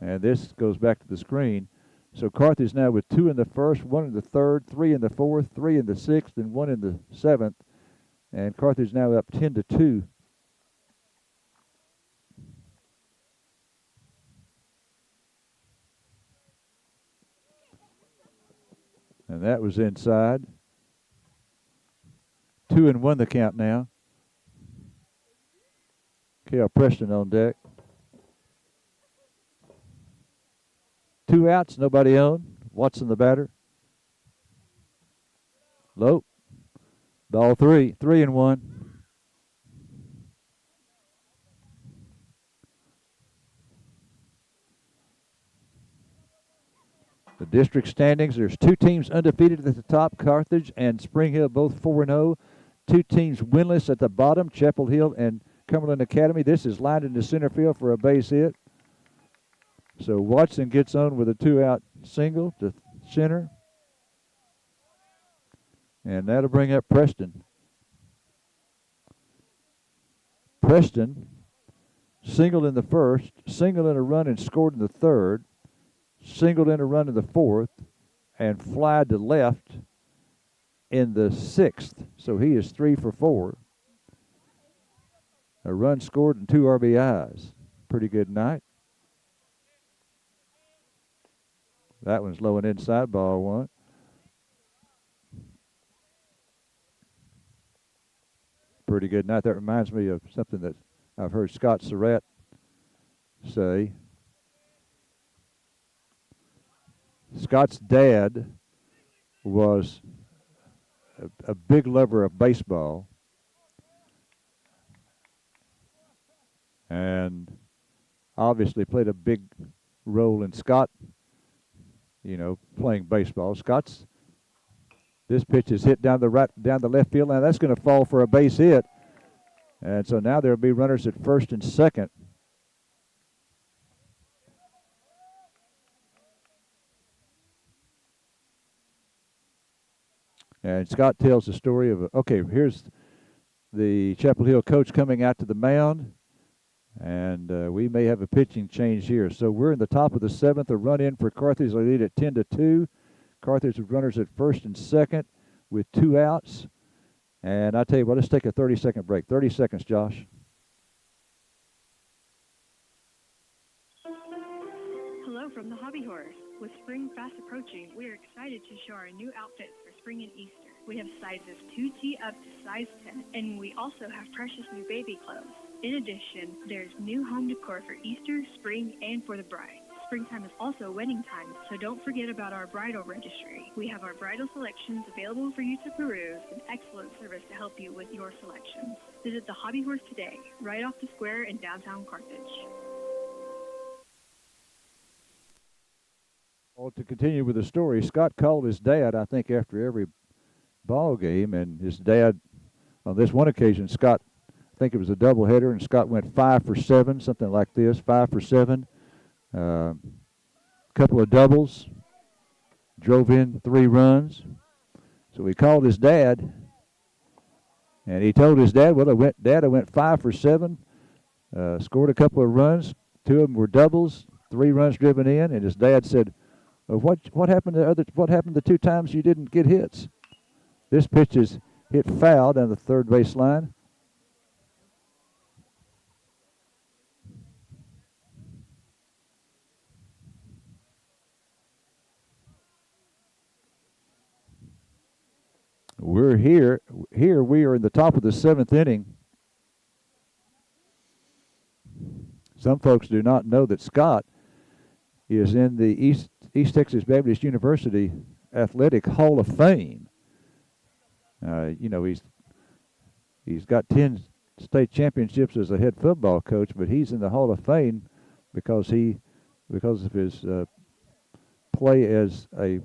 Speaker 1: And this goes back to the screen. So Carthage now with 2 in the first, 1 in the third, 3 in the fourth, 3 in the sixth, and 1 in the seventh. And Carthage now up 10-2. And that was inside. 2-1 the count now. Cal Preston on deck. 2 outs, nobody on. Watson the batter. Low. Ball 3. 3-1. The district standings, there's 2 teams undefeated at the top, Carthage and Spring Hill, both 4-0. 2 teams winless at the bottom, Chapel Hill and Cumberland Academy. This is lined into center field for a base hit. So Watson gets on with a 2-out single to center. And that'll bring up Preston. Preston singled in the first, singled in a run and scored in the third, singled in a run in the fourth, and flied to left in the sixth. So he is 3 for 4. A run scored and 2 RBIs. Pretty good night. That one's low and inside, ball 1. Pretty good night. That reminds me of something that I've heard Scott Surratt say. Scott's dad was a big lover of baseball, and obviously played a big role in Scott, playing baseball. This pitch is hit down the left field, and that's going to fall for a base hit. And so now there'll be runners at first and second. And Scott tells the story of, here's the Chapel Hill coach coming out to the mound, and we may have a pitching change here. So we're in the top of the 7th, a run in for Carthage. They lead at 10-2. Carthage with runners at first and second with 2 outs. And I tell you what, let's take a 30-second break. 30 seconds, Josh.
Speaker 8: Hello from the Hobby Horse. With spring fast approaching, we are excited to show our new outfits for spring and Easter. We have sizes 2T up to size 10, and we also have precious new baby clothes. In addition, there's new home decor for Easter, spring, and for the bride. Springtime is also wedding time, so don't forget about our bridal registry. We have our bridal selections available for you to peruse, and excellent service to help you with your selections. Visit the Hobby Horse today, right off the square in downtown Carthage.
Speaker 1: Well, to continue with the story, Scott called his dad, I think, after every ball game, and his dad, on this one occasion, Scott, I think it was a doubleheader, and Scott went 5 for 7, something like this, 5 for 7. Couple of doubles, drove in 3 runs. So he called his dad, and he told his dad, Dad, I went 5 for 7, scored a couple of runs. 2 of them were doubles, 3 runs driven in, and his dad said, well, what happened the 2 times you didn't get hits? This pitch is hit foul down the third base line. We're here. Here we are in the top of the 7th inning. Some folks do not know that Scott is in the East Texas Baptist University Athletic Hall of Fame. He's got 10 state championships as a head football coach, but he's in the Hall of Fame because of his play as a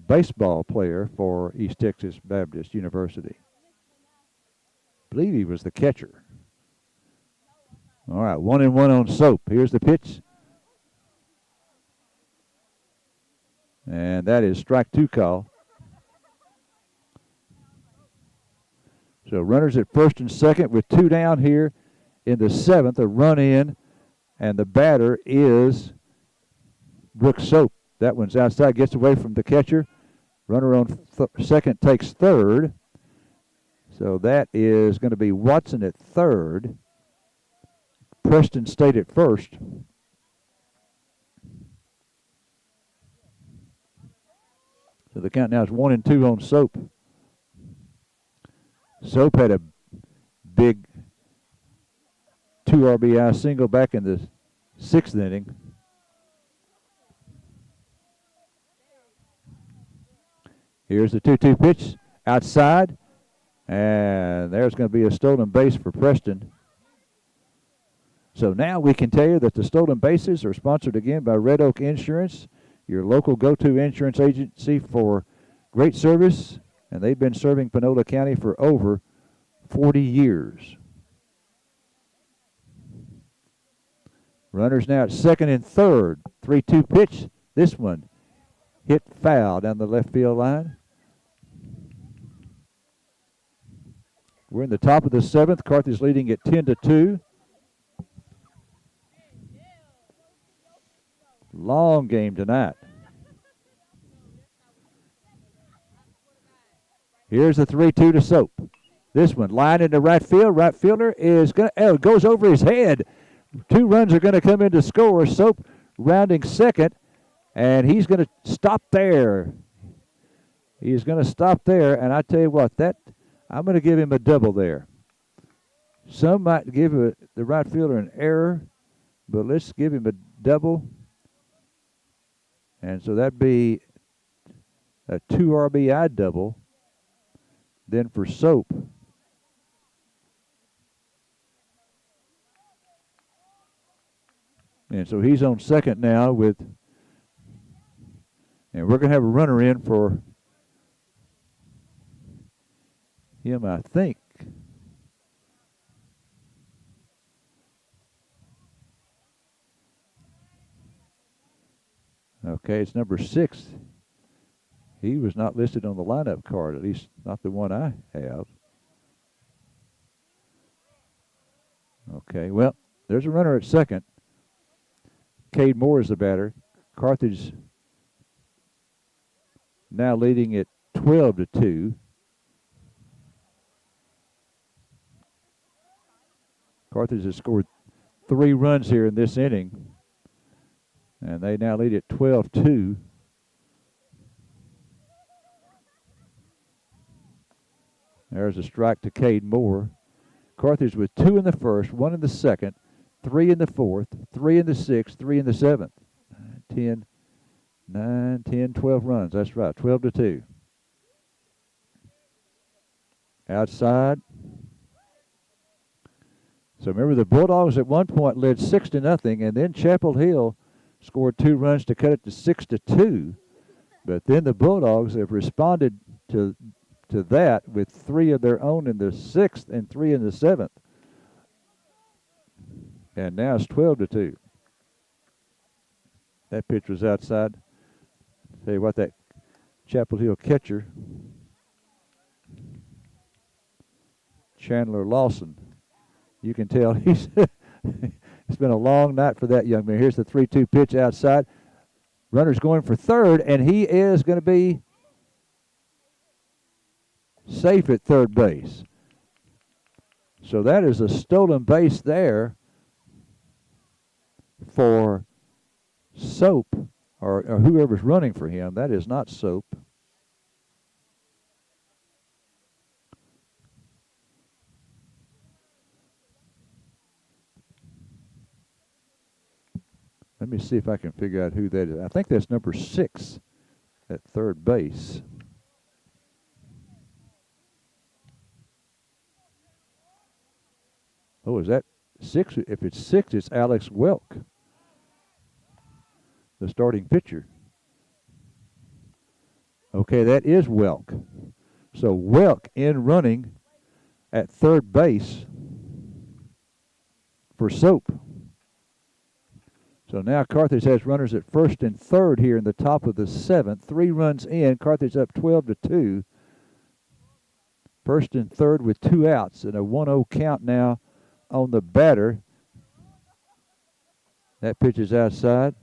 Speaker 1: baseball player for East Texas Baptist University. I believe he was the catcher. All right, 1-1 on Soap. Here's the pitch. And that is strike 2 call. So runners at first and second with 2 down here in the 7th, a run in, and the batter is Brooks Soap. That one's outside, gets away from the catcher. Runner on second takes third. So that is going to be Watson at third. Preston stayed at first. So the count now is 1-2 on Soap. Soap had a big 2 RBI single back in the 6th inning. Here's the 2-2 pitch outside, and there's going to be a stolen base for Preston. So now we can tell you that the stolen bases are sponsored again by Red Oak Insurance, your local go-to insurance agency for great service, and they've been serving Panola County for over 40 years. Runners now at second and third. 3-2 pitch. This one hit foul down the left field line. We're in the top of the 7th. Carthage leading at 10-2. Long game tonight. Here's the 3-2 to Soap. This one line into right field. Right fielder is going to, goes over his head. 2 runs are going to come in to score. Soap rounding second, and he's going to stop there. He's going to stop there, and I tell you what, I'm going to give him a double there. Some might give the right fielder an error, but let's give him a double. And so that'd be a 2 RBI double. Then for Soap, and so he's on second now and we're going to have a runner in for him, I think. Okay, it's number 6. He was not listed on the lineup card, at least not the one I have. Okay, well, there's a runner at second. Cade Moore is the batter. Carthage now leading at 12-2. Carthage has scored 3 runs here in this inning, and they now lead at 12-2. There's a strike to Cade Moore. Carthage with 2 in the first, 1 in the second, 3 in the fourth, 3 in the sixth, 3 in the seventh. 12 runs. That's right, 12-2. Outside. So remember, the Bulldogs at one point led 6-0, and then Chapel Hill scored 2 runs to cut it to 6-2. But then the Bulldogs have responded to that with 3 of their own in the 6th and 3 in the 7th. And now it's 12-2. That pitch was outside. Tell you what, that Chapel Hill catcher, Chandler Lawson, you can tell it's been a long night for that young man. Here's the 3-2 pitch outside. Runner's going for third, and he is going to be safe at third base. So that is a stolen base there for Soap, or whoever's running for him. That is not Soap. Let me see if I can figure out who that is. I think that's number 6 at third base. Oh, is that 6? If it's 6, it's Alex Welk, the starting pitcher. Okay, that is Welk. So Welk in running at third base for Soap. So now Carthage has runners at first and third here in the top of the 7th. 3 runs in. Carthage up 12-2. First and third with 2 outs and a 1-0 count now on the batter. That pitch is outside,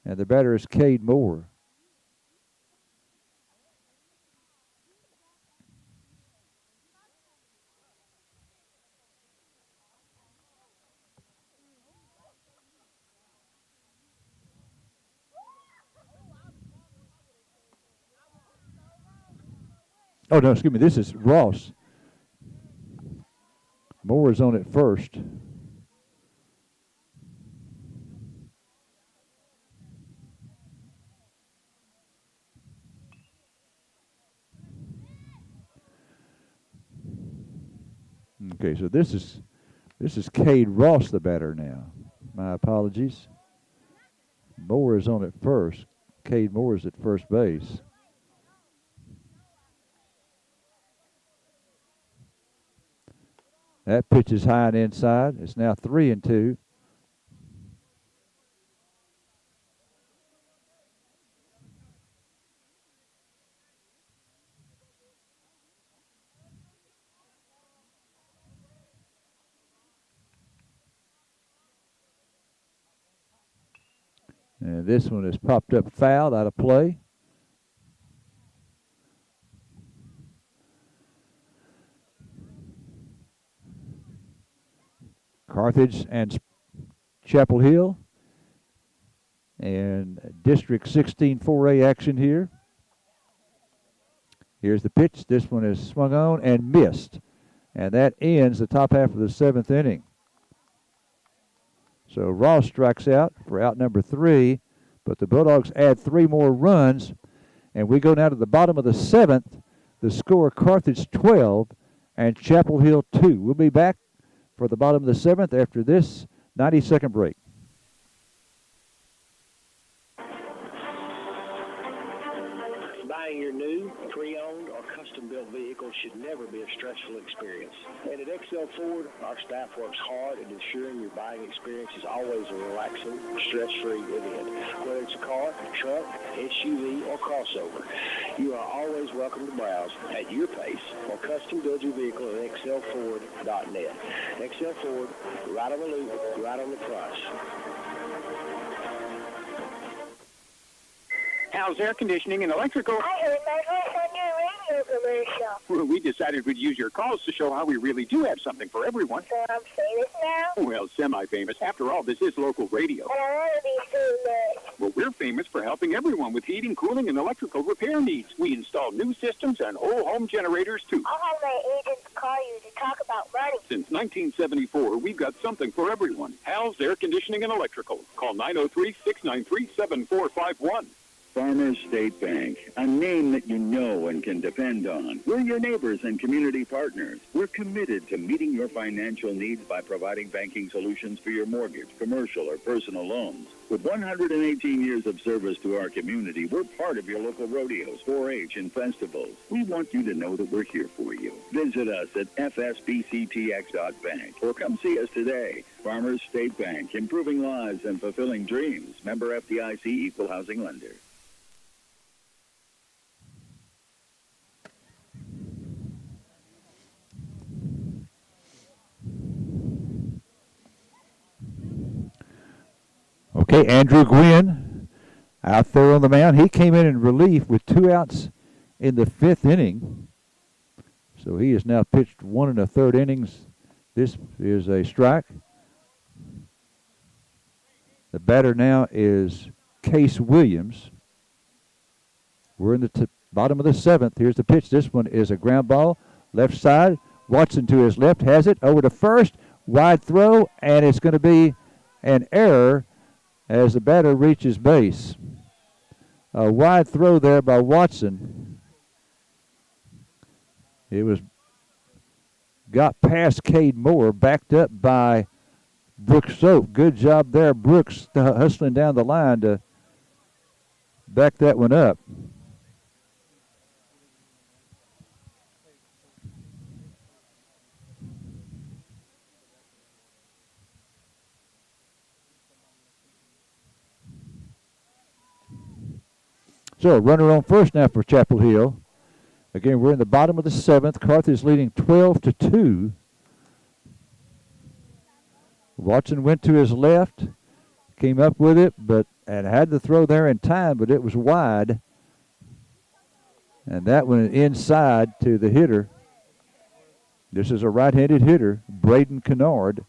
Speaker 1: and the batter is Cade Moore. Oh, no, excuse me. This is Ross. Moore is on at first. Okay, so this is Cade Ross, the batter now. My apologies. Moore is on at first. Cade Moore is at first base. That pitch is high and inside. It's now 3-2. And this one is popped up foul, out of play. Carthage and Chapel Hill and District 16 4A action here. Here's the pitch. This one is swung on and missed. And that ends the top half of the 7th inning. So Ross strikes out for out number 3, but the Bulldogs add 3 more runs, and we go now to the bottom of the 7th. The score, Carthage 12 and Chapel Hill 2. We'll be back for the bottom of the 7th after this 90-second break.
Speaker 2: Buying your new, pre-owned, or custom-built vehicle should never be a stressful experience. And at XL Ford, our staff works hard at ensuring your buying experience is always a relaxing, stress-free event. Whether it's a car, truck, SUV, or crossover, you are always welcome to browse at your pace or custom build your vehicle at xlford.net. XL Ford, right on the loop, right on the price.
Speaker 15: Hal's Air Conditioning and Electrical.
Speaker 10: I heard my voice on your radio commercial.
Speaker 15: Well, we decided we'd use your calls to show how we really do have something for everyone.
Speaker 10: So I'm famous now?
Speaker 15: Well, semi-famous. After all, this is local radio.
Speaker 10: And I want to be famous.
Speaker 15: Well, we're famous for helping everyone with heating, cooling, and electrical repair needs. We install new systems and whole home generators, too.
Speaker 10: I'll have my agents call you to talk about money.
Speaker 15: Since 1974, we've got something for everyone. Hal's Air Conditioning and Electrical. Call 903-693-7451.
Speaker 11: Farmers State Bank, a name that you know and can depend on. We're your neighbors and community partners. We're committed to meeting your financial needs by providing banking solutions for your mortgage, commercial, or personal loans. With 118 years of service to our community, we're part of your local rodeos, 4-H, and festivals. We want you to know that we're here for you. Visit us at fsbctx.bank or come see us today. Farmers State Bank, improving lives and fulfilling dreams. Member FDIC, Equal Housing Lender.
Speaker 1: Okay, Andrew Gwynn out there on the mound. He came in relief with 2 outs in the 5th inning. So he has now pitched 1 1/3 innings. This is a strike. The batter now is Case Williams. We're in the bottom of the 7th. Here's the pitch. This one is a ground ball. Left side. Watson to his left has it. Over to first. Wide throw, and it's going to be an error as the batter reaches base. A wide throw there by Watson. It got past Cade Moore, backed up by Brooks Soap. Good job there, Brooks, hustling down the line to back that one up. So, runner on first now for Chapel Hill. Again, we're in the bottom of the 7th. Carthage leading 12-2. Watson went to his left, came up with it, and had the throw there in time, but it was wide. And that went inside to the hitter. This is a right-handed hitter, Braden Kennard.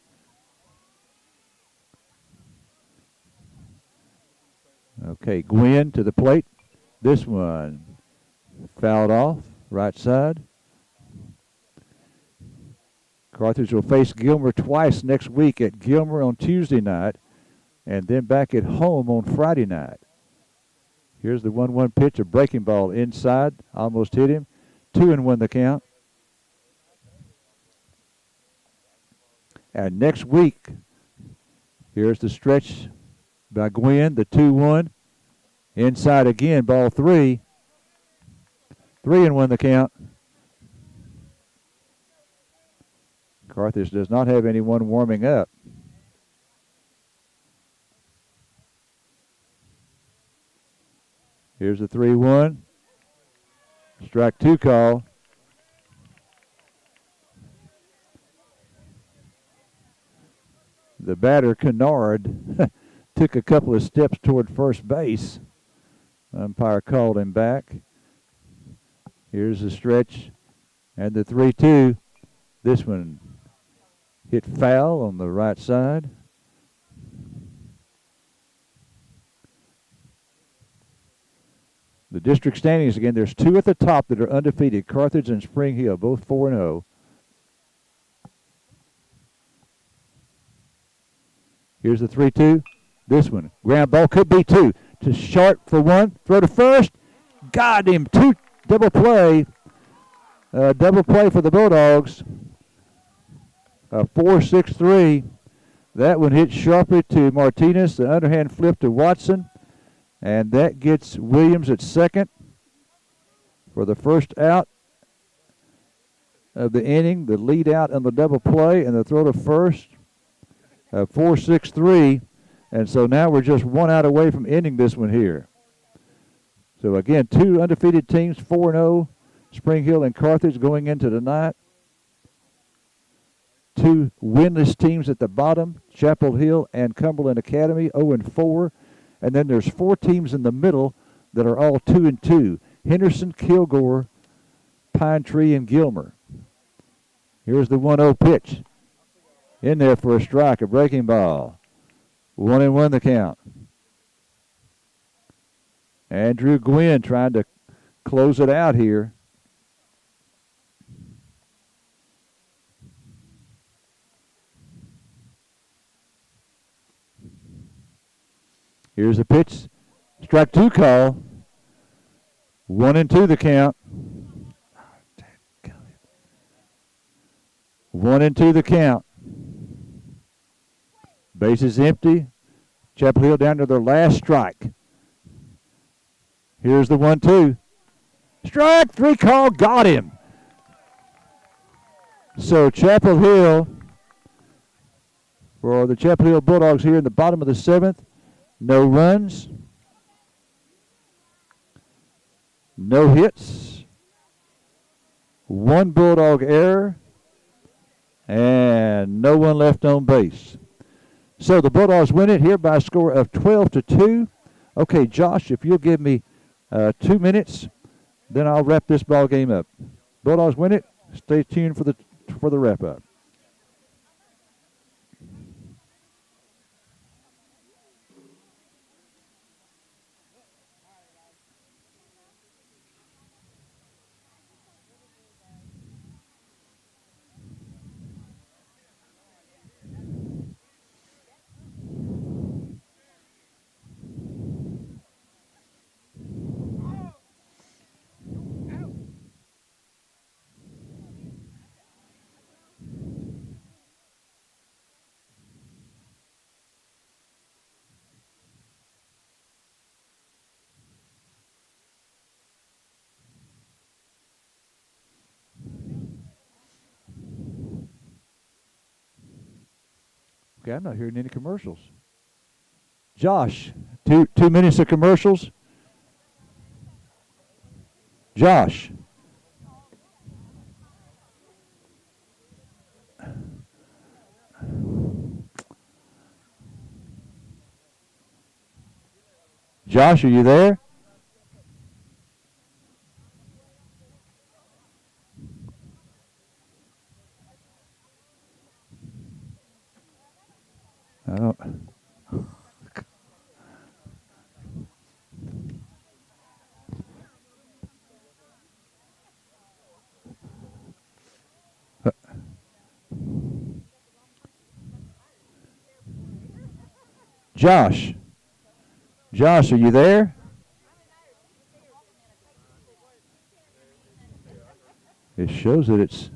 Speaker 1: Okay, Gwynn to the plate. This one fouled off, right side. Carthage will face Gilmer twice next week, at Gilmer on Tuesday night and then back at home on Friday night. Here's the 1-1 pitch, a breaking ball inside, almost hit him. 2-1 the count. And next week, here's the stretch by Gwen, the 2-1. Inside again, ball 3. 3-1 the count. Carthage does not have anyone warming up. Here's the 3-1. Strike 2 call. The batter, Kennard, took a couple of steps toward first base. Umpire called him back. Here's the stretch and the 3-2. This one hit foul on the right side. The district standings again, there's 2 at the top that are undefeated, Carthage and Spring Hill, both 4-0. Here's the 3-2. This one, ground ball, could be 2. To short for 1, throw to first. Got him, 2, double play. Double play for the Bulldogs. 4-6-3. That one hit sharply to Martinez. The underhand flip to Watson. And that gets Williams at second for the first out of the inning. The lead out on the double play and the throw to first. 4-6-3. And so now we're just 1 out away from ending this one here. So again, 2 undefeated teams, 4-0. Spring Hill and Carthage going into tonight. 2 winless teams at the bottom, Chapel Hill and Cumberland Academy, 0-4. And then there's 4 teams in the middle that are all 2-2. Henderson, Kilgore, Pine Tree, and Gilmer. Here's the 1-0 pitch. In there for a strike, a breaking ball. 1-1 the count. Andrew Gwynn trying to close it out here. Here's the pitch. Strike 2 call. 1-2 the count. 1-2 the count. Base is empty. Chapel Hill down to their last strike. Here's the 1-2. Strike 3 call. Got him. So Chapel Hill, for the Chapel Hill Bulldogs here in the bottom of the 7th, no runs, no hits, 1 Bulldog error, and no one left on base. So the Bulldogs win it here by a score of 12-2. Okay, Josh, if you'll give me 2 minutes, then I'll wrap this ball game up. Bulldogs win it. Stay tuned for the wrap up. Okay, I'm not hearing any commercials. Josh, 2 minutes of commercials. Josh. Josh, are you there? I don't. Josh. Josh, are you there? It shows that it's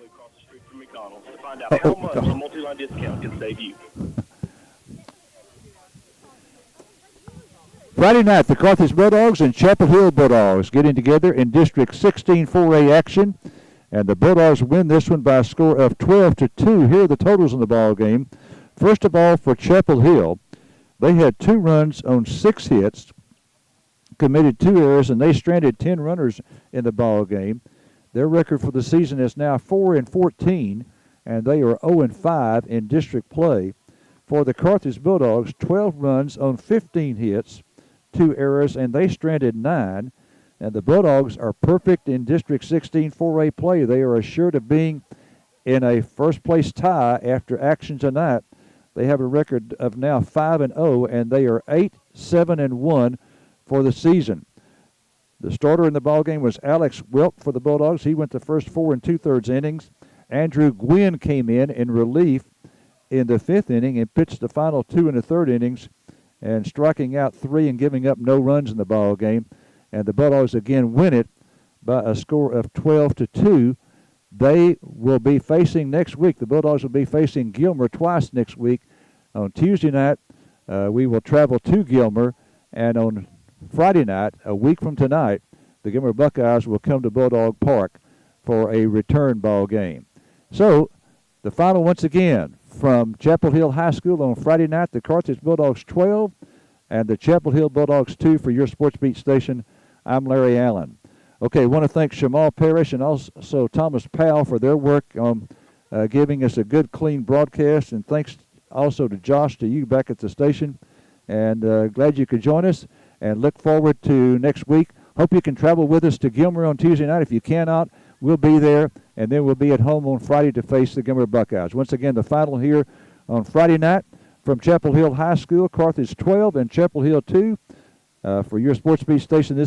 Speaker 4: across the street from McDonald's to find out how much a multi-line discount can save you.
Speaker 1: Friday night, the Carthage Bulldogs and Chapel Hill Bulldogs getting together in District 16 4A action. And the Bulldogs win this one by a score of 12-2. Here are the totals in the ball game. First of all, for Chapel Hill, they had 2 runs on 6 hits, committed 2 errors, and they stranded 10 runners in the ball game. Their record for the season is now 4-14, and they are 0-5 in district play. For the Carthage Bulldogs, 12 runs on 15 hits, 2 errors, and they stranded 9. And the Bulldogs are perfect in District 16 4A play. They are assured of being in a first-place tie after action tonight. They have a record of now 5-0, and they are 8-7-1 for the season. The starter in the ballgame was Alex Wilk for the Bulldogs. He went the first 4 2/3 innings. Andrew Gwynn came in relief in the 5th inning and pitched the final 2 1/3 innings, and striking out 3 and giving up no runs in the ball game. And the Bulldogs again win it by a score of 12-2. They will be facing next week. The Bulldogs will be facing Gilmer twice next week. On Tuesday night, we will travel to Gilmer, and on Friday night, a week from tonight, the Gilmer Buckeyes will come to Bulldog Park for a return ball game. So, the final once again from Chapel Hill High School on Friday night, the Carthage Bulldogs 12 and the Chapel Hill Bulldogs 2 for your Sports Beat station. I'm Larry Allen. Okay, I want to thank Shamal Parrish and also Thomas Powell for their work on giving us a good, clean broadcast. And thanks also to Josh, to you back at the station. And glad you could join us. And look forward to next week. Hope you can travel with us to Gilmer on Tuesday night. If you cannot, we'll be there. And then we'll be at home on Friday to face the Gilmer Buckeyes. Once again, the final here on Friday night from Chapel Hill High School, Carthage 12 and Chapel Hill 2 for your Sports Beat station. This